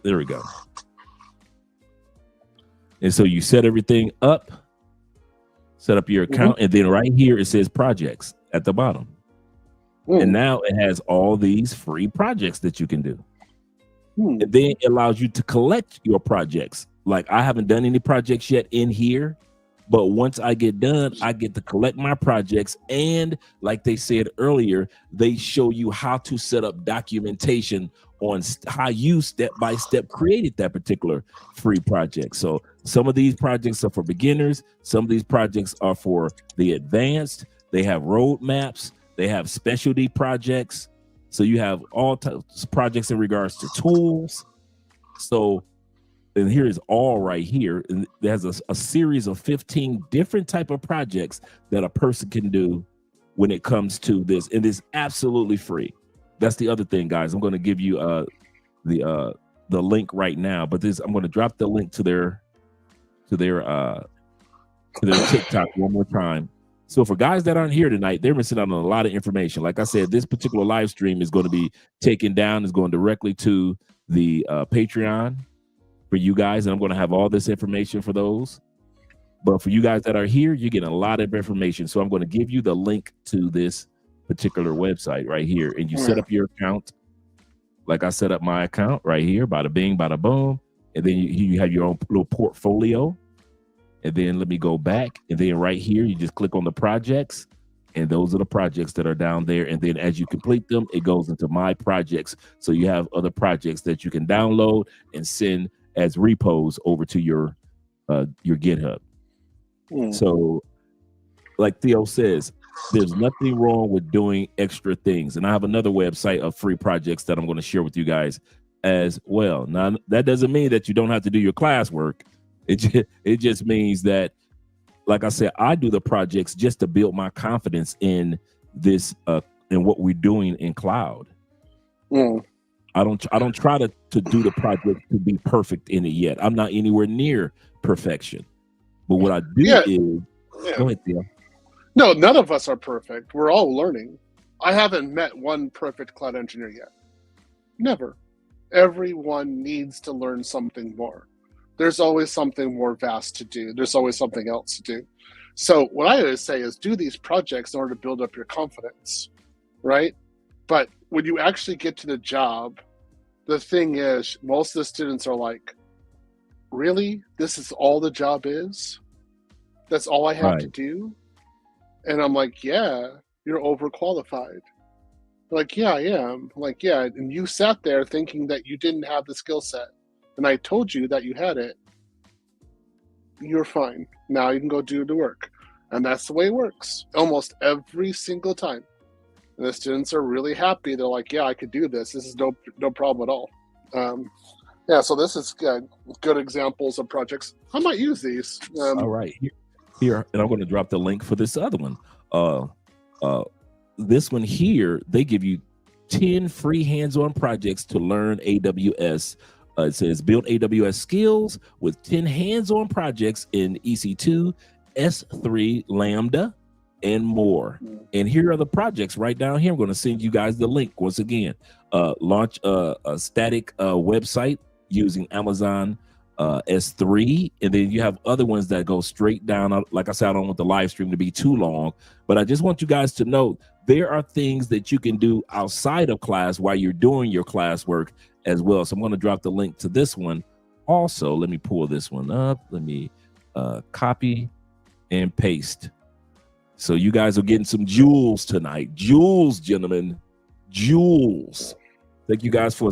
There we go. And so you set everything up, set up your account, and then right here it says projects at the bottom. And now it has all these free projects that you can do. And then it allows you to collect your projects. Like I haven't done any projects yet in here, but once I get done, I get to collect my projects. And like they said earlier, they show you how to set up documentation on how you step-by-step created that particular free project. So some of these projects are for beginners. Some of these projects are for the advanced. They have roadmaps. They have specialty projects. So you have all types of projects in regards to tools. So, and here is all right here. And there's a series of 15 different type of projects that a person can do when it comes to this. And it's absolutely free. That's the other thing, guys. I'm going to give you the link right now, but I'm going to drop the link to their TikTok one more time. So for guys that aren't here tonight, they're missing out on a lot of information. Like I said, this particular live stream is going to be taken down, is going directly to the Patreon for you guys, and I'm going to have all this information for those. But for you guys that are here, you're getting a lot of information. So I'm going to give you the link to this particular website right here, and you set up your account like I set up my account right here. Bada bing, bada boom. And then you have your own little portfolio. And then let me go back, and then right here you just click on the projects, and those are the projects that are down there. And then as you complete them, it goes into my projects. So you have other projects that you can download and send as repos over to your GitHub. So like Theo says, there's nothing wrong with doing extra things. And I have another website of free projects that I'm going to share with you guys as well. Now, that doesn't mean that you don't have to do your classwork. It just means that, like I said, I do the projects just to build my confidence in this in what we're doing in cloud. I don't try to do the project to be perfect in it yet. I'm not anywhere near perfection. But what I do is go ahead, Theo. No, none of us are perfect. We're all learning. I haven't met one perfect cloud engineer yet. Never. Everyone needs to learn something more. There's always something more vast to do. There's always something else to do. So what I always say is do these projects in order to build up your confidence, right? But when you actually get to the job, the thing is, most of the students are like, really? This is all the job is? That's all I have to do? And I'm like, yeah, you're overqualified. Like, yeah, I am. Like, yeah, and you sat there thinking that you didn't have the skill set. And I told you that you had it. You're fine. Now you can go do the work. And that's the way it works almost every single time. And the students are really happy. They're like, yeah, I could do this. This is no problem at all. Yeah, so this is good examples of projects. I might use these. All right. Here, and I'm going to drop the link for this other one. This one here, they give you 10 free hands-on projects to learn AWS. It says build AWS skills with 10 hands-on projects in EC2, S3, Lambda, and more. And here are the projects right down here. I'm going to send you guys the link once again. Launch a static website using Amazon S3, and then you have other ones that go straight down. Like I said, I don't want the live stream to be too long, but I just want you guys to know there are things that you can do outside of class while you're doing your classwork as well. So I'm going to drop the link to this one. Also, let me pull this one up. Let me copy and paste. So you guys are getting some jewels tonight. Jewels, gentlemen. Jewels. Thank you guys for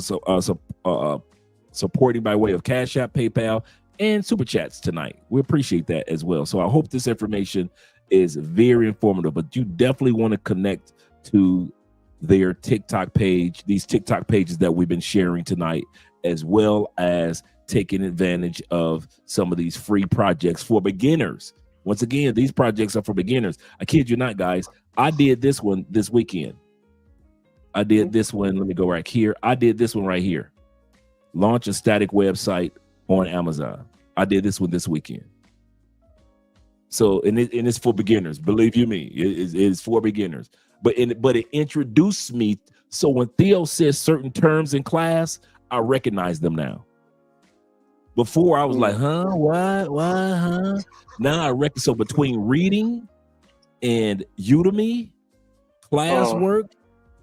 supporting by way of Cash App, PayPal, and Super Chats tonight. We appreciate that as well. So I hope this information is very informative, but you definitely want to connect to their TikTok page, these TikTok pages that we've been sharing tonight, as well as taking advantage of some of these free projects for beginners. Once again, these projects are for beginners. I kid you not, guys. I did this one this weekend. I did this one. Let me go right here. I did this one right here. Launch a static website on Amazon. I did this one this weekend. So, and it's for beginners. Believe you me, it is for beginners. But it introduced me. So when Theo says certain terms in class, I recognize them now. Before I was like, huh, what, huh? Now I reckon. So between reading and Udemy, classwork,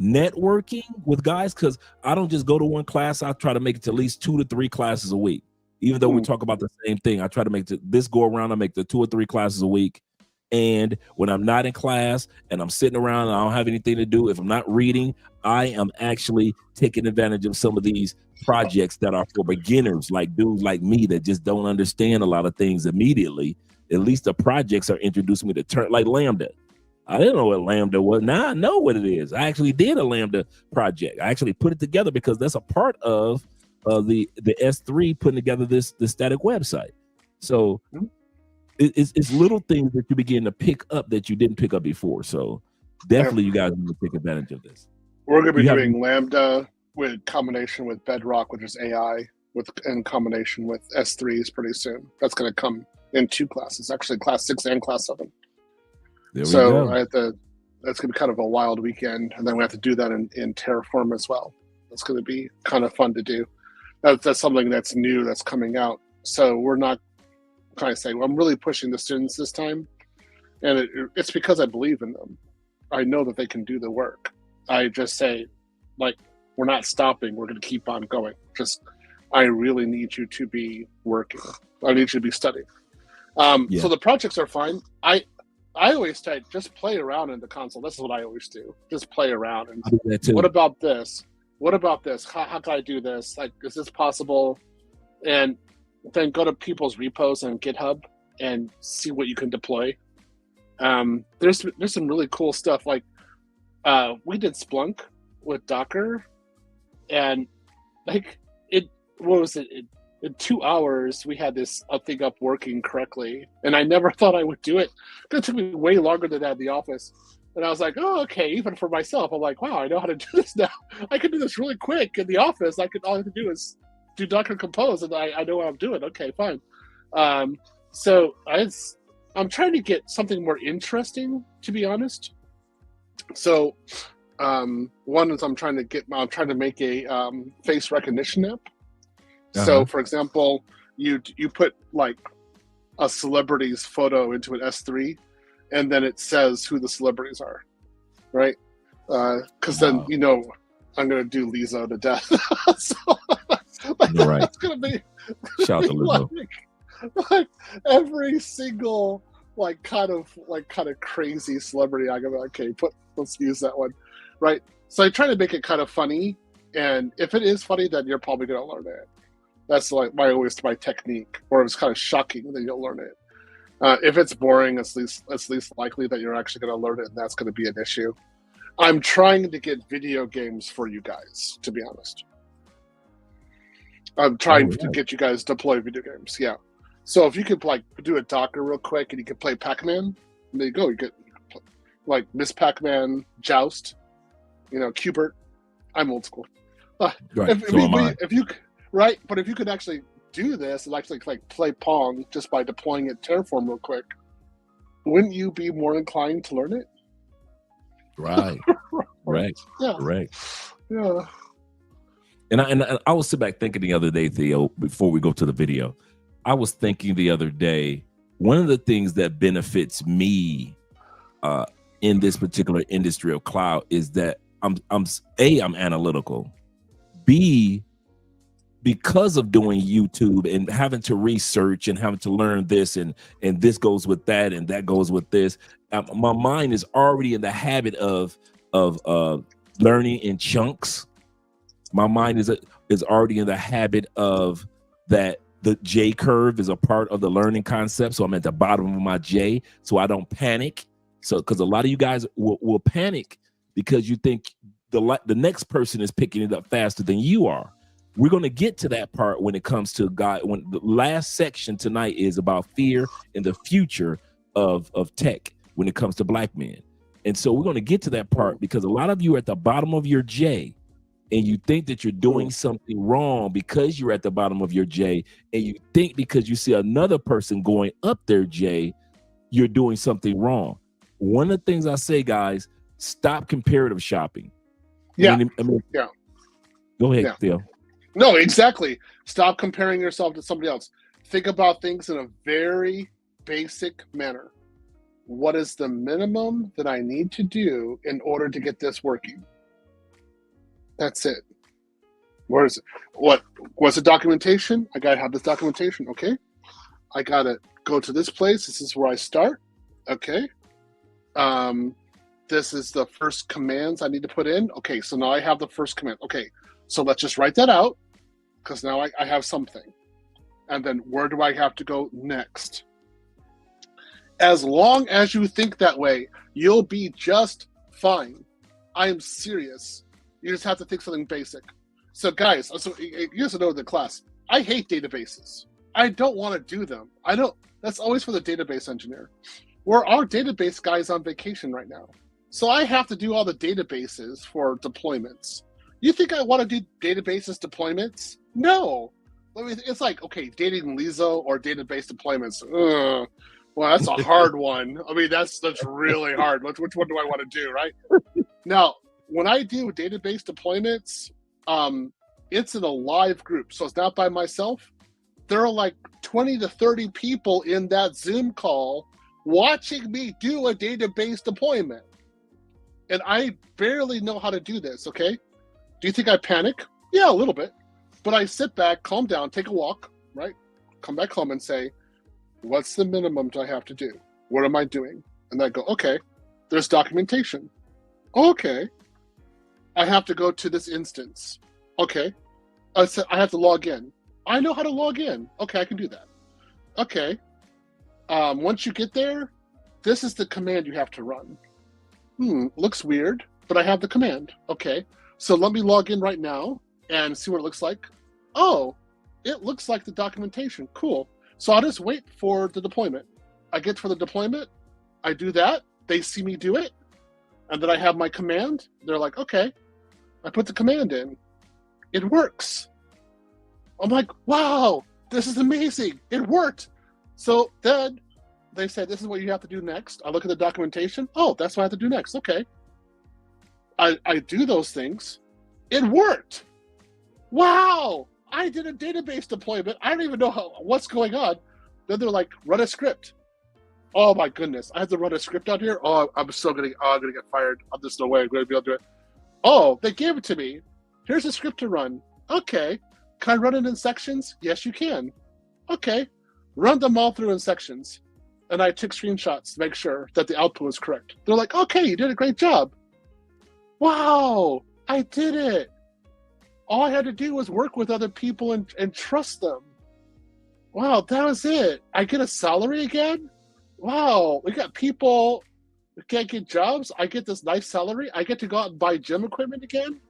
networking with guys, because I don't just go to one class. I try to make it to at least 2 to 3 classes a week. Even though we talk about the same thing, I try to make this go around. I make the 2 or 3 classes a week. And when I'm not in class and I'm sitting around and I don't have anything to do, if I'm not reading, I am actually taking advantage of some of these projects that are for beginners, like dudes like me that just don't understand a lot of things immediately. At least the projects are introducing me to turn, like Lambda. I didn't know what Lambda was. Now I know what it is. I actually did a Lambda project. I actually put it together because that's a part of the S3 putting together this static website. So it's little things that you begin to pick up that you didn't pick up before. So definitely you guys need to take advantage of this. We're going to be doing Lambda with combination with Bedrock, which is AI, in combination with S3s pretty soon. That's going to come in 2 classes, actually class 6 and class 7. So that's going to be kind of a wild weekend. And then we have to do that in Terraform as well. That's going to be kind of fun to do. That's something that's new that's coming out. So we're not trying to say, well, I'm really pushing the students this time. And it's because I believe in them. I know that they can do the work. I just say, like, we're not stopping. We're going to keep on going. I really need you to be working. I need you to be studying. So the projects are fine. I always say, just play around in the console. This is what I always do. Just play around. And what about this? What about this? How can I do this? Like, is this possible? And then go to people's repos on GitHub and see what you can deploy. There's some really cool stuff. Like, we did Splunk with Docker, and like in 2 hours we had this thing up working correctly, and I never thought I would do it. It took me way longer than that at the office. And I was like, oh, okay. Even for myself, I'm like, wow, I know how to do this now. I can do this really quick in the office. All I have to do is do Docker Compose, and I know what I'm doing. Okay, fine. So I'm trying to get something more interesting, to be honest. So one is I'm trying to make a face recognition app. So, for example, you put like a celebrity's photo into an S3, and then it says who the celebrities are, right? Because then I'm gonna do Lizzo to death. So, Right. It's gonna be Shout out to Lizzo. like every single kind of crazy celebrity. I go, okay, let's use that one, right? So I try to make it kind of funny, and if it is funny, then you're probably gonna learn it. That's like my technique. Or if it's kind of shocking, then you'll learn it. If it's boring, it's least likely that you're actually going to learn it, and that's going to be an issue. I'm trying to get video games for you guys, to be honest. I'm trying to get you guys to deploy video games. Yeah. So if you could do a Docker real quick, and you can play Pac-Man, there you go. You get like Miss Pac-Man, Joust, Qbert. I'm old school. Right. Right, but if you could actually do this and actually play Pong just by deploying it Terraform real quick, wouldn't you be more inclined to learn it? Right. Right. Yeah. Correct. Yeah. And I was sitting back thinking the other day, Theo, before we go to the video, I was thinking the other day, one of the things that benefits me in this particular industry of cloud is that I'm analytical. B, because of doing YouTube and having to research and having to learn this and this goes with that and that goes with this, my mind is already in the habit of learning in chunks. My mind is already in the habit of that. The J curve is a part of the learning concept, so I'm at the bottom of my J, so I don't panic. So because a lot of you guys will panic because you think the next person is picking it up faster than you are. We're going to get to that part when it comes to God. When the last section tonight is about fear and the future of tech when it comes to black men. And so we're going to get to that part because a lot of you are at the bottom of your J and you think that you're doing something wrong because you're at the bottom of your J, and you think because you see another person going up their J, you're doing something wrong. One of the things I say, guys, stop comparative shopping. Yeah. I mean, yeah. Go ahead, Theo. No, exactly. Stop comparing yourself to somebody else. Think about things in a very basic manner. What is the minimum that I need to do in order to get this working? That's it. Where is it? What's the documentation? I gotta have this documentation. Okay. I gotta go to this place. This is where I start. Okay. This is the first commands I need to put in. Okay, so now I have the first command. Okay, so let's just write that out because now I have something. And then where do I have to go next? As long as you think that way, you'll be just fine. I am serious. You just have to think something basic. So guys, you guys know in the class, I hate databases. I don't want to do them. That's always for the database engineer. Our database guy is on vacation right now. So I have to do all the databases for deployments. You think I want to do databases deployments? No. I mean, it's like, okay, dating Lizzo or database deployments. Well, that's a hard one. I mean, that's really hard. Which one do I want to do, right? Now, when I do database deployments, it's in a live group. So it's not by myself. There are like 20 to 30 people in that Zoom call watching me do a database deployment. And I barely know how to do this, okay? Do you think I panic? Yeah, a little bit. But I sit back, calm down, take a walk, right? Come back home and say, what's the minimum do I have to do? What am I doing? And I go, okay, there's documentation. Okay. I have to go to this instance. Okay. I have to log in. I know how to log in. Okay, I can do that. Okay. Once you get there, this is the command you have to run. Looks weird, but I have the command. Okay. So let me log in right now and see what it looks like. Oh, it looks like the documentation. Cool. So I'll just wait for the deployment. I get for the deployment. I do that. They see me do it. And then I have my command. They're like, okay. I put the command in. It works. I'm like, wow, this is amazing. It worked. So then they said, this is what you have to do next. I look at the documentation. Oh, that's what I have to do next. Okay. I do those things. It worked. Wow. I did a database deployment. I don't even know what's going on. Then they're like, run a script. Oh my goodness. I have to run a script out here. Oh, I'm gonna get fired. There's no way I'm gonna be able to do it. Oh, they gave it to me. Here's a script to run. Okay. Can I run it in sections? Yes, you can. Okay. Run them all through in sections. And I took screenshots to make sure that the output was correct. They're like, okay, you did a great job. Wow, I did it. All I had to do was work with other people and trust them. Wow, that was it. I get a salary again? Wow, we got people who can't get jobs. I get this nice salary. I get to go out and buy gym equipment again.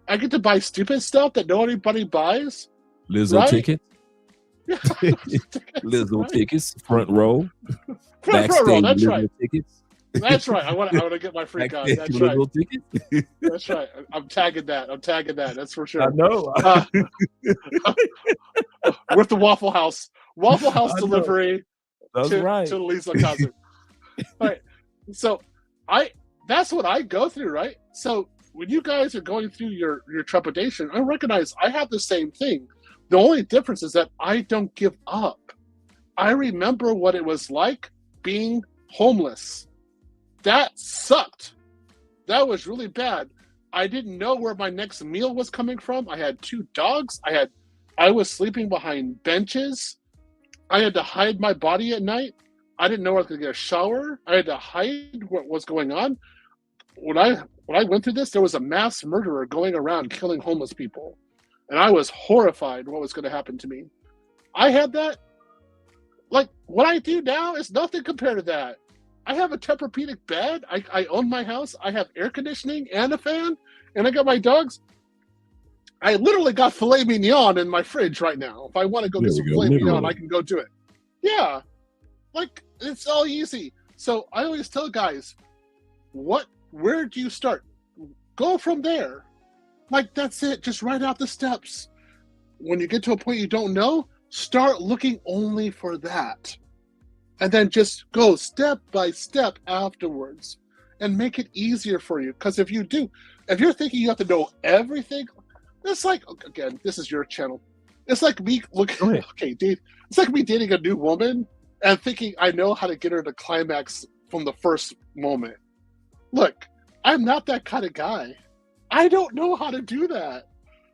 I get to buy stupid stuff that nobody buys. Lizzo right? tickets. Lizzo tickets, front row. Front row, that's Lizzo right. Tickets. That's right. I want to get my free card. That's right. Lizzo tickets. That's right. I'm tagging that. That's for sure. I know. With the Waffle House delivery. That's right. To Lisa concert. All right. So that's what I go through, right? So when you guys are going through your trepidation, I recognize I have the same thing. The only difference is that I don't give up. I remember what it was like being homeless. That sucked. That was really bad. I didn't know where my next meal was coming from. I had 2 dogs. I was sleeping behind benches. I had to hide my body at night. I didn't know where I could get a shower. I had to hide what was going on. When I went through this, there was a mass murderer going around killing homeless people. And I was horrified what was going to happen to me. I had that. Like, what I do now is nothing compared to that. I have a Tempur-Pedic bed. I own my house. I have air conditioning and a fan. And I got my dogs. I literally got filet mignon in my fridge right now. If I want to go get some filet mignon, I can go do it. Yeah. Like, it's all easy. So I always tell guys, where do you start? Go from there. Like, that's it. Just write out the steps. When you get to a point you don't know, start looking only for that. And then just go step by step afterwards and make it easier for you. Because if you're thinking you have to know everything, it's like, again, this is your channel. It's like me it's like me dating a new woman and thinking I know how to get her to climax from the first moment. Look, I'm not that kind of guy. I don't know how to do that.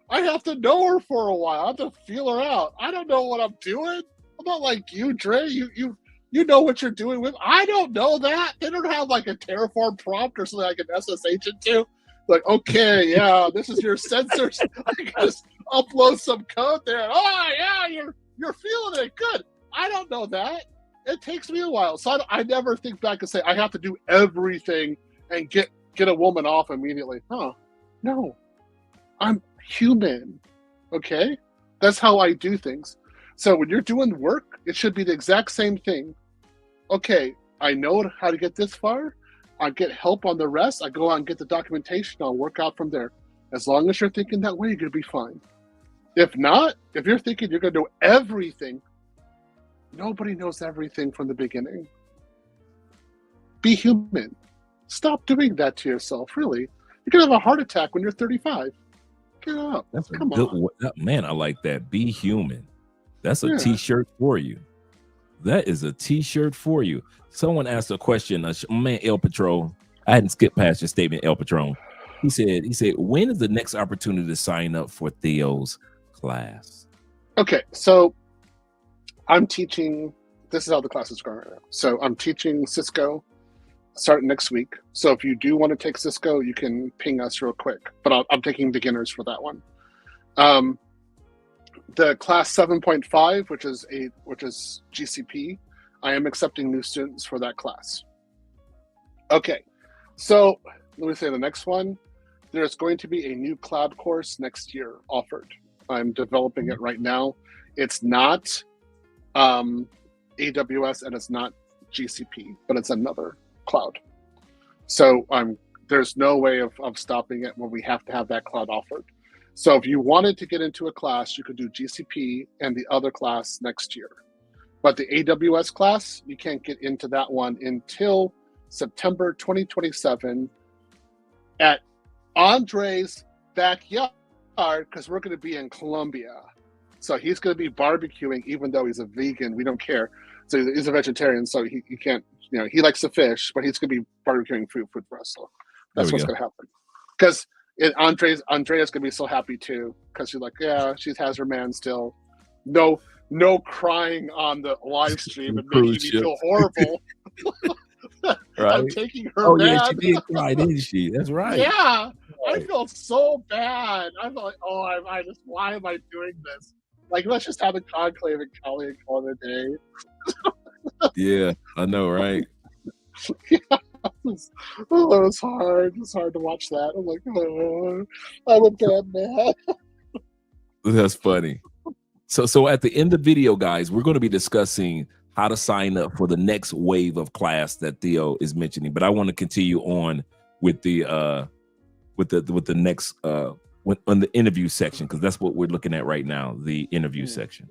I have to know her for a while. I have to feel her out. I don't know what I'm doing. I'm not like you, Dre. You know what you're doing with. I don't know that. They don't have like a Terraform prompt or something I can SSH into. Like, okay, yeah, this is your sensors. I can just upload some code there. Oh yeah, you're feeling it. Good. I don't know that. It takes me a while. So I never think back and say I have to do everything and get a woman off immediately. Huh? No. I'm human. Okay? That's how I do things. So when you're doing work, it should be the exact same thing. Okay, I know how to get this far. I get help on the rest. I go out and get the documentation. I'll work out from there. As long as you're thinking that way, you're going to be fine. If not, if you're thinking you're going to know everything, nobody knows everything from the beginning. Be human. Stop doing that to yourself, really. You're going to have a heart attack when you're 35. Get up. Come on. Man, I like that. Be human. That's a t-shirt for you. That is a t-shirt for you. Someone asked a question. Man, El Patron. I hadn't skipped past your statement, El Patron. He said, when is the next opportunity to sign up for Theo's class? Okay, so I'm teaching. This is how the class is going right now. So I'm teaching Cisco starting next week. So if you do want to take Cisco, you can ping us real quick. But I'm taking beginners for that one. The class 7.5, which is GCP, I am accepting new students for that class. Okay, so let me say the next one. There's going to be a new cloud course next year offered. I'm developing it right now. It's not AWS and it's not GCP, but it's another cloud. So I'm there's no way of stopping it when we have to have that cloud offered. So if you wanted to get into a class, you could do GCP and the other class next year. But the AWS class, you can't get into that one until September 2027 at Andre's backyard, because we're going to be in Colombia. So he's going to be barbecuing, even though he's a vegan. We don't care. So he's a vegetarian, so he can't, he likes to fish, but he's going to be barbecuing food for us. So that's what's going to happen. Because Andrea's going to be so happy too, because she's like, yeah, she has her man still. No crying on the live stream and making me feel horrible. Right? I'm taking her man. Yeah, she did cry, didn't she? That's right. Yeah, I feel so bad. I feel like, why am I doing this? Like, let's just have a conclave in Cali and call it a day. Yeah, I know, right? Yeah, it was hard. It's hard to watch that. I'm like, oh, I'm a bad man. That's funny. So at the end of the video, guys, we're going to be discussing how to sign up for the next wave of class that Theo is mentioning. But I want to continue on with the next on the interview section, because that's what we're looking at right now, the interview section.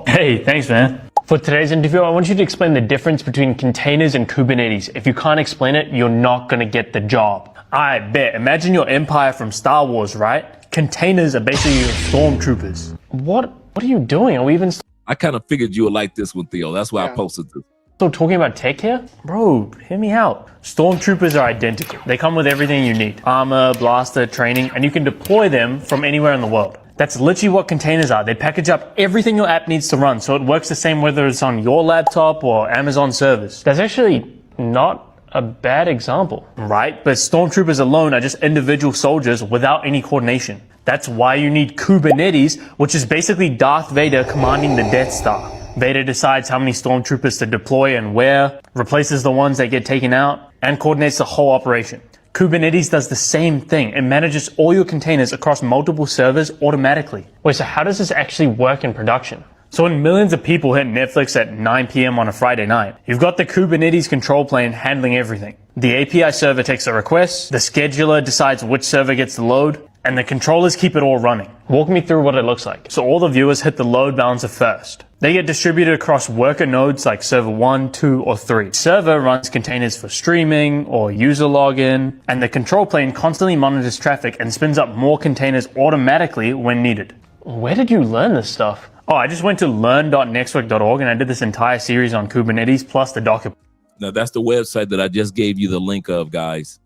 Hey, thanks, man. For today's interview, I want you to explain the difference between containers and Kubernetes. If you can't explain it, you're not going to get the job. I bet. Imagine your Empire from Star Wars, right? Containers are basically your stormtroopers. What are you doing? Are we even I kind of figured you would like this one, Theo. That's why I posted this. still talking about tech here? Bro, hear me out. Stormtroopers are identical. They come with everything you need. Armor, blaster, training, and you can deploy them from anywhere in the world. That's literally what containers are. They package up everything your app needs to run, so it works the same whether it's on your laptop or Amazon servers. That's actually not a bad example, right? But Stormtroopers alone are just individual soldiers without any coordination. That's why you need Kubernetes, which is basically Darth Vader commanding the Death Star. Vader decides how many Stormtroopers to deploy and where, replaces the ones that get taken out, and coordinates the whole operation. Kubernetes does the same thing. It manages all your containers across multiple servers automatically. Wait, so how does this actually work in production? So when millions of people hit Netflix at 9 p.m. on a Friday night, you've got the Kubernetes control plane handling everything. The API server takes the request, the scheduler decides which server gets the load, and the controllers keep it all running. Walk me through what it looks like. So all the viewers hit the load balancer first. They get distributed across worker nodes like server 1, 2, or 3. Server runs containers for streaming or user login, and the control plane constantly monitors traffic and spins up more containers automatically when needed. Where did you learn this stuff? Oh, I just went to learn.nextwork.org and I did this entire series on Kubernetes plus the Docker. Now that's the website that I just gave you the link of, guys.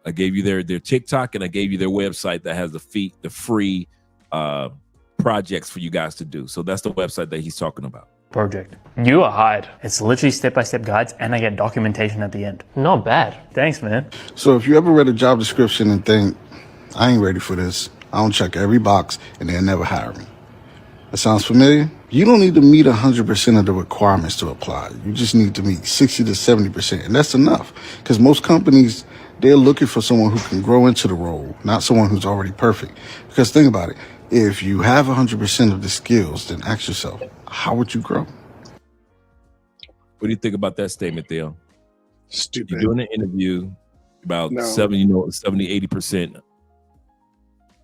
I gave you their TikTok and I gave you their website that has the free projects for you guys to do. So that's the website that he's talking about. Project. You are hired. It's literally step-by-step guides and I get documentation at the end. Not bad. Thanks, man. So if you ever read a job description and think, I ain't ready for this, I don't check every box and they'll never hire me. That sounds familiar? You don't need to meet 100% of the requirements to apply. You just need to meet 60 to 70%. And that's enough because most companies, they're looking for someone who can grow into the role, not someone who's already perfect. Because think about it. If you have 100% of the skills, then ask yourself, how would you grow? What do you think about that statement, Theo? Stupid. You're doing an interview about 70, 80%.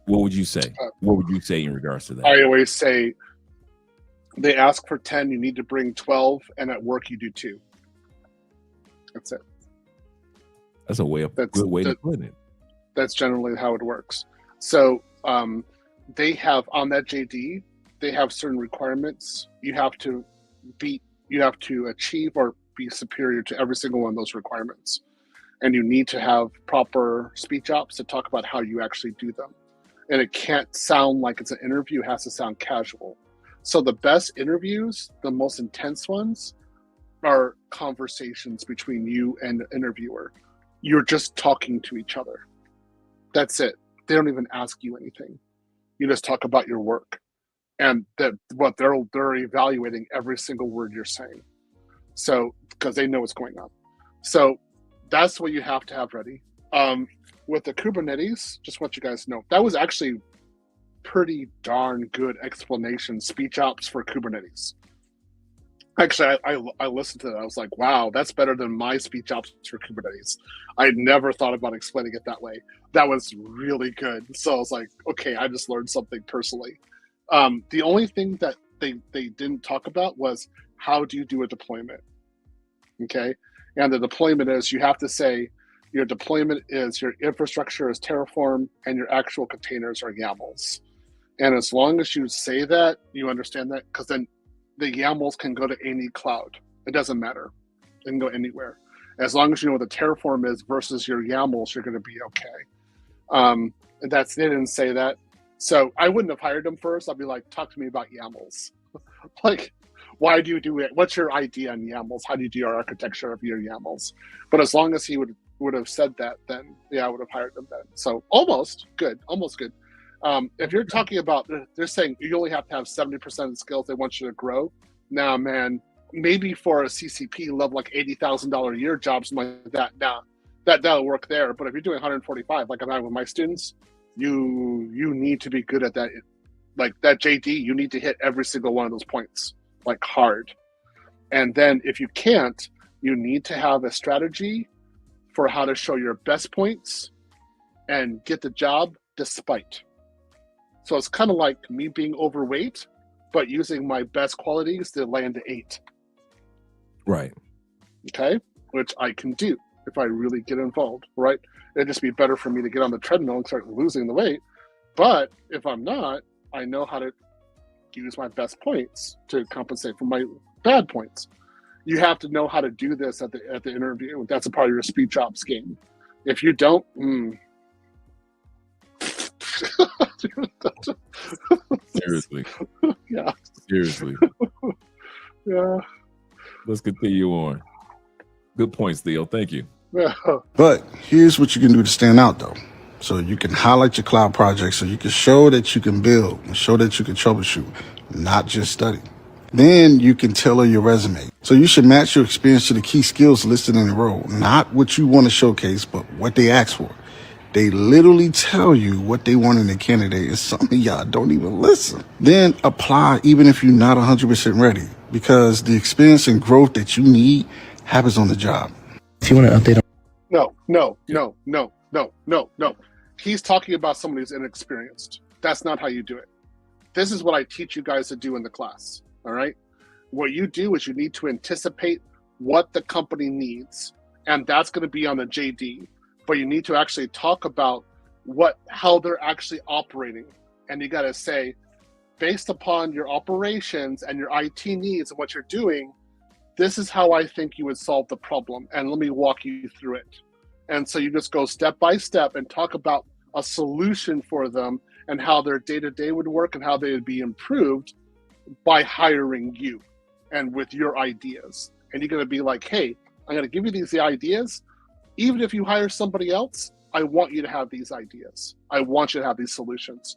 What would you say? What would you say in regards to that? I always say they ask for 10, you need to bring 12, and at work you do 2. That's it. That's a good way to put it. That's generally how it works. So they have on that JD, they have certain requirements. You have to achieve or be superior to every single one of those requirements. And you need to have proper speech ops to talk about how you actually do them. And it can't sound like it's an interview, it has to sound casual. So the best interviews, the most intense ones, are conversations between you and the interviewer. You're just talking to each other. That's it. They don't even ask you anything. You just talk about your work. And they're evaluating every single word you're saying. So, because they know what's going on. So that's what you have to have ready. With the Kubernetes, just want you guys to know, that was actually pretty darn good explanation, speech ops for Kubernetes. Actually, I listened to it. I was like, wow, that's better than my speech ops for Kubernetes. I had never thought about explaining it that way. That was really good. So I was like, okay, I just learned something personally. The only thing that they didn't talk about was how do you do a deployment? Okay. And the deployment is you have to say your deployment is your infrastructure is Terraform and your actual containers are YAMLs. And as long as you say that, you understand that, because then the YAMLs can go to any cloud. It doesn't matter. It can go anywhere. As long as you know what the Terraform is versus your YAMLs, you're going to be okay. And they didn't say that. So I wouldn't have hired them first. I'd be like, talk to me about YAMLs. Like, why do you do it? What's your idea on YAMLs? How do you do your architecture of your YAMLs? But as long as he would have said that, then yeah, I would have hired them then. So almost good. If you're talking about, they're saying you only have to have 70% of the skills they want you to grow. Now, man, maybe for a CCP level, like $80,000 a year job, something like that, nah, that'll work there. But if you're doing 145, like I'm having with my students, you need to be good at that. Like that JD, you need to hit every single one of those points, like hard. And then if you can't, you need to have a strategy for how to show your best points and get the job despite. So it's kind of like me being overweight, but using my best qualities to land an 8. Right. Okay. Which I can do if I really get involved, right? It'd just be better for me to get on the treadmill and start losing the weight. But if I'm not, I know how to use my best points to compensate for my bad points. You have to know how to do this at the interview. That's a part of your speech ops game. If you don't, Seriously. Yeah. Seriously. Yeah. Let's continue on. Good points, Theo. Thank you. Yeah. But here's what you can do to stand out, though. So you can highlight your cloud projects, so you can show that you can build and show that you can troubleshoot, not just study. Then you can tailor your resume. So you should match your experience to the key skills listed in the role, not what you want to showcase, but what they ask for. They literally tell you what they want in a candidate, and some of y'all don't even listen. Then apply even if you're not 100% ready, because the experience and growth that you need happens on the job. If you want to update on No. He's talking about someone who's inexperienced. That's not how you do it. This is what I teach you guys to do in the class, all right? What you do is you need to anticipate what the company needs, and that's going to be on the JD. But you need to actually talk about how they're actually operating. And you got to say, based upon your operations and your IT needs and what you're doing, this is how I think you would solve the problem. And let me walk you through it. And so you just go step by step and talk about a solution for them and how their day-to-day would work and how they would be improved by hiring you and with your ideas. And you're going to be like, hey, I'm going to give you these ideas. Even if you hire somebody else, I want you to have these ideas. I want you to have these solutions.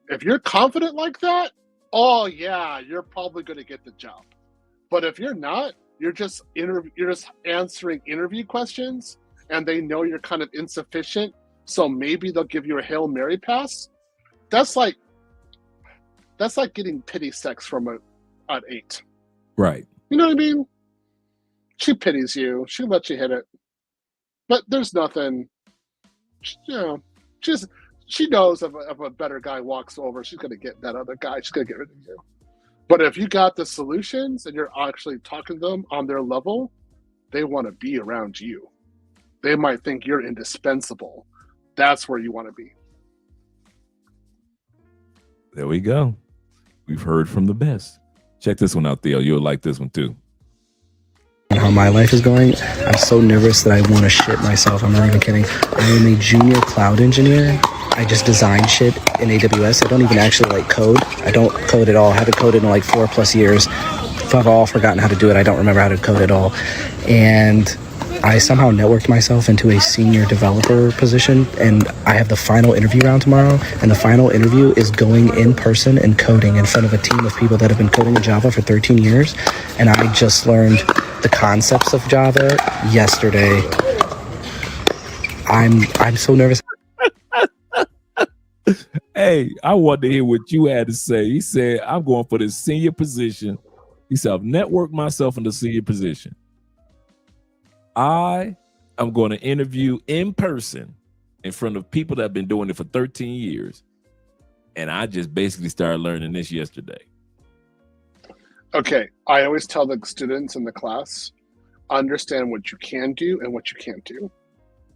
If you're confident like that, oh yeah, you're probably going to get the job. But if you're not, you're just answering interview questions, and they know you're kind of insufficient, so maybe they'll give you a Hail Mary pass. That's like getting pity sex from an 8. Right. You know what I mean? She pities you. She lets you hit it. But there's nothing, she knows if a better guy walks over, she's going to get that other guy. She's going to get rid of you. But if you got the solutions and you're actually talking to them on their level, they want to be around you. They might think you're indispensable. That's where you want to be. There we go. We've heard from the best. Check this one out, Theo. You'll like this one too. How my life is going, I'm so nervous that I want to shit myself. I'm not even kidding. I am a junior cloud engineer. I just design shit in AWS. I don't even actually code. I don't code at all. I haven't coded in 4+ years. I've all forgotten how to do it. I don't remember how to code at all. And I somehow networked myself into a senior developer position, and I have the final interview round tomorrow, and the final interview is going in person and coding in front of a team of people that have been coding in Java for 13 years, and I just learned the concepts of Java yesterday. I'm so nervous. Hey, I want to hear what you had to say. He said, I'm going for the senior position He said, I've networked myself into senior position. I am going to interview in person in front of people that have been doing it for 13 years. And I just basically started learning this yesterday. Okay, I always tell the students in the class, understand what you can do and what you can't do,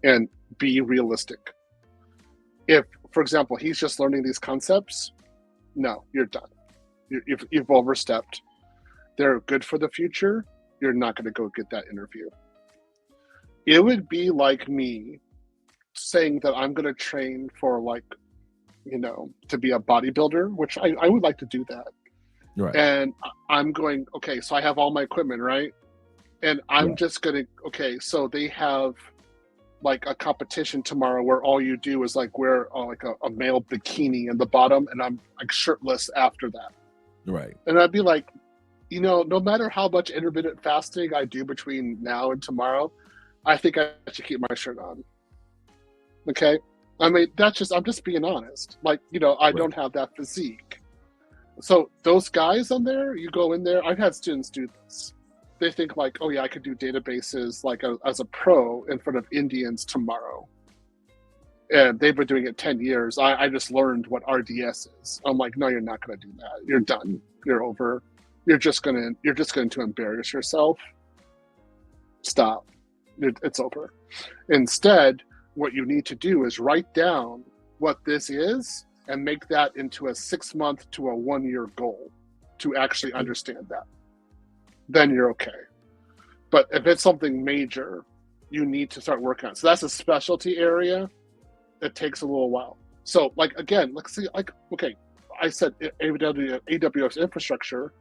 and be realistic. If, for example, he's just learning these concepts, no, you're done. You've overstepped. They're good for the future. You're not going to go get that interview. It would be like me saying that I'm going to train for, like, you know, to be a bodybuilder, which I would like to do that. Right. And I'm going, okay, so I have all my equipment, right? And I'm just going to, okay, so they have like a competition tomorrow where all you do is like wear like a male bikini in the bottom, and I'm like shirtless after that. Right. And I'd be like, you know, no matter how much intermittent fasting I do between now and tomorrow, I think I should keep my shirt on. Okay? I mean, I'm just being honest. Like, you know, I don't have that physique. So those guys on there, you go in there, I've had students do this. They think like, oh yeah, I could do databases like as a pro in front of Indians tomorrow. And they've been doing it 10 years. I just learned what RDS is. I'm like, no, you're not going to do that. You're done. You're over. You're just going to embarrass yourself. Stop. It's over. Instead, what you need to do is write down what this is and make that into a 6-month to a 1-year goal to actually understand that. Then you're okay. But if it's something major, you need to start working on it. So that's a specialty area. It takes a little while. So like, again, let's see, like, okay, I said AWS infrastructure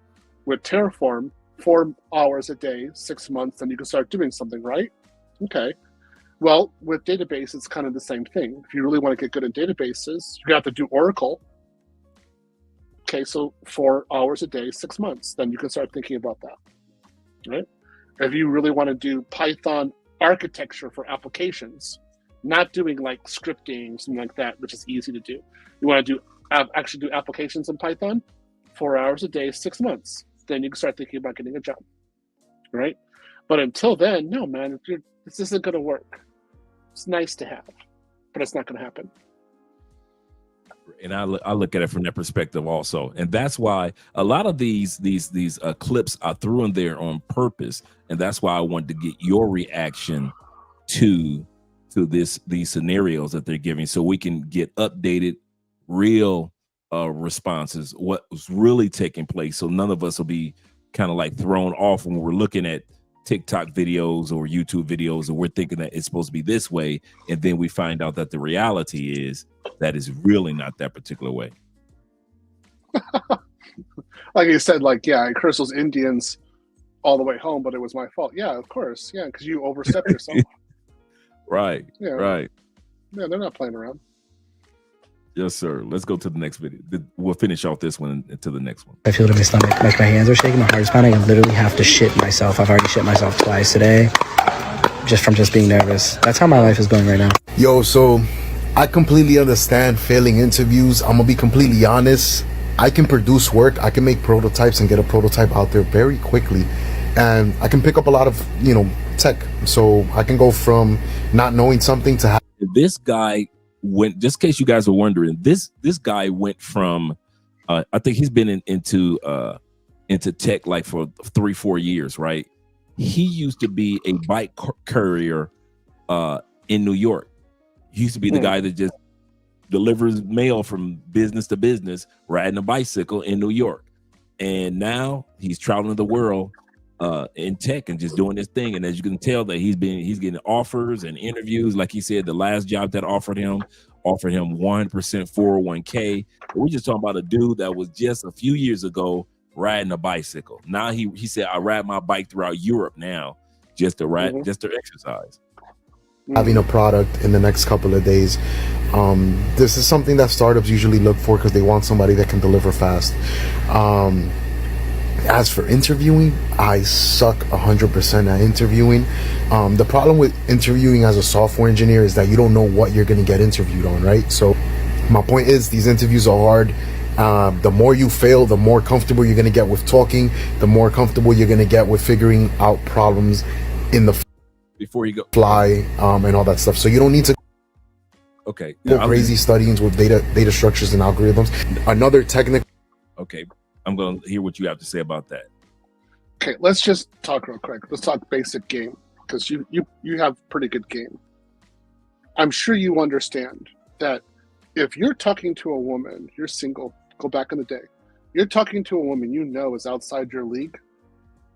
with Terraform, 4 hours a day, 6 months, then you can start doing something, right? Okay. Well, with database, it's kind of the same thing. If you really want to get good at databases, you have to do Oracle. Okay, so 4 hours a day, 6 months, then you can start thinking about that, right? If you really want to do Python architecture for applications, not doing like scripting, something like that, which is easy to do. You want to actually do applications in Python, 4 hours a day, 6 months, then you can start thinking about getting a job, right? But until then, no, man, this isn't going to work. It's nice to have, but it's not going to happen. And I look at it from that perspective also, and that's why a lot of these clips I threw in there on purpose, and that's why I wanted to get your reaction to these scenarios that they're giving, so we can get updated, real responses, what was really taking place, so none of us will be kind of like thrown off when we're looking at TikTok videos or YouTube videos and we're thinking that it's supposed to be this way, and then we find out that the reality is that is really not that particular way. Like you said, like, yeah, I cursed those Indians all the way home, but it was my fault. Yeah, of course. Yeah, because you overstepped yourself. Right. Yeah. Right. Yeah, they're not playing around. Yes, sir. Let's go to the next video. We'll finish off this one to the next one. I feel it in my stomach. Like my hands are shaking, my heart is pounding. I literally have to shit myself. I've already shit myself twice today just from being nervous. That's how my life is going right now. Yo, so I completely understand failing interviews. I'm gonna be completely honest. I can produce work. I can make prototypes and get a prototype out there very quickly. And I can pick up a lot of, tech. So I can go from not knowing something to have. This guy went, just in case you guys are wondering, this guy went from, I think he's been into tech like for 3-4 years, right? He used to be a bike courier in New York. He used to be the guy that just delivers mail from business to business, riding a bicycle in New York. And now he's traveling the world in tech and just doing this thing. And as you can tell that he's getting offers and interviews. Like he said, the last job that offered him 100% 401k. But we're just talking about a dude that was just a few years ago riding a bicycle. Now he said, I ride my bike throughout Europe now just to ride, just to exercise. Having a product in the next couple of days. This is something that startups usually look for because they want somebody that can deliver fast. As for interviewing, I suck 100% at interviewing. The problem with interviewing as a software engineer is that you don't know what you're going to get interviewed on, right? So my point is, these interviews are hard. The more you fail, the more comfortable you're going to get with talking, the more comfortable you're going to get with figuring out problems in the before you go fly and all that stuff. So you don't need to okay go crazy studying with data structures and algorithms. Another technical. Okay, I'm going to hear what you have to say about that. Okay, let's just talk real quick. Let's talk basic game, because you have pretty good game. I'm sure you understand that if you're talking to a woman, you're single, go back in the day, you're talking to a woman you know is outside your league,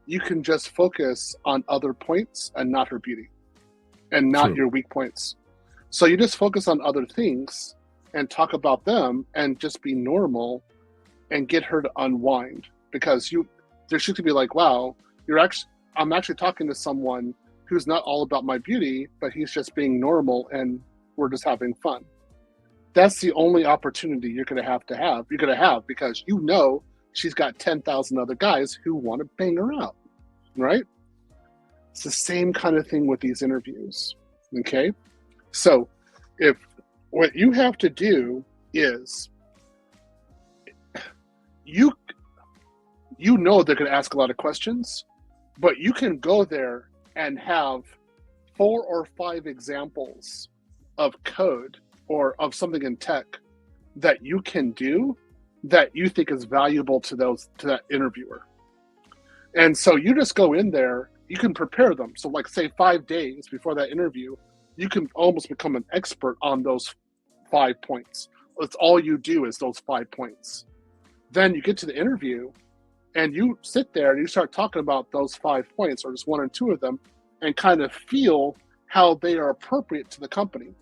you can just focus on other points and not her beauty and not True. your weak points. So you just focus on other things and talk about them and just be normal and get her to unwind, because there should be like, wow, I'm actually talking to someone who's not all about my beauty, but he's just being normal and we're just having fun. That's the only opportunity you're going to have. You're going to have, because you know she's got 10,000 other guys who want to bang her out, right? It's the same kind of thing with these interviews, okay? So if what you have to do is you know they're going to ask a lot of questions, but you can go there and have 4 or 5 examples of code or of something in tech that you can do that you think is valuable to that interviewer. And so you just go in there, you can prepare them. So like say 5 days before that interview, you can almost become an expert on those 5 points. It's all you do is those 5 points. Then you get to the interview and you sit there and you start talking about those 5 points, or just 1 or 2 of them, and kind of feel how they are appropriate to the company.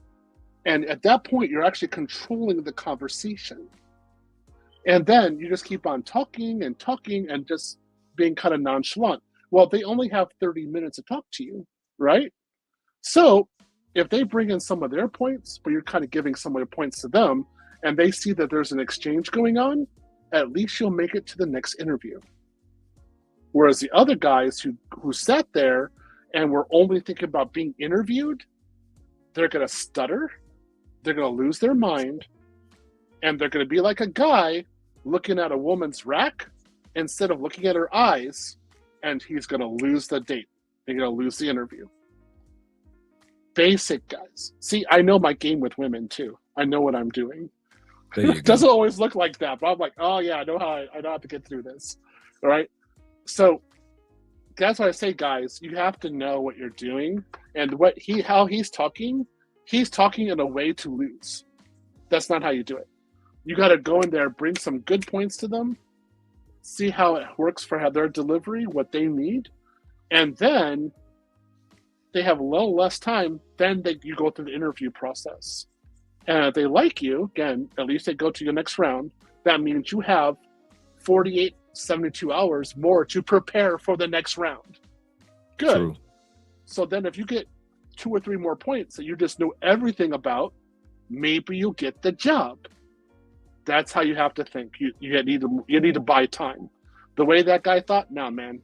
And at that point, you're actually controlling the conversation. And then you just keep on talking and just being kind of nonchalant. Well, they only have 30 minutes to talk to you, right? So if they bring in some of their points, but you're kind of giving some of the points to them, and they see that there's an exchange going on, at least you'll make it to the next interview. Whereas the other guys who sat there and were only thinking about being interviewed, they're going to stutter, they're going to lose their mind, and they're going to be like a guy looking at a woman's rack instead of looking at her eyes, and he's going to lose the date. They're going to lose the interview. Basic, guys. See, I know my game with women too. I know what I'm doing. It doesn't always look like that, but I'm like, oh yeah, I know how to get through this. All right. So that's why I say, guys, you have to know what you're doing, and how he's talking in a way to lose. That's not how you do it. You got to go in there, bring some good points to them, see how it works for their delivery, what they need, and then they have a little less time. Then you go through the interview process. And if they like you, again, at least they go to your next round. That means you have 48, 72 hours more to prepare for the next round. Good. True. So then if you get 2 or 3 more points that you just know everything about, maybe you'll get the job. That's how you have to think. You need to buy time. The way that guy thought, nah, man.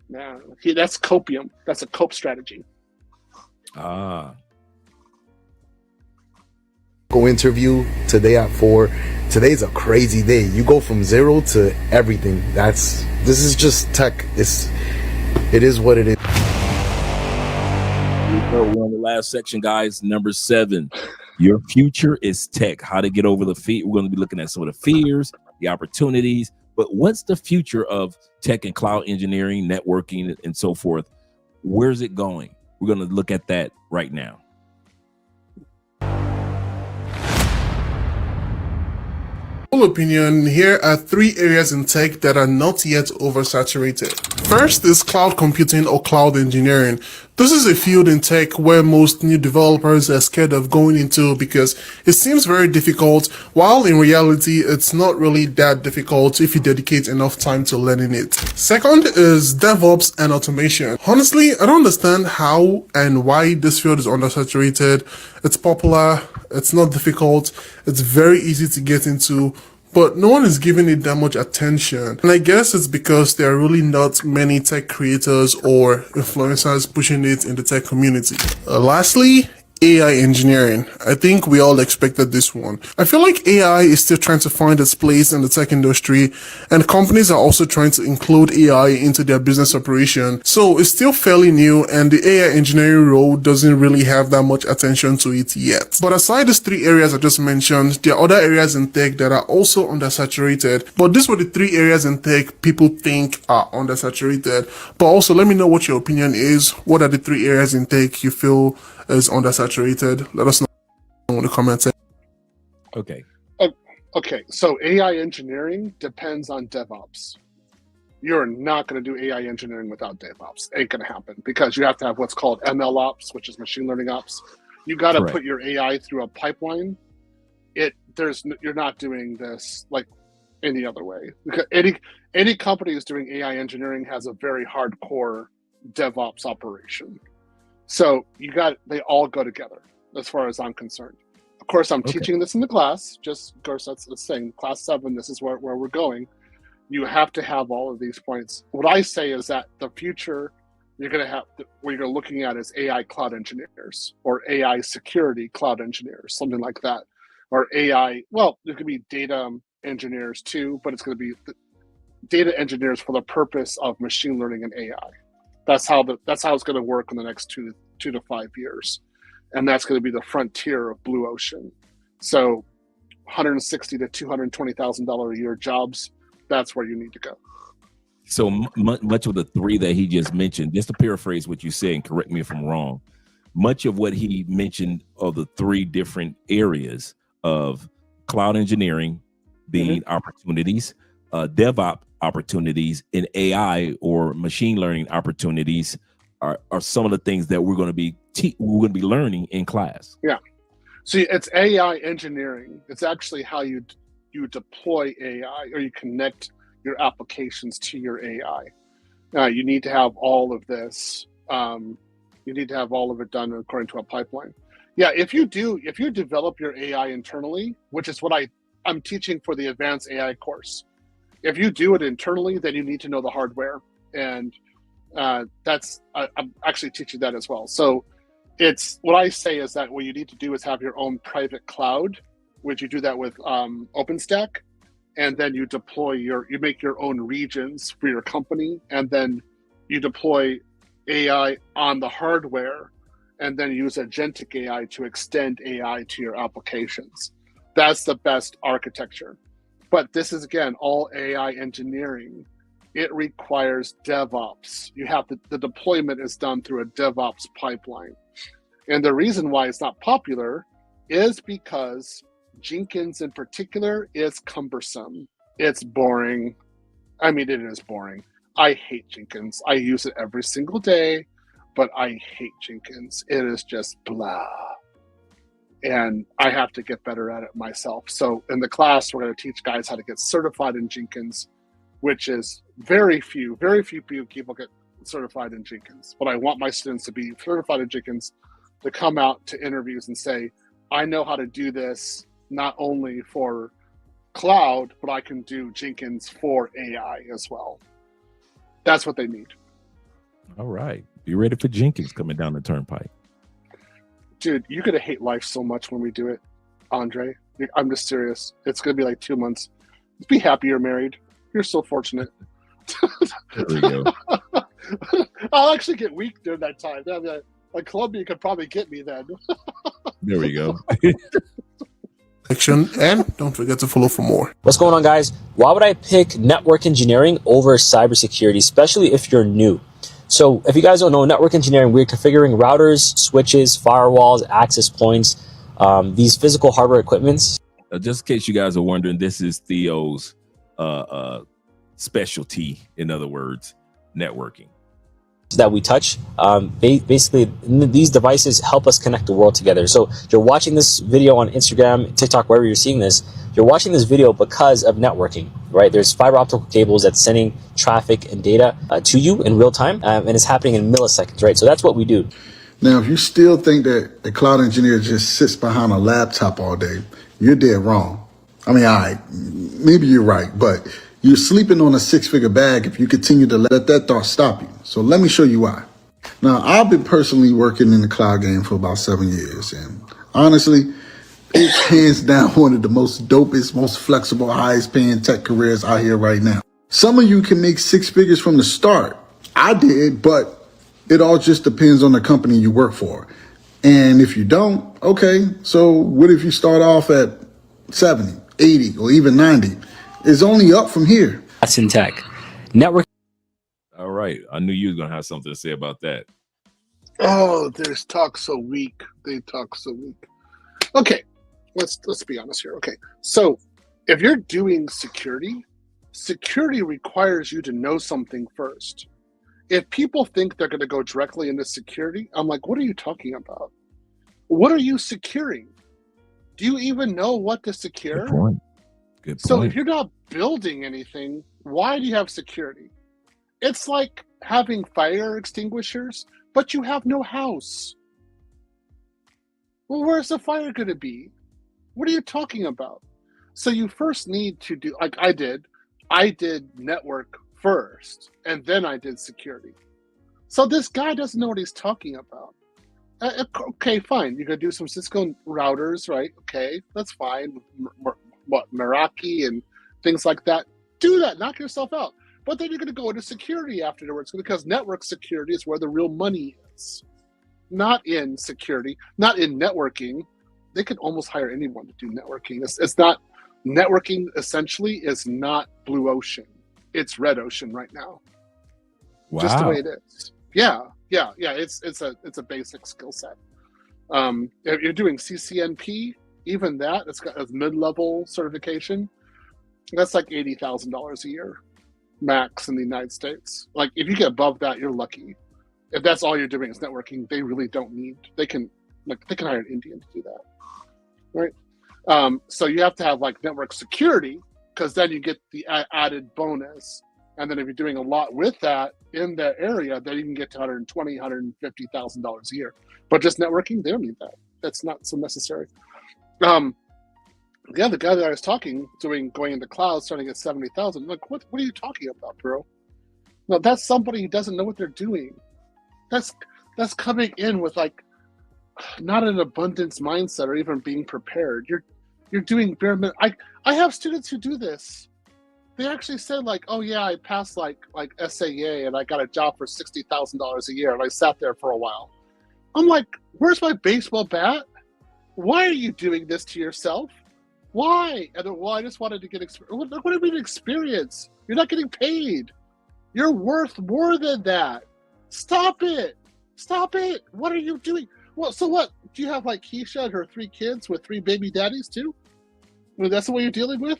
Nah, that's copium. That's a cope strategy. Go interview today at 4. Today's a crazy day. You go from 0 to everything. This is just tech. It is what it is. We're on the last section, guys. Number 7. Your future is tech. How to get over the fear. We're going to be looking at some of the fears, the opportunities, but what's the future of tech and cloud engineering, networking, and so forth? Where's it going? We're going to look at that right now. Opinion, here are 3 areas in tech that are not yet oversaturated. First is cloud computing or cloud engineering. This is a field in tech where most new developers are scared of going into because it seems very difficult, while in reality it's not really that difficult if you dedicate enough time to learning it. Second is DevOps and automation. Honestly, I don't understand how and why this field is undersaturated. It's popular, it's not difficult, it's very easy to get into, but no one is giving it that much attention. And I guess it's because there are really not many tech creators or influencers pushing it in the tech community. Lastly, AI engineering. I think we all expected this one. I feel like AI is still trying to find its place in the tech industry, and companies are also trying to include AI into their business operation. So it's still fairly new, and the AI engineering role doesn't really have that much attention to it yet. But aside these 3 areas I just mentioned, there are other areas in tech that are also undersaturated. But these were the 3 areas in tech people think are undersaturated. But also, let me know what your opinion is. What are the 3 areas in tech you feel is undersaturated? Let us know in the comments. Okay. Okay, so AI engineering depends on DevOps. You're not going to do AI engineering without DevOps. Ain't going to happen, because you have to have what's called ML ops, which is machine learning ops. You got to put your AI through a pipeline. You're not doing this like any other way. Any company who's doing AI engineering has a very hardcore DevOps operation. So they all go together as far as I'm concerned. Of course, I'm teaching this in the class, just of course that's saying class 7, this is where we're going. You have to have all of these points. What I say is that the future you're going to have, what you're looking at is AI cloud engineers or AI security cloud engineers, something like that. Or AI, well, there could be data engineers too, but it's going to be data engineers for the purpose of machine learning and AI. That's how it's going to work in the next 2 to 5 years, and that's going to be the frontier of blue ocean. So, $160,000 to $220,000 a year jobs. That's where you need to go. So much of the 3 that he just mentioned, just to paraphrase what you said, and correct me if I'm wrong, much of what he mentioned of the 3 different areas of cloud engineering being opportunities, DevOps opportunities, and AI or machine learning opportunities are some of the things that we're going to be learning in class. Yeah. See, it's AI engineering. It's actually how you deploy AI, or you connect your applications to your AI. You need to have all of this. You need to have all of it done according to a pipeline. Yeah, if you develop your AI internally, which is what I'm teaching for the advanced AI course. If you do it internally, then you need to know the hardware, and I'm actually teaching that as well. So it's what I say is that what you need to do is have your own private cloud, which you do that with OpenStack, and then you make your own regions for your company, and then you deploy AI on the hardware, and then use agentic AI to extend AI to your applications. That's the best architecture. But this is, again, all AI engineering. It requires DevOps. The deployment is done through a DevOps pipeline. And the reason why it's not popular is because Jenkins in particular is cumbersome. It's boring. I mean, it is boring. I hate Jenkins. I use it every single day, but I hate Jenkins. It is just blah. And I have to get better at it myself. So in the class, we're going to teach guys how to get certified in Jenkins, which is very few people get certified in Jenkins. But I want my students to be certified in Jenkins, to come out to interviews and say, I know how to do this not only for cloud, but I can do Jenkins for AI as well. That's what they need. All right. Be ready for Jenkins coming down the turnpike. Dude, you're going to hate life so much when we do it, Andre. I'm just serious. It's going to be like 2 months. Just be happy you're married. You're so fortunate. There we go. I'll actually get weak during that time. Like Columbia could probably get me then. There we go. And don't forget to follow for more. What's going on, guys? Why would I pick network engineering over cybersecurity, especially if you're new? So if you guys don't know, network engineering, we're configuring routers, switches, firewalls, access points, these physical hardware equipments. Just in case you guys are wondering, this is Theo's specialty, in other words, networking. That we touch. Basically, these devices help us connect the world together. So you're watching this video on Instagram, TikTok, wherever you're seeing this, you're watching this video because of networking, right? There's fiber optical cables that's sending traffic and data to you in real time, and it's happening in milliseconds, right? So that's what we do. Now, if you still think that a cloud engineer just sits behind a laptop all day, you're dead wrong. I mean, all right, maybe you're right, but you're sleeping on a 6-figure bag if you continue to let that thought stop you. So let me show you why. Now, I've been personally working in the cloud game for about 7 years, and honestly, it's hands down one of the most dopest, most flexible, highest paying tech careers out here right now. Some of you can make 6 figures from the start. I did, but it all just depends on the company you work for. And if you don't, okay, so what if you start off at 70, 80, or even 90? It's only up from here. That's in tech. Network. All right. I knew you were going to have something to say about that. Oh, there's talk so weak. They talk so weak. Okay, let's be honest here. Okay, so if you're doing security, security requires you to know something first. If people think they're going to go directly into security, I'm like, what are you talking about? What are you securing? Do you even know what to secure? Good point. Good point. So if you're not building anything, why do you have security? It's like having fire extinguishers, but you have no house. Well, where's the fire going to be? What are you talking about? So you first need to do, like I did network first, and then I did security. So this guy doesn't know what he's talking about. Okay, fine. You could do some Cisco routers, right? Okay, that's fine. Meraki and things like that. Do that. Knock yourself out. But then you're going to go into security afterwards, because network security is where the real money is. Not in security, not in networking. They could almost hire anyone to do networking. It's not, networking essentially is not blue ocean. It's red ocean right now. Wow. Just the way it is. Yeah. It's a basic skill set. If you're doing CCNP, even that, it's got a mid-level certification. That's like $80,000 a year, max in the United States. Like if you get above that, you're lucky. If that's all you're doing is networking, they really don't need. They can hire an Indian to do that, right? So you have to have like network security, because then you get the added bonus. And then if you're doing a lot with that in that area, then you can get to $120,000, $150,000 a year. But just networking, they don't need that. That's not so necessary. Yeah, the guy that I was talking, going into cloud, starting at 70,000. Like, what are you talking about, bro? No, that's somebody who doesn't know what they're doing. That's coming in with like not an abundance mindset or even being prepared. You're doing bare minimum. I have students who do this. They actually said like, oh yeah, I passed like SAA and I got a job for $60,000 a year, and I sat there for a while. I'm like, where's my baseball bat? Why are you doing this to yourself? Why? And then, well, I just wanted to get experience. What do you mean experience? You're not getting paid. You're worth more than that. Stop it. Stop it. What are you doing? Well, so what? Do you have like Keisha and her 3 kids with 3 baby daddies too? I mean, that's what you're dealing with?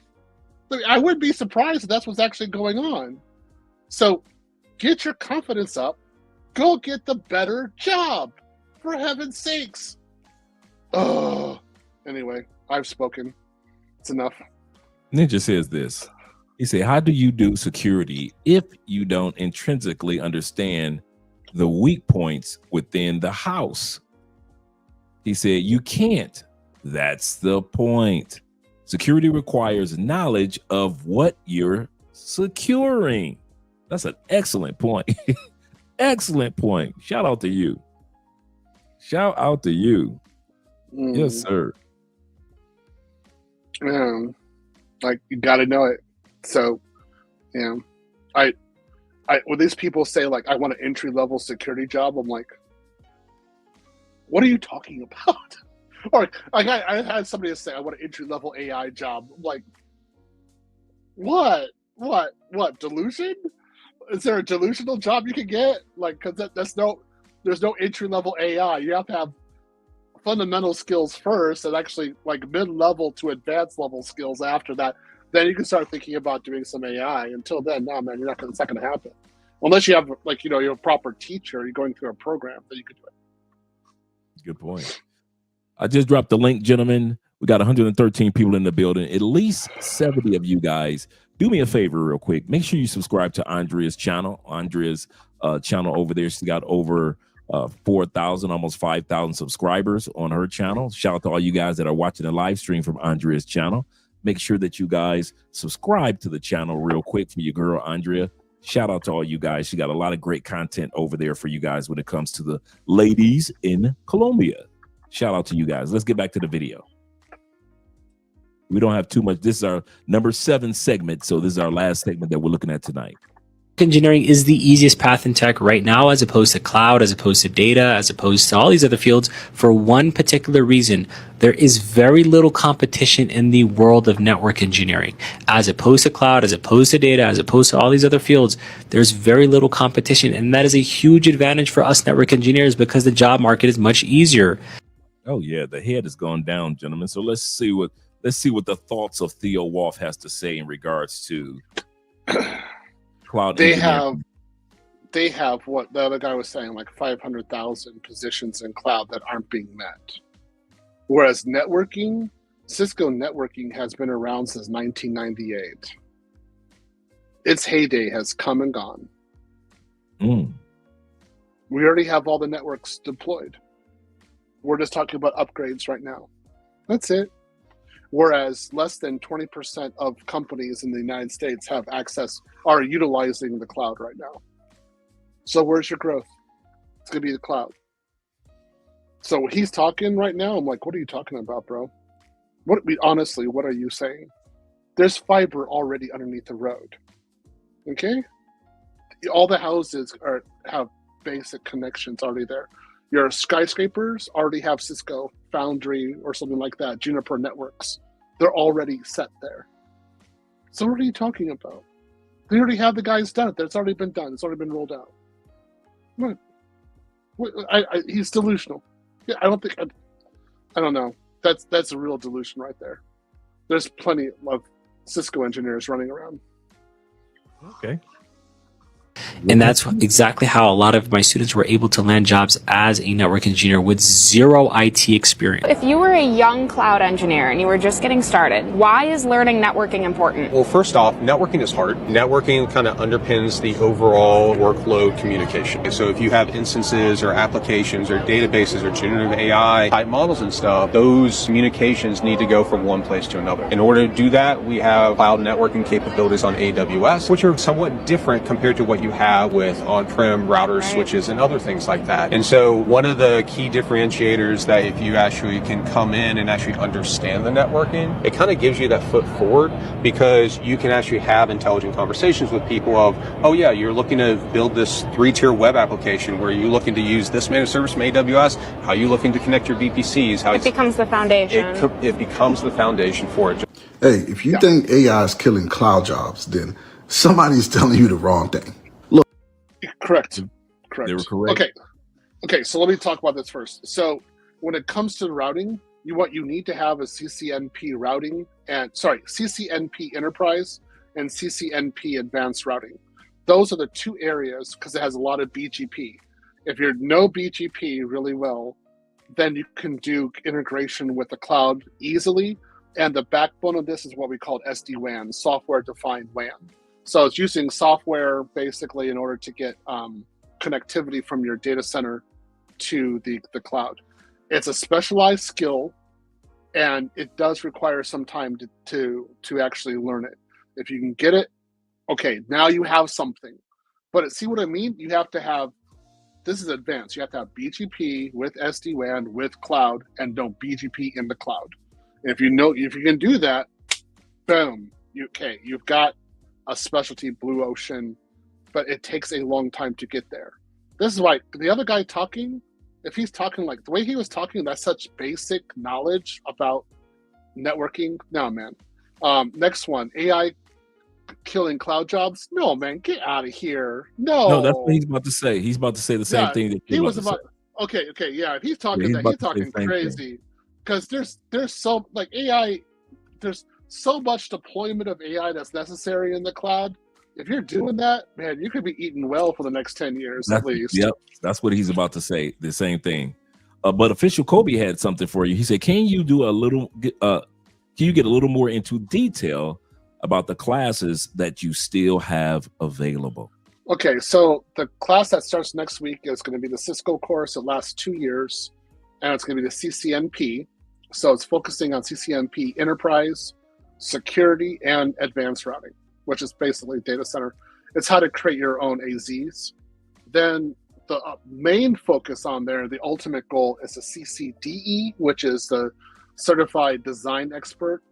I wouldn't be surprised if that's what's actually going on. So get your confidence up. Go get the better job. For heaven's sakes. Oh. Anyway, I've spoken. It's enough. Ninja says this. He said, how do you do security if you don't intrinsically understand the weak points within the house? He said, you can't. That's the point. Security requires knowledge of what you're securing. That's an excellent point. Excellent point. Shout out to you. Shout out to you. Yes, sir. Like you got to know it. So, I when these people say like I want an entry-level security job, I'm like, what are you talking about? Or like I had somebody say I want an entry-level AI job. I'm like, what? Delusion? Is there a delusional job you can get? Like, because there's no entry-level AI. You have to have fundamental skills first, and actually like mid-level to advanced level skills after that. Then you can start thinking about doing some AI. Until then, no, man, it's not going to happen. Unless you have like, you're a proper teacher, you're going through a program, then you can do it. Good point. I just dropped the link, gentlemen. We got 113 people in the building. At least 70 of you guys. Do me a favor real quick. Make sure you subscribe to Andrea's channel. Andrea's channel over there. She's got over 4,000, almost 5,000 subscribers on her channel. Shout out to all you guys that are watching the live stream from Andrea's channel. Make sure that you guys subscribe to the channel real quick for your girl, Andrea. Shout out to all you guys. She got a lot of great content over there for you guys when it comes to the ladies in Colombia. Shout out to you guys. Let's get back to the video. We don't have too much. This is our number 7 segment. So this is our last segment that we're looking at tonight. Engineering is the easiest path in tech right now, as opposed to cloud, as opposed to data, as opposed to all these other fields, for one particular reason. There is very little competition in the world of network engineering. As opposed to cloud, as opposed to data, as opposed to all these other fields, there's very little competition. And that is a huge advantage for us network engineers because the job market is much easier. Oh yeah, the head has gone down, gentlemen. So let's see what the thoughts of Theo Wolf has to say in regards to cloud engineering. They have what the other guy was saying, like 500,000 positions in cloud that aren't being met. Whereas networking, Cisco networking has been around since 1998. Its heyday has come and gone. We already have all the networks deployed. We're just talking about upgrades right now. That's it. Whereas less than 20% of companies in the United States have access, are utilizing the cloud right now. So where's your growth? It's going to be the cloud. So he's talking right now. I'm like, what are you talking about, bro? Honestly, what are you saying? There's fiber already underneath the road. Okay? All the houses have basic connections already there. Your skyscrapers already have Cisco, Foundry, or something like that, Juniper Networks. They're already set there. So what are you talking about? They already have the guys done it. It's already been done. It's already been rolled out. What? He's delusional. Yeah, I don't know. That's a real delusion right there. There's plenty of Cisco engineers running around. Okay. And that's exactly how a lot of my students were able to land jobs as a network engineer with zero IT experience. If you were a young cloud engineer and you were just getting started, why is learning networking important? Well, first off, networking is hard. Networking kind of underpins the overall workload communication. So if you have instances or applications or databases or generative AI type models and stuff, those communications need to go from one place to another. In order to do that, we have cloud networking capabilities on AWS, which are somewhat different compared to what you have with on-prem routers, switches, and other things like that. And so one of the key differentiators that if you actually can come in and actually understand the networking, it kind of gives you that foot forward because you can actually have intelligent conversations with people of, oh yeah, you're looking to build this 3-tier web application where you're looking to use this managed service from AWS, how are you looking to connect your VPCs? How it becomes the foundation. It becomes the foundation for it. Hey, if you think AI is killing cloud jobs, then somebody's telling you the wrong thing. Correct. They were correct. Okay. So let me talk about this first. So when it comes to routing, what you need to have is CCNP routing CCNP Enterprise and CCNP Advanced Routing. Those are the two areas because it has a lot of BGP. If you know BGP really well, then you can do integration with the cloud easily. And the backbone of this is what we call SD-WAN, software defined WAN. So it's using software basically in order to get connectivity from your data center to the cloud. It's a specialized skill, and it does require some time to actually learn it. If you can get it, okay, now you have something. But see what I mean? You have to have, this is advanced. You have to have BGP with SD-WAN with cloud and no BGP in the cloud. If you can do that, boom, you've got a specialty blue ocean, but it takes a long time to get there. This is why the other guy talking, if he's talking like the way he was talking, that's such basic knowledge about networking. No, man. Next one, AI killing cloud jobs. No, man, get out of here. No, that's what he's about to say. He's about to say the same thing that he was about. Okay, yeah. If he's talking he's talking crazy because there's so like AI, there's so much deployment of AI that's necessary in the cloud. If you're doing that, man, you could be eating well for the next 10 years at least. Yep, that's what he's about to say. The same thing. But Official Kobe had something for you. He said, "Can you get a little more into detail about the classes that you still have available?" Okay, so the class that starts next week is going to be the Cisco course. It lasts 2 years, and it's going to be the CCNP. So it's focusing on CCNP Enterprise, security, and advanced routing, which is basically data center. It's how to create your own AZs. Then the main focus on there, the ultimate goal, is a CCDE, which is the Certified Design Expert,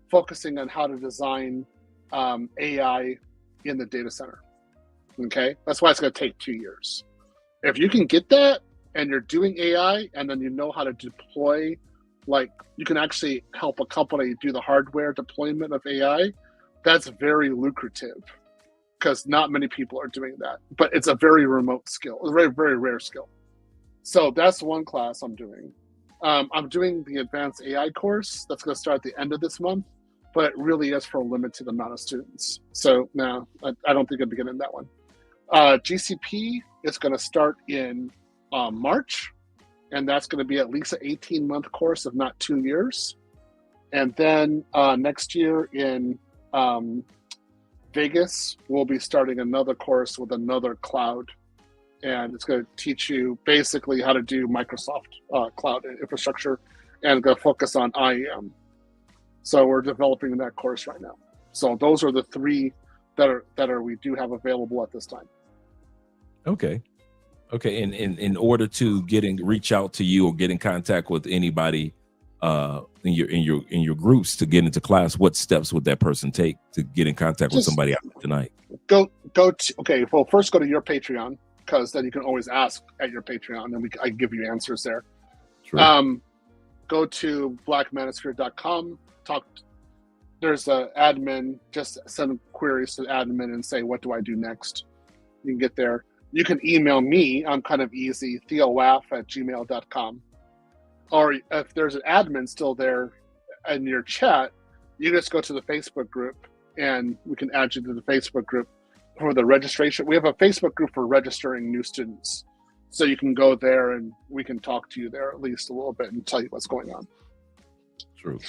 focusing on how to design AI in the data center. Okay, that's why it's going to take 2 years. If you can get that and you're doing AI and then you know how to deploy, like you can actually help a company do the hardware deployment of AI, that's very lucrative because not many people are doing that. But it's a very remote skill, a very, very rare skill. So that's one class I'm doing. I'm doing the advanced AI course that's going to start at the end of this month, but it really is for a limited amount of students. So no, I don't think I'd be getting that one. GCP is going to start in March, and that's going to be at least an 18-month course, if not 2 years. And then next year in Vegas, we'll be starting another course with another cloud, and it's going to teach you basically how to do Microsoft cloud infrastructure, and going to focus on IAM. So we're developing that course right now. So those are the three that we do have available at this time. Okay. And in order to reach out to you or get in contact with anybody in your groups to get into class, what steps would that person take to get in contact with somebody out tonight? Well, first go to your Patreon, because then you can always ask at your Patreon, and I can give you answers there. Sure. Go to blackmanosphere.com. There's an admin. Just send queries to the admin and say, what do I do next? You can get there. You can email me. I'm kind of easy, theowaff@gmail.com. Or if there's an admin still there in your chat, you just go to the Facebook group, and we can add you to the Facebook group for the registration. We have a Facebook group for registering new students. So you can go there and we can talk to you there at least a little bit and tell you what's going on. True.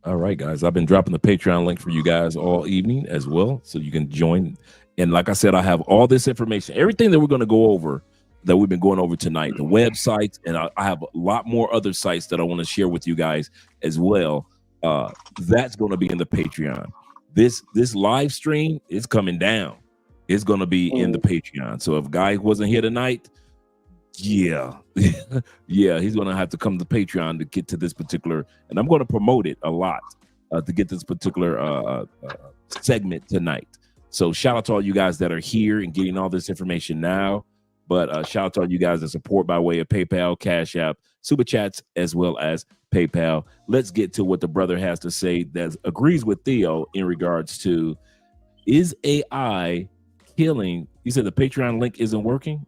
All right, guys. I've been dropping the Patreon link for you guys all evening as well, so you can join. And like I said, I have all this information, everything that we're going to go over, that we've been going over tonight, the websites, and I have a lot more other sites that I want to share with you guys as well. That's going to be in the Patreon. This live stream is coming down. It's going to be in the Patreon. So if Guy wasn't here tonight, yeah, he's going to have to come to Patreon to get to this particular, and I'm going to promote it a lot to get this particular segment tonight. So shout out to all you guys that are here and getting all this information now. But shout out to all you guys that support by way of PayPal, Cash App, Super Chats, as well as PayPal. Let's get to what the brother has to say that agrees with Theo in regards to, is AI killing? You said the Patreon link isn't working?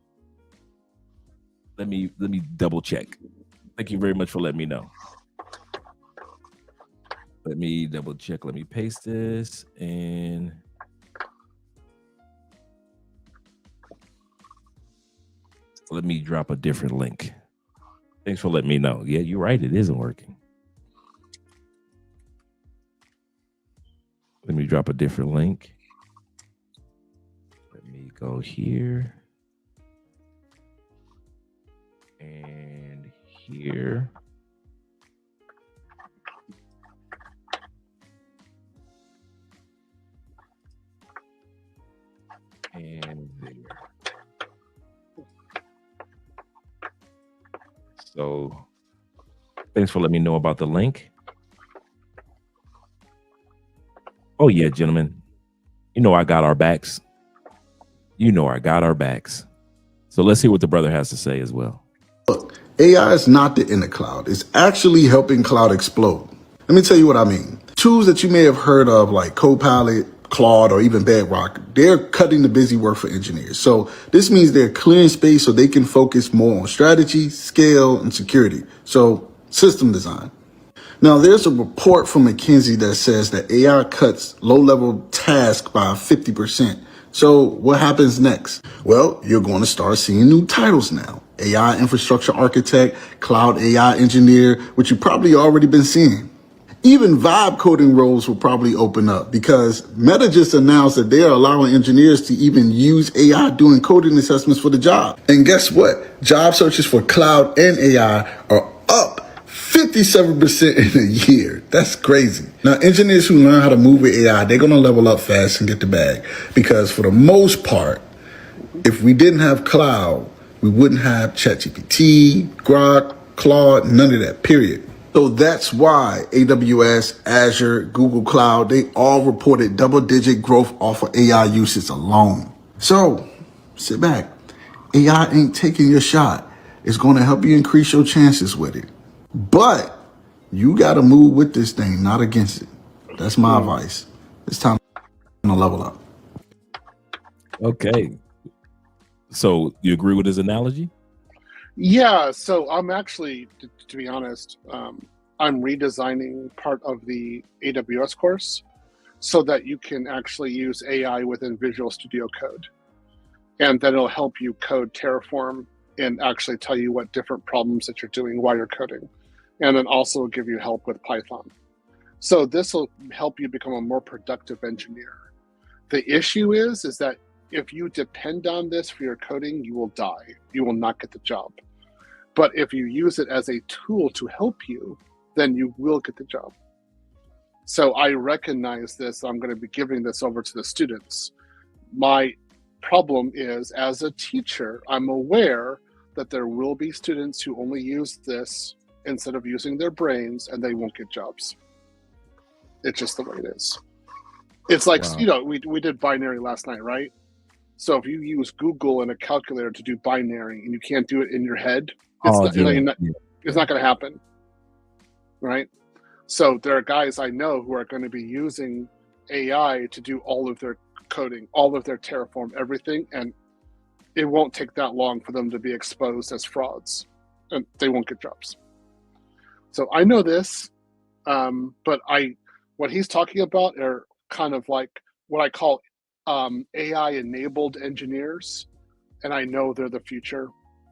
Let me double check. Thank you very much for letting me know. Let me double check. Let me paste this and let me drop a different link. Thanks for letting me know. Yeah, you're right. It isn't working. Let me drop a different link. Let me go here. And here. And there. So thanks for letting me know about the link. Oh yeah, gentlemen. You know I got our backs. So let's hear what the brother has to say as well. Look, AI is not the inner cloud. It's actually helping cloud explode. Let me tell you what I mean. Tools that you may have heard of like Copilot, Claude, or even Bedrock, they're cutting the busy work for engineers. So this means they're clearing space so they can focus more on strategy, scale, and security. So system design. Now, there's a report from McKinsey that says that AI cuts low-level tasks by 50%. So what happens next? Well, you're going to start seeing new titles now. AI infrastructure architect, cloud AI engineer, which you've probably already been seeing. Even vibe coding roles will probably open up because Meta just announced that they are allowing engineers to even use AI doing coding assessments for the job. And guess what? Job searches for cloud and AI are up 57% in a year. That's crazy. Now, engineers who learn how to move with AI, they're going to level up fast and get the bag. Because for the most part, if we didn't have cloud, we wouldn't have ChatGPT, Grok, Claude, none of that, period. So that's why AWS, Azure, Google Cloud, they all reported double-digit growth off of AI usage alone. So sit back. AI ain't taking your shot. It's going to help you increase your chances with it. But you got to move with this thing, not against it. That's my advice. It's time to level up. Okay. So you agree with his analogy? Yeah, so I'm actually, to be honest, I'm redesigning part of the AWS course so that you can actually use AI within Visual Studio Code. And then it'll help you code Terraform and actually tell you what different problems that you're doing while you're coding. And then also give you help with Python. So this will help you become a more productive engineer. The issue is that if you depend on this for your coding, you will die. You will not get the job. But if you use it as a tool to help you, then you will get the job. So I recognize this. I'm going to be giving this over to the students. My problem is, as a teacher, I'm aware that there will be students who only use this instead of using their brains, and they won't get jobs. It's just the way it is. It's like, Wow. you know, we did binary last night, right? So if you use Google and a calculator to do binary and you can't do it in your head, it's not going to happen, right? So there are guys I know who are going to be using AI to do all of their coding, all of their Terraform, everything, and it won't take that long for them to be exposed as frauds, and they won't get jobs. So I know this, but what he's talking about are kind of like what I call AI-enabled engineers, and I know they're the future.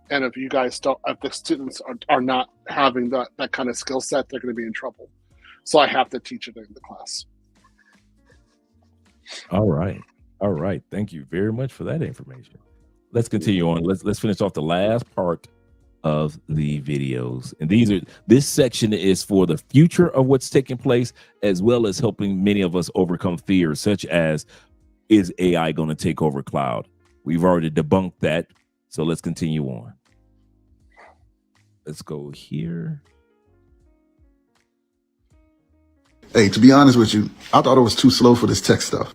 And if you guys don't, if the students are not having that kind of skill set, they're going to be in trouble. So I have to teach it in the class. All right. Thank you very much for that information. Let's continue on. Let's finish off the last part of the videos. And this section is for the future of what's taking place, as well as helping many of us overcome fears, such as, is AI going to take over cloud? We've already debunked that. So let's continue on. Let's go here. Hey, to be honest with you, I thought it was too slow for this tech stuff.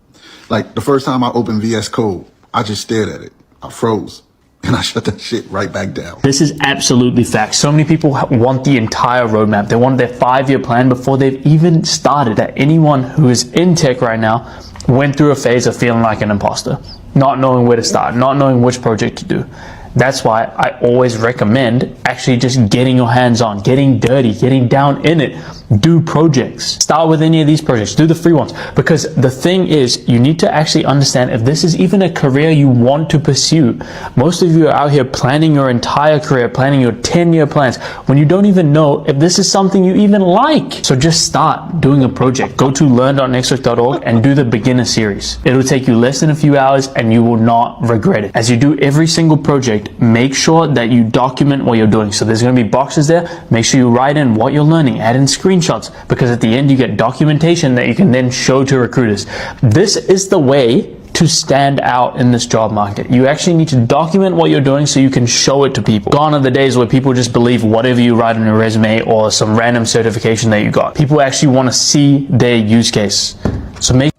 Like the first time I opened VS Code, I just stared at it. I froze. And I shut that shit right back down. This is absolutely fact. So many people want the entire roadmap. They want their 5-year plan before they've even started. That anyone who is in tech right now went through a phase of feeling like an imposter, not knowing where to start, not knowing which project to do. That's why I always recommend actually just getting your hands on, getting dirty, getting down in it. Do projects. Start with any of these projects. Do the free ones. Because the thing is, you need to actually understand if this is even a career you want to pursue. Most of you are out here planning your entire career, planning your 10-year plans, when you don't even know if this is something you even like. So just start doing a project. Go to learn.nextwork.org and do the beginner series. It'll take you less than a few hours and you will not regret it. As you do every single project, make sure that you document what you're doing. So there's going to be boxes there. Make sure you write in what you're learning, add in screenshots, because at the end you get documentation that you can then show to recruiters. This is the way to stand out in this job market. You actually need to document what you're doing so you can show it to people. Gone are the days where people just believe whatever you write on your resume or some random certification that you got. People actually want to see their use case. So make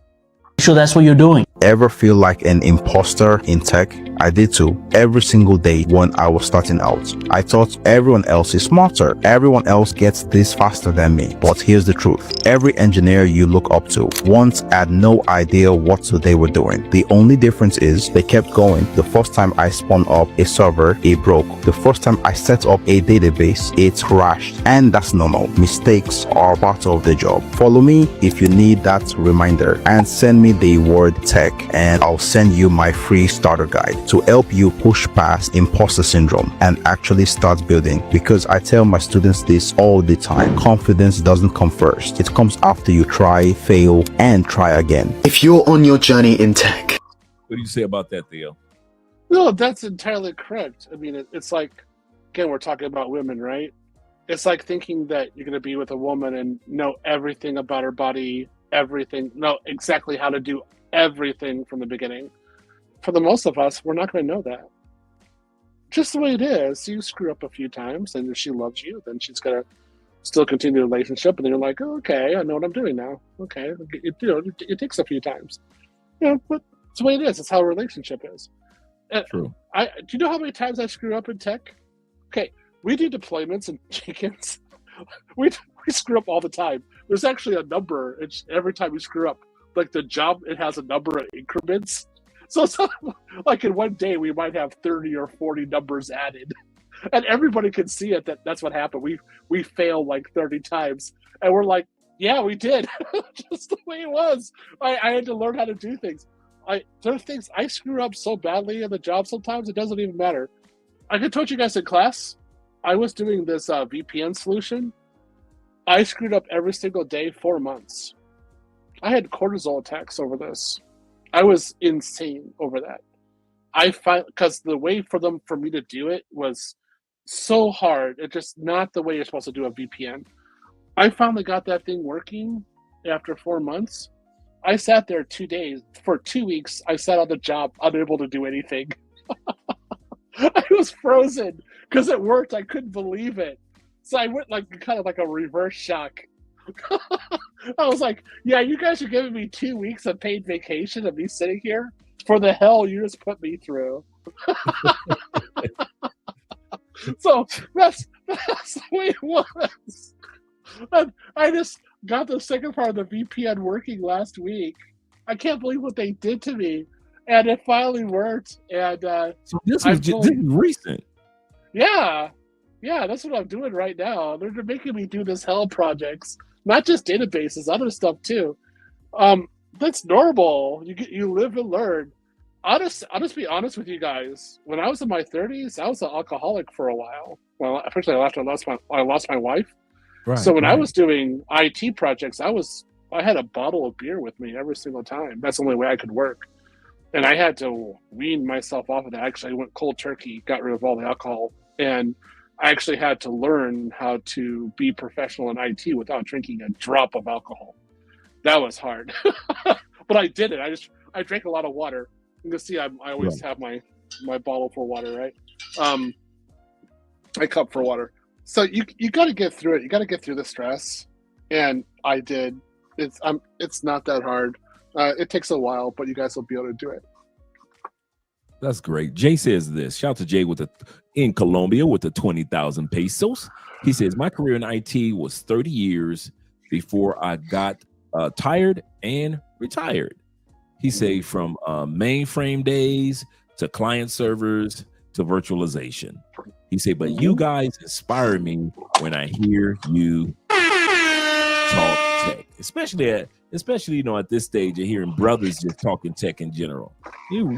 sure that's what you're doing. Ever feel like an imposter in tech? I did too. Every single day when I was starting out, I thought everyone else is smarter. Everyone else gets this faster than me. But here's the truth. Every engineer you look up to once had no idea what they were doing. The only difference is they kept going. The first time I spun up a server, it broke. The first time I set up a database, it crashed. And that's normal. Mistakes are part of the job. Follow me if you need that reminder, and send me the word tech and I'll send you my free starter guide to help you push past imposter syndrome and actually start building. Because I tell my students this all the time, confidence doesn't come first. It comes after you try, fail, and try again. If you're on your journey in tech. What do you say about that, Theo? No, that's entirely correct. I mean, it's like, again, we're talking about women, right? It's like thinking that you're going to be with a woman and know everything about her body, know exactly how to do everything from the beginning. For the most of us, we're not going to know that. Just the way it is. You screw up a few times, and if she loves you, then she's going to still continue the relationship, and then you're like, oh, okay, I know what I'm doing now. Okay, it takes a few times. But it's the way it is. It's how a relationship is. True. Do you know how many times I screw up in tech? Okay, we do deployments and Jenkins. we screw up all the time. There's actually a number. It's every time we screw up. Like the job, it has a number of increments. So like in one day, we might have 30 or 40 numbers added. And everybody can see it that's what happened. We failed like 30 times. And we're like, yeah, we did. Just the way it was. I had to learn how to do things. There are things I screw up so badly in the job sometimes, it doesn't even matter. I told you guys in class, I was doing this VPN solution. I screwed up every single day 4 months. I had cortisol attacks over this. I was insane over that. Because the way for me to do it was so hard. It's just not the way you're supposed to do a VPN. I finally got that thing working after 4 months. I sat there 2 days. For 2 weeks, I sat on the job unable to do anything. I was frozen because it worked. I couldn't believe it. So I went kind of like a reverse shock. I was like, yeah, you guys are giving me 2 weeks of paid vacation of me sitting here for the hell you just put me through. So that's the way it was. And I just got the second part of the VPN working last week. I can't believe what they did to me. And it finally worked. And so this is recent. Yeah, that's what I'm doing right now. They're making me do this hell projects, not just databases, other stuff too. That's normal. You live and learn. I'll just be honest with you guys. When I was in my 30s, I was an alcoholic for a while. Well, actually, after I lost my wife. Right, so when I was doing IT projects, I had a bottle of beer with me every single time. That's the only way I could work. And I had to wean myself off of that. Actually, I went cold turkey, got rid of all the alcohol. And I actually had to learn how to be professional in IT without drinking a drop of alcohol. That was hard. But I did it. I drank a lot of water. You can see I always have my bottle for water, right? My cup for water. So you got to get through it. You got to get through the stress. And I did. It's not that hard. It takes a while, but you guys will be able to do it. That's great. Jay says this. Shout out to Jay in Colombia with the 20,000 pesos. He says, my career in IT was 30 years before I got tired and retired. He say from mainframe days to client servers to virtualization. He said, but you guys inspire me when I hear you talk tech, especially at this stage of hearing brothers just talking tech in general. You don't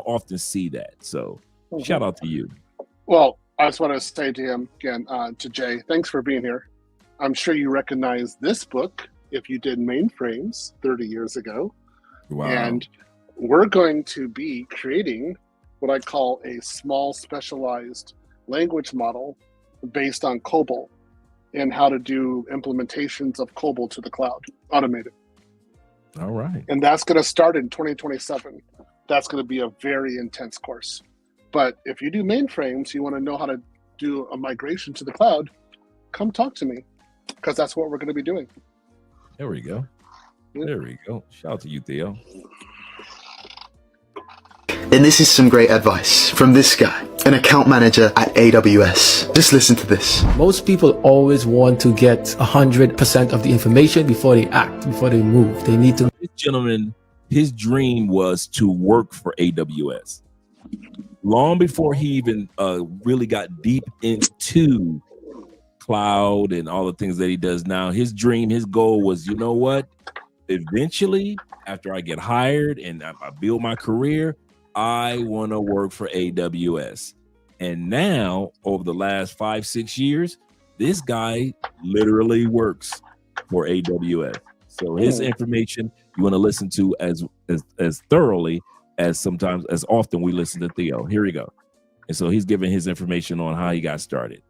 often see that. So shout out to you. Well, I just want to say to him again, to Jay, thanks for being here. I'm sure you recognize this book if you did mainframes 30 years ago. Wow. And we're going to be creating what I call a small specialized language model based on COBOL and how to do implementations of COBOL to the cloud, automated. All right. And that's going to start in 2027. That's going to be a very intense course. But if you do mainframes, you want to know how to do a migration to the cloud, come talk to me, because that's what we're going to be doing. There we go. There we go. Shout out to you, Theo. And this is some great advice from this guy, an account manager at AWS. Just listen to this. Most people always want to get 100% of the information before they act, before they move. They need to. This gentleman, his dream was to work for AWS. Long before he even really got deep into cloud and all the things that he does now, his dream, his goal was, you know what? Eventually, after I get hired and I build my career, I want to work for AWS. And now, over the last 5-6 years, this guy literally works for AWS. So his information you want to listen to as thoroughly as often we listen to Theo. Here we go. And so he's giving his information on how he got started.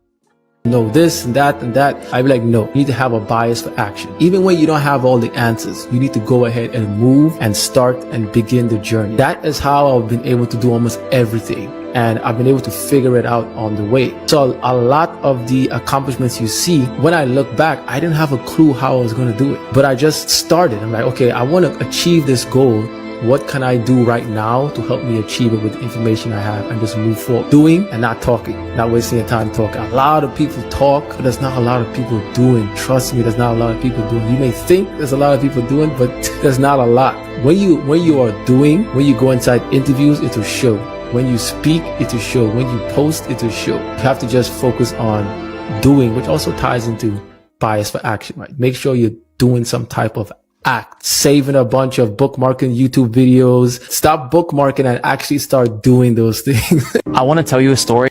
know this and that and that. I'd be like, no, you need to have a bias for action. Even when you don't have all the answers, you need to go ahead and move and start and begin the journey. That is how I've been able to do almost everything. And I've been able to figure it out on the way. So a lot of the accomplishments you see, when I look back, I didn't have a clue how I was going to do it, but I just started. I'm like, okay, I want to achieve this goal. What can I do right now to help me achieve it with the information I have, and just move forward? Doing and not talking, not wasting your time talking. A lot of people talk, but there's not a lot of people doing. Trust me, there's not a lot of people doing. You may think there's a lot of people doing, but there's not a lot. When you are doing, when you go inside interviews, it will show. When you speak, it will show. When you post, it will show. You have to just focus on doing, which also ties into bias for action, right? Make sure you're doing some type of act, saving a bunch of bookmarking YouTube videos. Stop bookmarking and actually start doing those things. I want to tell you a story.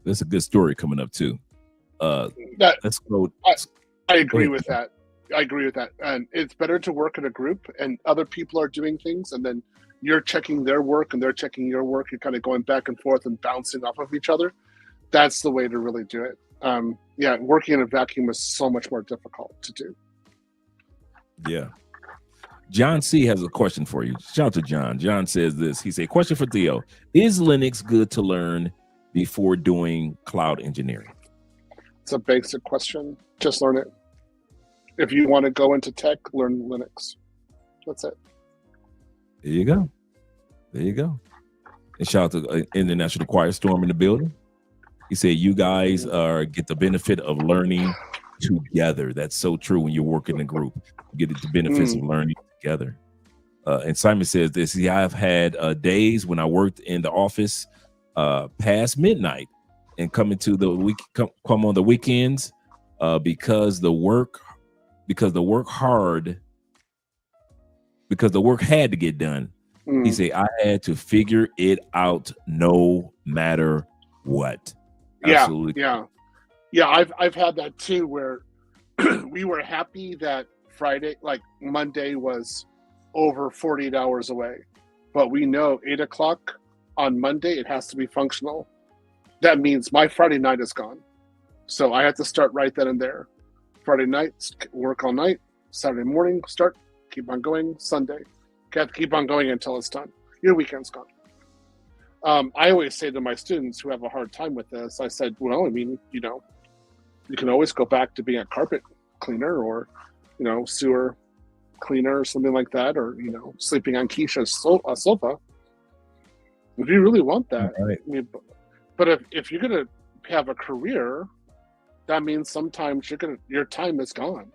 There's a good story coming up too. Let's go. I agree with that. I agree with that. And it's better to work in a group and other people are doing things, and then you're checking their work and they're checking your work. You're kind of going back and forth and bouncing off of each other. That's the way to really do it. Yeah, working in a vacuum is so much more difficult to do. Yeah. John C has a question for you. Shout out to John. John says this. He said, question for Theo. Is Linux good to learn before doing cloud engineering? It's a basic question. Just learn it. If you want to go into tech, learn Linux. That's it. There you go. There you go. And shout out to International Quiet Storm in the building. He said, you guys get the benefit of learning together. That's so true. When you work in a group, you get the benefits of learning together. And Simon says this. I've had days when I worked in the office past midnight and come into the week, come on the weekends because the work had to get done. He said, I had to figure it out no matter what. Absolutely. Yeah, I've had that too, where we were happy that Friday, like Monday, was over 48 hours away, but we know 8 o'clock on Monday it has to be functional. That means my Friday night is gone, so I have to start right then and there. Friday night, work all night. Saturday morning, start, keep on going. Sunday, you have to keep on going until it's done. Your weekend's gone. I always say to my students who have a hard time with this, I said, well, I mean, you can always go back to being a carpet cleaner or, sewer cleaner or something like that, or, sleeping on Keisha's sofa. If you really want that. Right. I mean, but if you're going to have a career, that means sometimes your time is gone.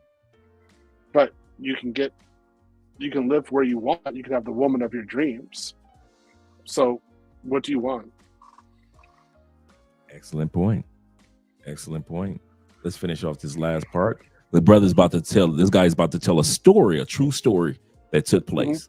But you can live where you want. You can have the woman of your dreams. So what do you want? Excellent point. Excellent point. Let's finish off this last part. The brother's about to tell, this guy's about to tell a story, a true story that took place.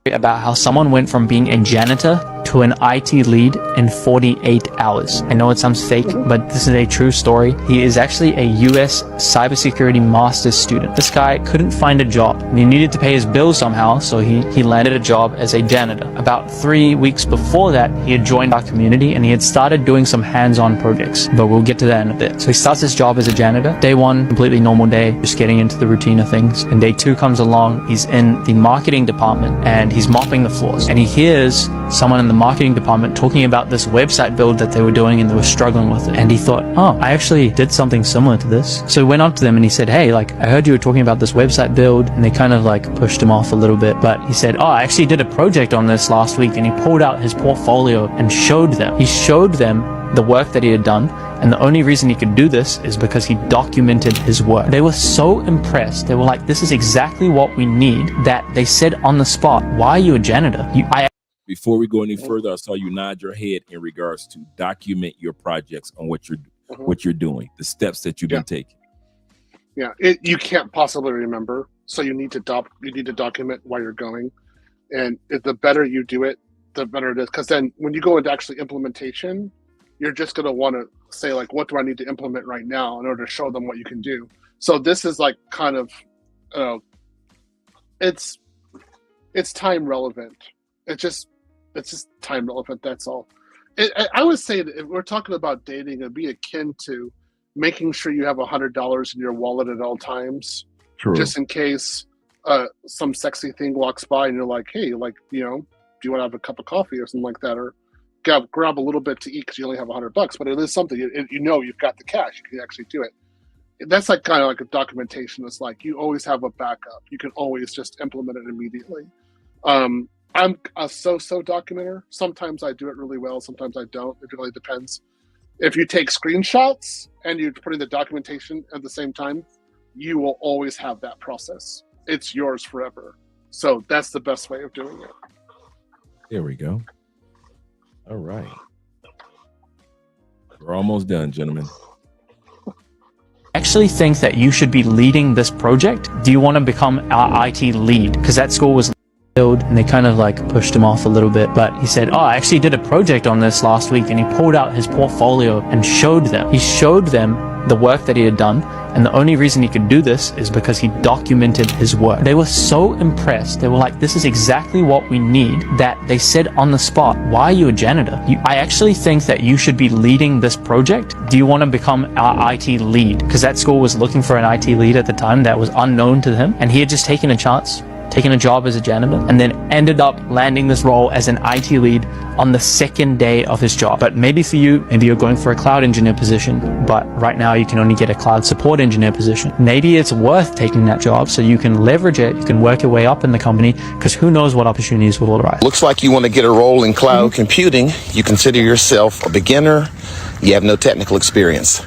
About how someone went from being a janitor to an IT lead in 48 hours. I know it sounds fake, but this is a true story. He is actually a US cybersecurity master's student. This guy couldn't find a job and he needed to pay his bills somehow, so he landed a job as a janitor. About 3 weeks before that, he had joined our community and he had started doing some hands-on projects, but we'll get to that in a bit. So he starts his job as a janitor. Day one, completely normal day, just getting into the routine of things. And day two comes along, he's in the marketing department and he's mopping the floors, and he hears someone in the marketing department talking about this website build that they were doing and they were struggling with it. And he thought, oh, I actually did something similar to this. So he went up to them and he said, hey, I heard you were talking about this website build. And they kind of pushed him off a little bit, but he said, oh, I actually did a project on this last week. And he pulled out his portfolio and showed them. He showed them the work that he had done, and the only reason he could do this is because he documented his work. They were so impressed. They were like, this is exactly what we need, that they said on the spot, why are you a janitor? Before we go any further, I saw you nod your head in regards to document your projects on what you're doing, the steps that you've been taking. Yeah, you can't possibly remember, so you need to document why you're going, and the better you do it, the better it is. Because then when you go into actually implementation, you're just going to want to say, what do I need to implement right now in order to show them what you can do? So this is kind of, it's time relevant. It's just It's just time relevant. That's all. I would say that if we're talking about dating, it'd be akin to making sure you have $100 in your wallet at all times, just in case some sexy thing walks by and you're like, hey, like, you know, do you want to have a cup of coffee or something like that, or grab a little bit to eat because you only have $100, but it is something you know you've got the cash, you can actually do it. That's like kind of like a documentation. It's like you always have a backup. You can always just implement it immediately. I'm a so-so documenter. Sometimes I do it really well. Sometimes I don't. It really depends. If you take screenshots and you're putting the documentation at the same time, you will always have that process. It's yours forever. So that's the best way of doing it. There we go. All right. We're almost done, gentlemen. Actually think that you should be leading this project. Do you want to become our IT lead? Because that school was filled and they kind of like pushed him off a little bit, but he said, oh, I actually did a project on this last week, and he pulled out his portfolio and showed them. He showed them the work that he had done, and the only reason he could do this is because he documented his work. They were so impressed. They were like, this is exactly what we need, that they said on the spot, why are you a janitor? I actually think that you should be leading this project. Do you want to become our IT lead? Because that school was looking for an IT lead at the time that was unknown to him, and he had just taken a chance, taken a job as a janitor, and then ended up landing this role as an IT lead on the second day of his job. But maybe for you, maybe you're going for a cloud engineer position, but right now you can only get a cloud support engineer position. Maybe it's worth taking that job so you can leverage it, you can work your way up in the company, because who knows what opportunities will arise. Looks like you want to get a role in cloud computing. You consider yourself a beginner. You have no technical experience.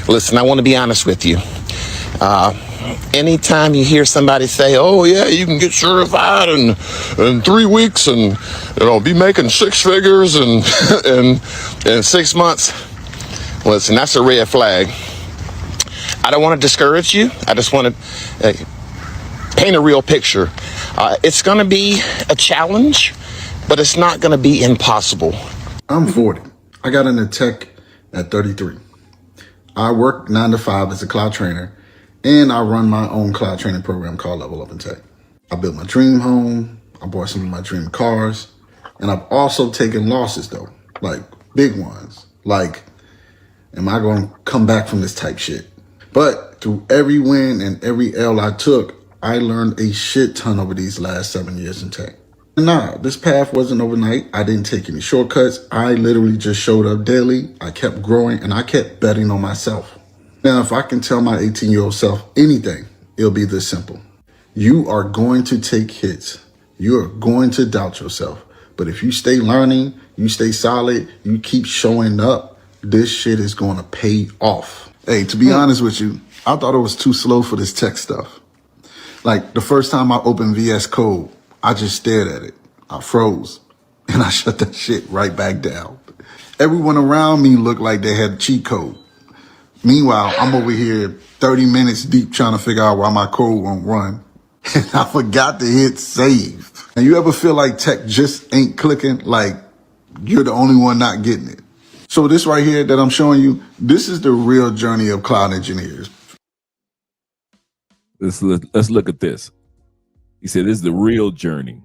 Listen, I want to be honest with you. Anytime you hear somebody say, oh yeah, you can get certified in 3 weeks and, you know, be making 6 figures in 6 months, listen, that's a red flag. I don't want to discourage you. I just want to paint a real picture. It's going to be a challenge, but it's not going to be impossible. I'm 40. I got into tech at 33. I work 9 to 5 as a cloud trainer, and I run my own cloud training program called Level Up in Tech. I built my dream home. I bought some of my dream cars. And I've also taken losses though, like big ones. Like, am I going to come back from this type shit? But through every win and every L I took, I learned a shit ton over these last 7 years in tech. Nah, this path wasn't overnight. I didn't take any shortcuts. I literally just showed up daily. I kept growing and I kept betting on myself. Now, if I can tell my 18-year-old self anything, it'll be this simple. You are going to take hits. You are going to doubt yourself. But if you stay learning, you stay solid, you keep showing up, this shit is going to pay off. Hey, to be honest with you, I thought it was too slow for this tech stuff. Like the first time I opened VS Code, I just stared at it. I froze and I shut that shit right back down. Everyone around me looked like they had a cheat code. Meanwhile, I'm over here 30 minutes deep trying to figure out why my code won't run. And I forgot to hit save. And you ever feel like tech just ain't clicking? Like you're the only one not getting it. So this right here that I'm showing you, this is the real journey of cloud engineers. Let's look at this. He said, this is the real journey.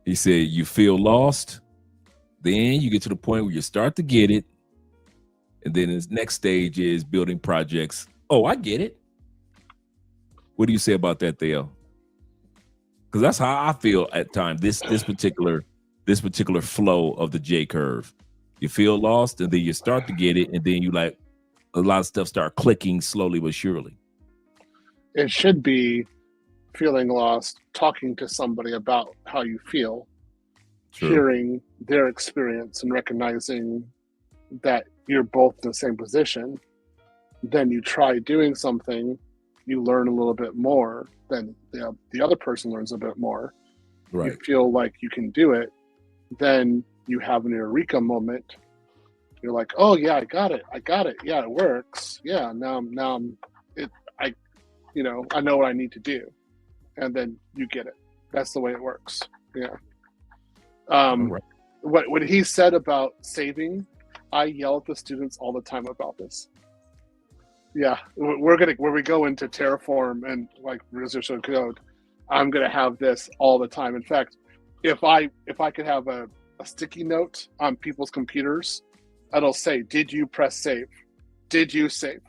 He said, you feel lost. Then you get to the point where you start to get it. And then his next stage is building projects. Oh, I get it. What do you say about that, Theo? Because that's how I feel at times. This particular flow of the J curve. You feel lost, and then you start to get it, and then you like a lot of stuff start clicking slowly but surely. It should be feeling lost, talking to somebody about how you feel, hearing their experience, and recognizing that you're both in the same position. Then you try doing something, you learn a little bit more, then the other person learns a bit more. Right. You feel like you can do it, then you have an eureka moment. You're like, oh yeah, I got it. Yeah, it works. Yeah, now I know what I need to do. And then you get it. That's the way it works. Yeah. Right. What he said about saving, I yell at the students all the time about this. Yeah, when we go into Terraform and like Visual Code, I'm gonna have this all the time. In fact, if I could have a a sticky note on people's computers. It'll say, "Did you press save? Did you save?"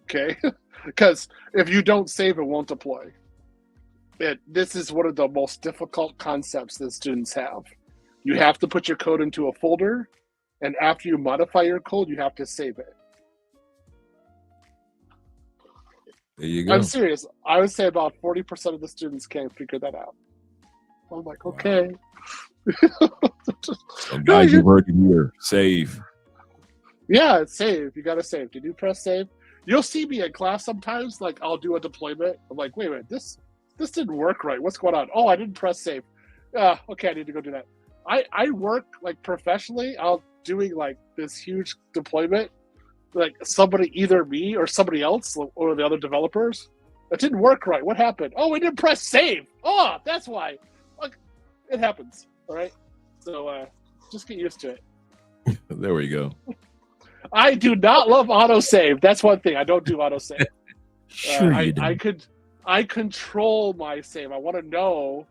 Okay, because if you don't save, it won't deploy. This is one of the most difficult concepts that students have. You have to put your code into a folder, and after you modify your code, you have to save it. There you go. I'm serious. I would say about 40% of the students can't figure that out. I'm like, okay. So guys, you heard it here. Save. Yeah, it's save. You got to save. Did you press save? You'll see me in class sometimes. Like, I'll do a deployment. I'm like, wait a minute, this didn't work right. What's going on? Oh, I didn't press save. Okay, I need to go do that. I work like professionally. I'll doing like this huge deployment. Like somebody, either me or somebody else, or the other developers, it didn't work right. What happened? Oh, we didn't press save. Oh, that's why. Like, it happens. All right. So just get used to it. There we go. I do not love autosave. That's one thing. I don't do autosave. Sure you do. I control my save. I want to know,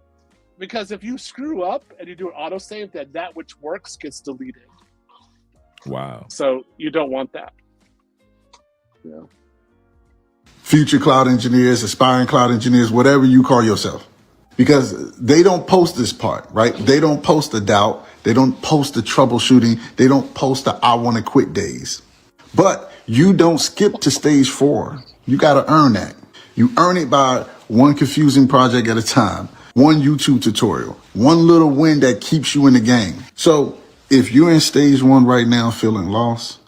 because if you screw up and you do an autosave, then that which works gets deleted. Wow. So you don't want that. Yeah. Future cloud engineers, aspiring cloud engineers, whatever you call yourself. Because they don't post this part, right? They don't post the doubt. They don't post the troubleshooting. They don't post the I want to quit days. But you don't skip to stage 4. You got to earn that. You earn it by one confusing project at a time, one YouTube tutorial, one little win that keeps you in the game. So if you're in stage 1 right now feeling lost,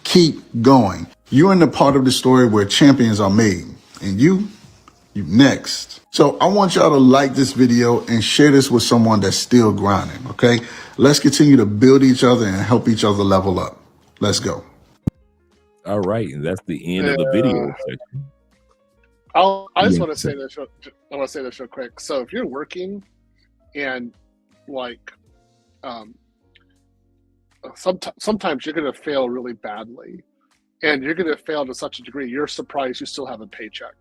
keep going. You're in the part of the story where champions are made, and you next. So I want y'all to like this video and share this with someone that's still grinding, okay? Let's continue to build each other and help each other level up. Let's go. All right, and that's the end of the video section. I just want to say this. I want to say this real quick. So if you're working, and like, sometimes you're going to fail really badly, and you're going to fail to such a degree you're surprised you still have a paycheck,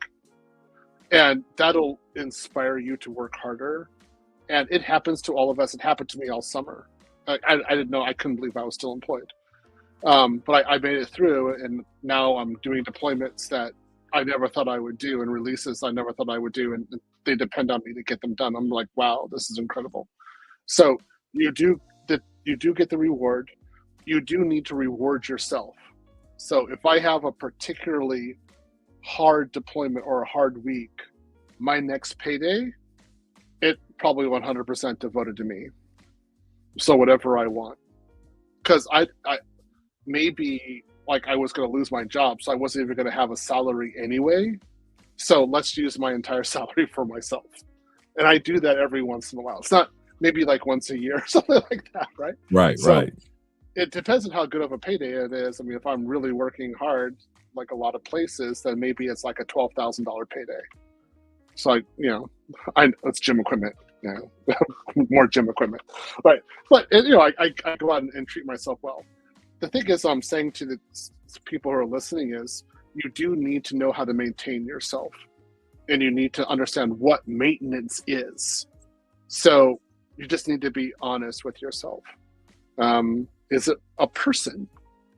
and that'll inspire you to work harder. And it happens to all of us. It happened to me all summer. I didn't know. I couldn't believe I was still employed, but I made it through, and now I'm doing deployments that I never thought I would do, and releases I never thought I would do, and they depend on me to get them done. I'm like, wow, this is incredible. So you do get the reward. You do need to reward yourself. So if I have a particularly hard deployment or a hard week, my next payday, it probably 100% devoted to me. So whatever I want, because I maybe like I was going to lose my job, so I wasn't even going to have a salary anyway. So let's use my entire salary for myself. And I do that every once in a while. It's not maybe like once a year or something like that, right? Right, so right. It depends on how good of a payday it is. I mean, if I'm really working hard, like a lot of places, then maybe it's like a $12,000 payday. So it's gym equipment, more gym equipment, right? But I go out and treat myself well. The thing is, I'm saying to the people who are listening is, you do need to know how to maintain yourself, and you need to understand what maintenance is. So you just need to be honest with yourself. Is it a person?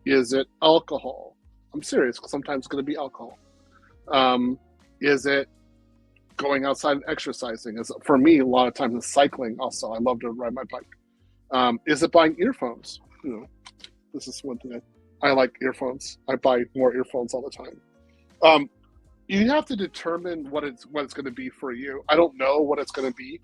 Is it alcohol? I'm serious, because sometimes it's going to be alcohol. Is it going outside and exercising? For me, a lot of times it's cycling also. I love to ride my bike. Is it buying earphones? This is one thing I like, earphones. I buy more earphones all the time. You have to determine what it's going to be for you. I don't know what it's going to be,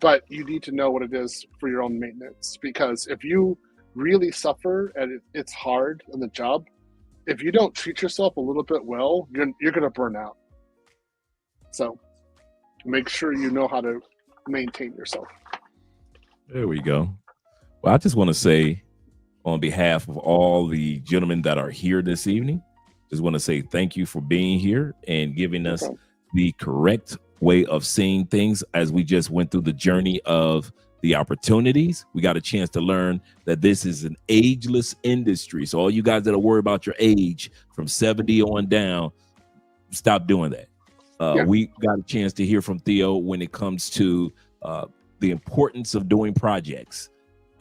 but you need to know what it is for your own maintenance. Because if you really suffer and it's hard on the job, if you don't treat yourself a little bit well, you're going to burn out. So make sure you know how to maintain yourself. There we go. Well, I just want to say, on behalf of all the gentlemen that are here this evening, just want to say thank you for being here and giving us the correct way of seeing things as we just went through the journey of the opportunities. We got a chance to learn that this is an ageless industry. So all you guys that are worried about your age from 70 on down, stop doing that. We got a chance to hear from Theo when it comes to the importance of doing projects.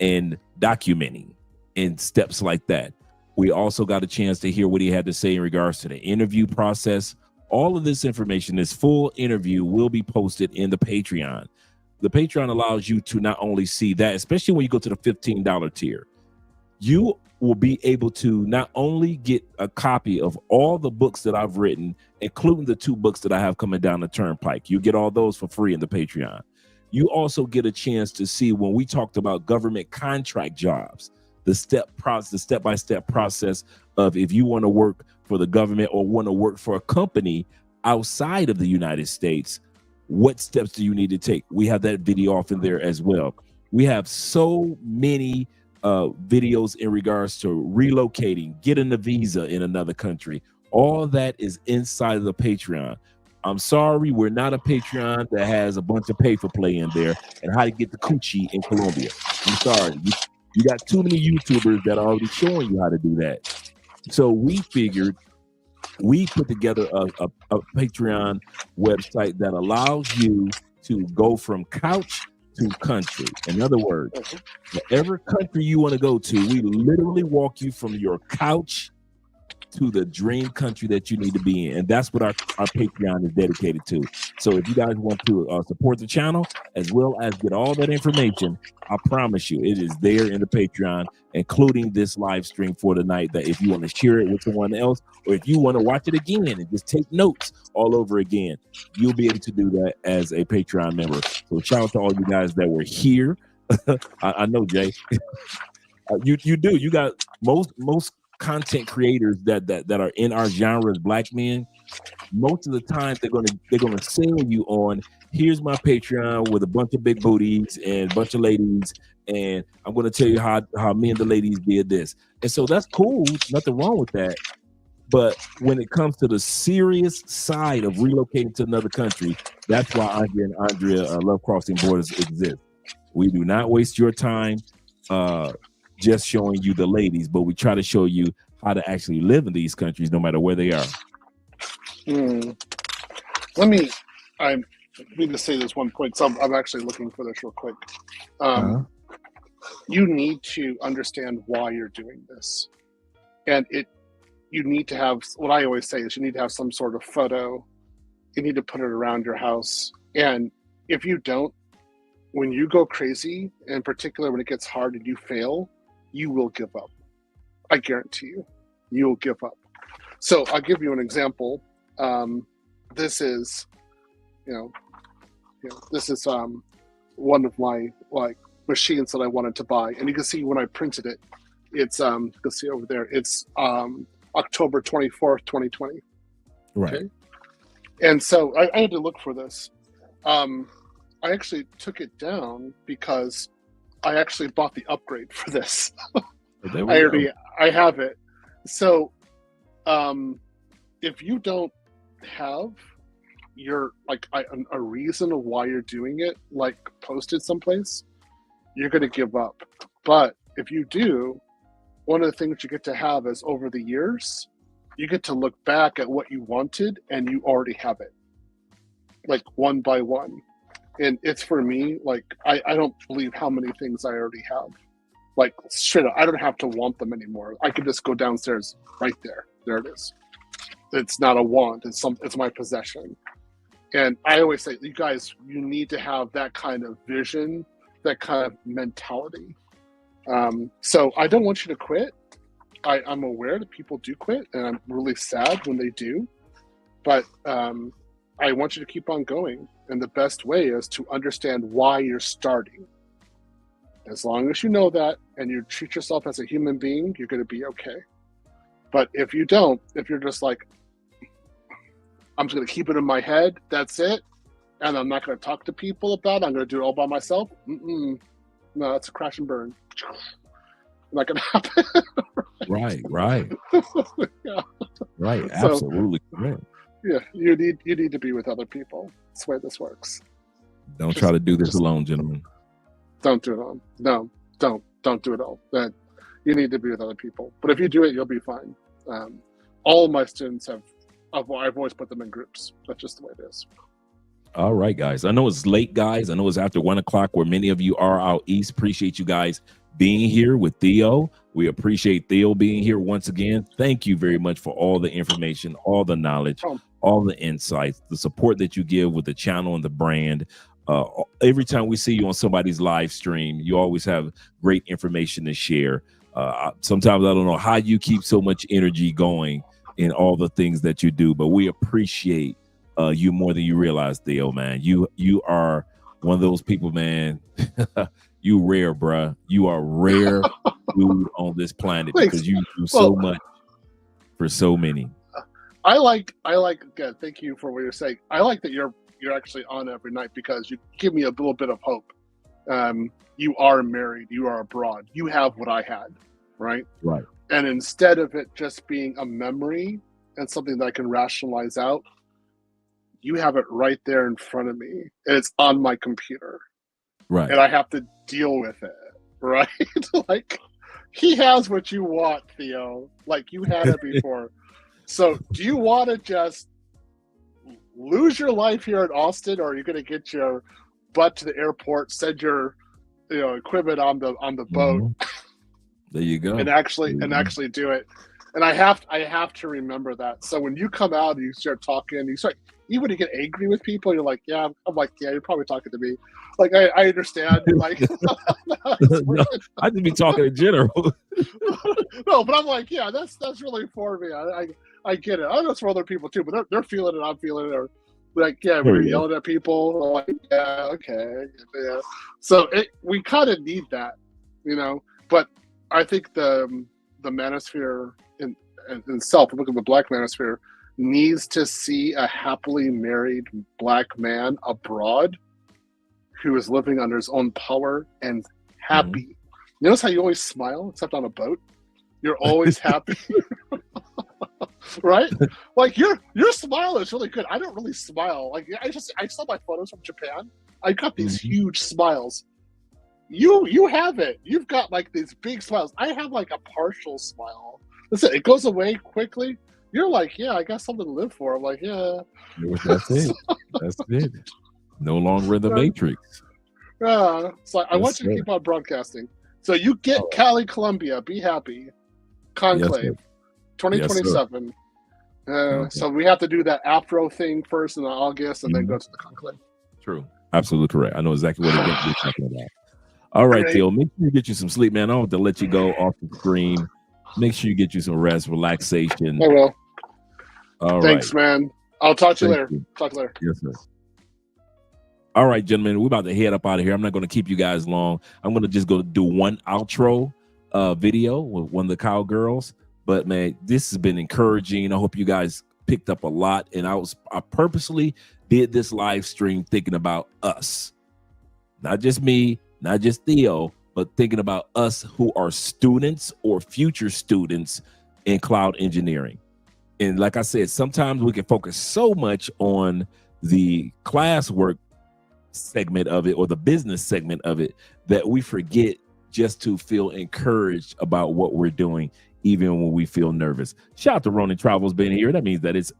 and documenting and steps like that. We also got a chance to hear what he had to say in regards to the interview process. All of this information, this full interview, will be posted in the Patreon. The Patreon allows you to not only see that, especially when you go to the $15 tier, you will be able to not only get a copy of all the books that I've written, including the 2 books that I have coming down the turnpike. You get all those for free in the Patreon. You also get a chance to see when we talked about government contract jobs, the step-by-step process of if you want to work for the government or want to work for a company outside of the United States, what steps do you need to take? We have that video off in there as well. We have so many videos in regards to relocating, getting a visa in another country. All that is inside of the Patreon. I'm sorry, we're not a Patreon that has a bunch of pay for play in there and how to get the coochie in Colombia. I'm sorry. You got too many YouTubers that are already showing you how to do that. So we figured we put together a Patreon website that allows you to go from couch to country. In other words, whatever country you want to go to, we literally walk you from your couch to the dream country that you need to be in. And that's what our Patreon is dedicated to. So if you guys want to support the channel as well as get all that information, I promise you it is there in the Patreon, including this live stream for tonight, that if you want to share it with someone else, or if you want to watch it again and just take notes all over again, you'll be able to do that as a Patreon member. So shout out to all you guys that were here. I know, Jay. You do. You got most content creators that are in our genre as black men. Most of the time they're gonna sell you on, here's my Patreon with a bunch of big booties and a bunch of ladies, and I'm gonna tell you how me and the ladies did this. And so that's cool, nothing wrong with that. But when it comes to the serious side of relocating to another country, that's why Andrea and Andrea Love Crossing Borders exist. We do not waste your time just showing you the ladies, but we try to show you how to actually live in these countries no matter where they are. I need to say this one point. So I'm actually looking for this real quick. You need to understand why you're doing this. And you need to have, what I always say is you need to have some sort of photo. You need to put it around your house. And if you don't, when you go crazy, in particular when it gets hard and you fail, you will give up. I guarantee you, you will give up. So I'll give you an example. This is, this is one of my machines that I wanted to buy, and you can see when I printed it, it's you can see over there, it's October 24th, 2020. Right. Okay? And so I had to look for this. I actually took it down because I actually bought the upgrade for this. I have it. So if you don't have your a reason of why you're doing it, like posted someplace, you're going to give up. But if you do, one of the things you get to have is over the years, you get to look back at what you wanted and you already have it, like one by one. And it's for me, like, I don't believe how many things I already have. Like, straight up, I don't have to want them anymore. I can just go downstairs right there. There it is. It's not a want. It's my possession. And I always say, you guys, you need to have that kind of vision, that kind of mentality. So I don't want you to quit. I'm aware that people do quit, and I'm really sad when they do. But I want you to keep on going. And the best way is to understand why you're starting. As long as you know that and you treat yourself as a human being, you're going to be okay. But if you don't, if you're just like, I'm just going to keep it in my head, that's it, and I'm not going to talk to people about it, I'm going to do it all by myself, no, that's a crash and burn. Not going to happen. Right. Yeah. Right, absolutely. So, yeah, you need to be with other people. That's the way this works. Don't try to do this alone, gentlemen. Don't do it alone. No, don't do it all. That you need to be with other people. But if you do it, you'll be fine. All of my students I've always put them in groups. That's just the way it is. All right, guys. I know it's late, guys. I know it's after 1 o'clock where many of you are out east. Appreciate you guys being here with Theo. We appreciate Theo being here once again. Thank you very much for all the information, all the knowledge, all the insights, the support that you give with the channel and the brand. Every time we see you on somebody's live stream, you always have great information to share. Sometimes I don't know how you keep so much energy going in all the things that you do, but we appreciate you more than you realize, Theo, man. You are one of those people, man. You rare, bruh. You are rare dude on this planet because you do so much for so many. I like. Again, thank you for what you're saying. I like that you're actually on every night because you give me a little bit of hope. You are married. You are abroad. You have what I had, right? Right. And instead of it just being a memory and something that I can rationalize out, you have it right there in front of me, and it's on my computer. Right. And I have to deal with it, right? Like, he has what you want, Theo. Like, you had it before. So, do you want to just lose your life here in Austin, or are you going to get your butt to the airport, send your equipment on the boat? There you go. And actually do it. And I have to remember that. So when you come out and you start talking, even when you get angry with people, you're like, yeah, I'm like, yeah, you're probably talking to me. Like, I understand. Like, I just be talking in general. No, but I'm like, yeah, that's really for me. I get it. I know it's for other people too, but they're feeling it. I'm feeling it. Or like, yeah, we're yelling at people. Like, yeah, okay, yeah. So we kind of need that, But I think the manosphere in itself, look at the Black manosphere, needs to see a happily married Black man abroad who is living under his own power and happy. Notice how you always smile, except on a boat. You're always happy, right? Like your smile is really good. I don't really smile. Like I saw my photos from Japan. I got these huge smiles. You have it. You've got like these big smiles. I have like a partial smile. Listen, it goes away quickly. You're like, yeah, I got something to live for. I'm like, yeah. That's it. That's it. No longer in the Matrix. Yeah. So I want you to keep on broadcasting. So you get Cali, Columbia. Be happy. Conclave, 2027. So we have to do that Afro thing first in August, and then go to the Conclave. True. Absolutely correct. I know exactly what you're talking about. All right, Theo, make sure you get you some sleep, man. I don't have to let you go off the screen. Make sure you get you some rest, relaxation. I will. All Thanks, right. man. I'll talk to you later. You. Talk to you later. Yes, sir. All right, gentlemen, we're about to head up out of here. I'm not going to keep you guys long. I'm going to just go do one outro video with one of the cowgirls. But, man, this has been encouraging. I hope you guys picked up a lot. And I purposely did this live stream thinking about us. Not just me, not just Theo, but thinking about us who are students or future students in cloud engineering. And like I said, sometimes we can focus so much on the classwork segment of it or the business segment of it that we forget just to feel encouraged about what we're doing, even when we feel nervous. Shout out to Ronin Travels being here. That means that it's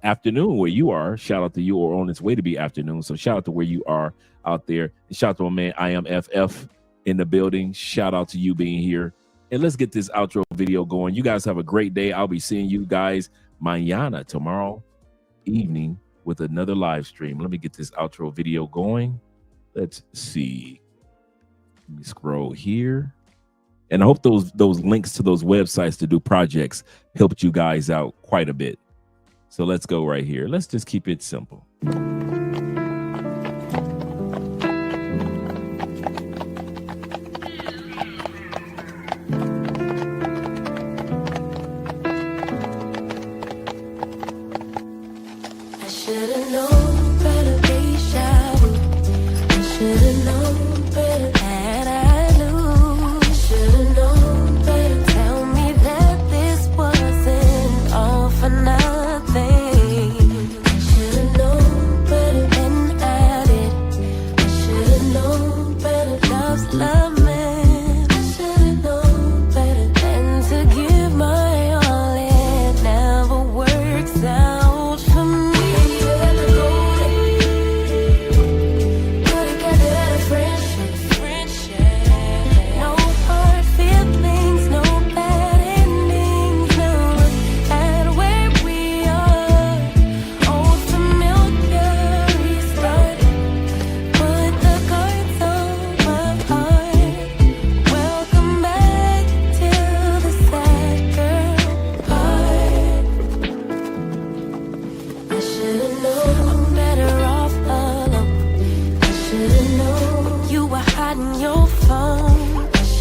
afternoon where you are. Shout out to you, or on its way to be afternoon. So shout out to where you are out there. And shout out to my man I am FF in the building. Shout out to you being here. And let's get this outro video going. You guys have a great day. I'll be seeing you guys mañana, tomorrow evening, with another live stream. Let me get this outro video going. Let's see. Let me scroll here. And I hope those links to those websites to do projects helped you guys out quite a bit. So let's go right here. Let's just keep it simple. Should've known better, be shy. I should've known better, had I knew. Should've known better, tell me that this wasn't all for nothing. Should've known better.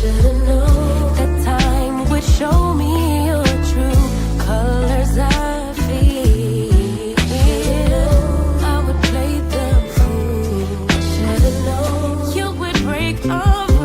should've known that time would show me your true colors. I feel I would play the fool. I should've known you would break off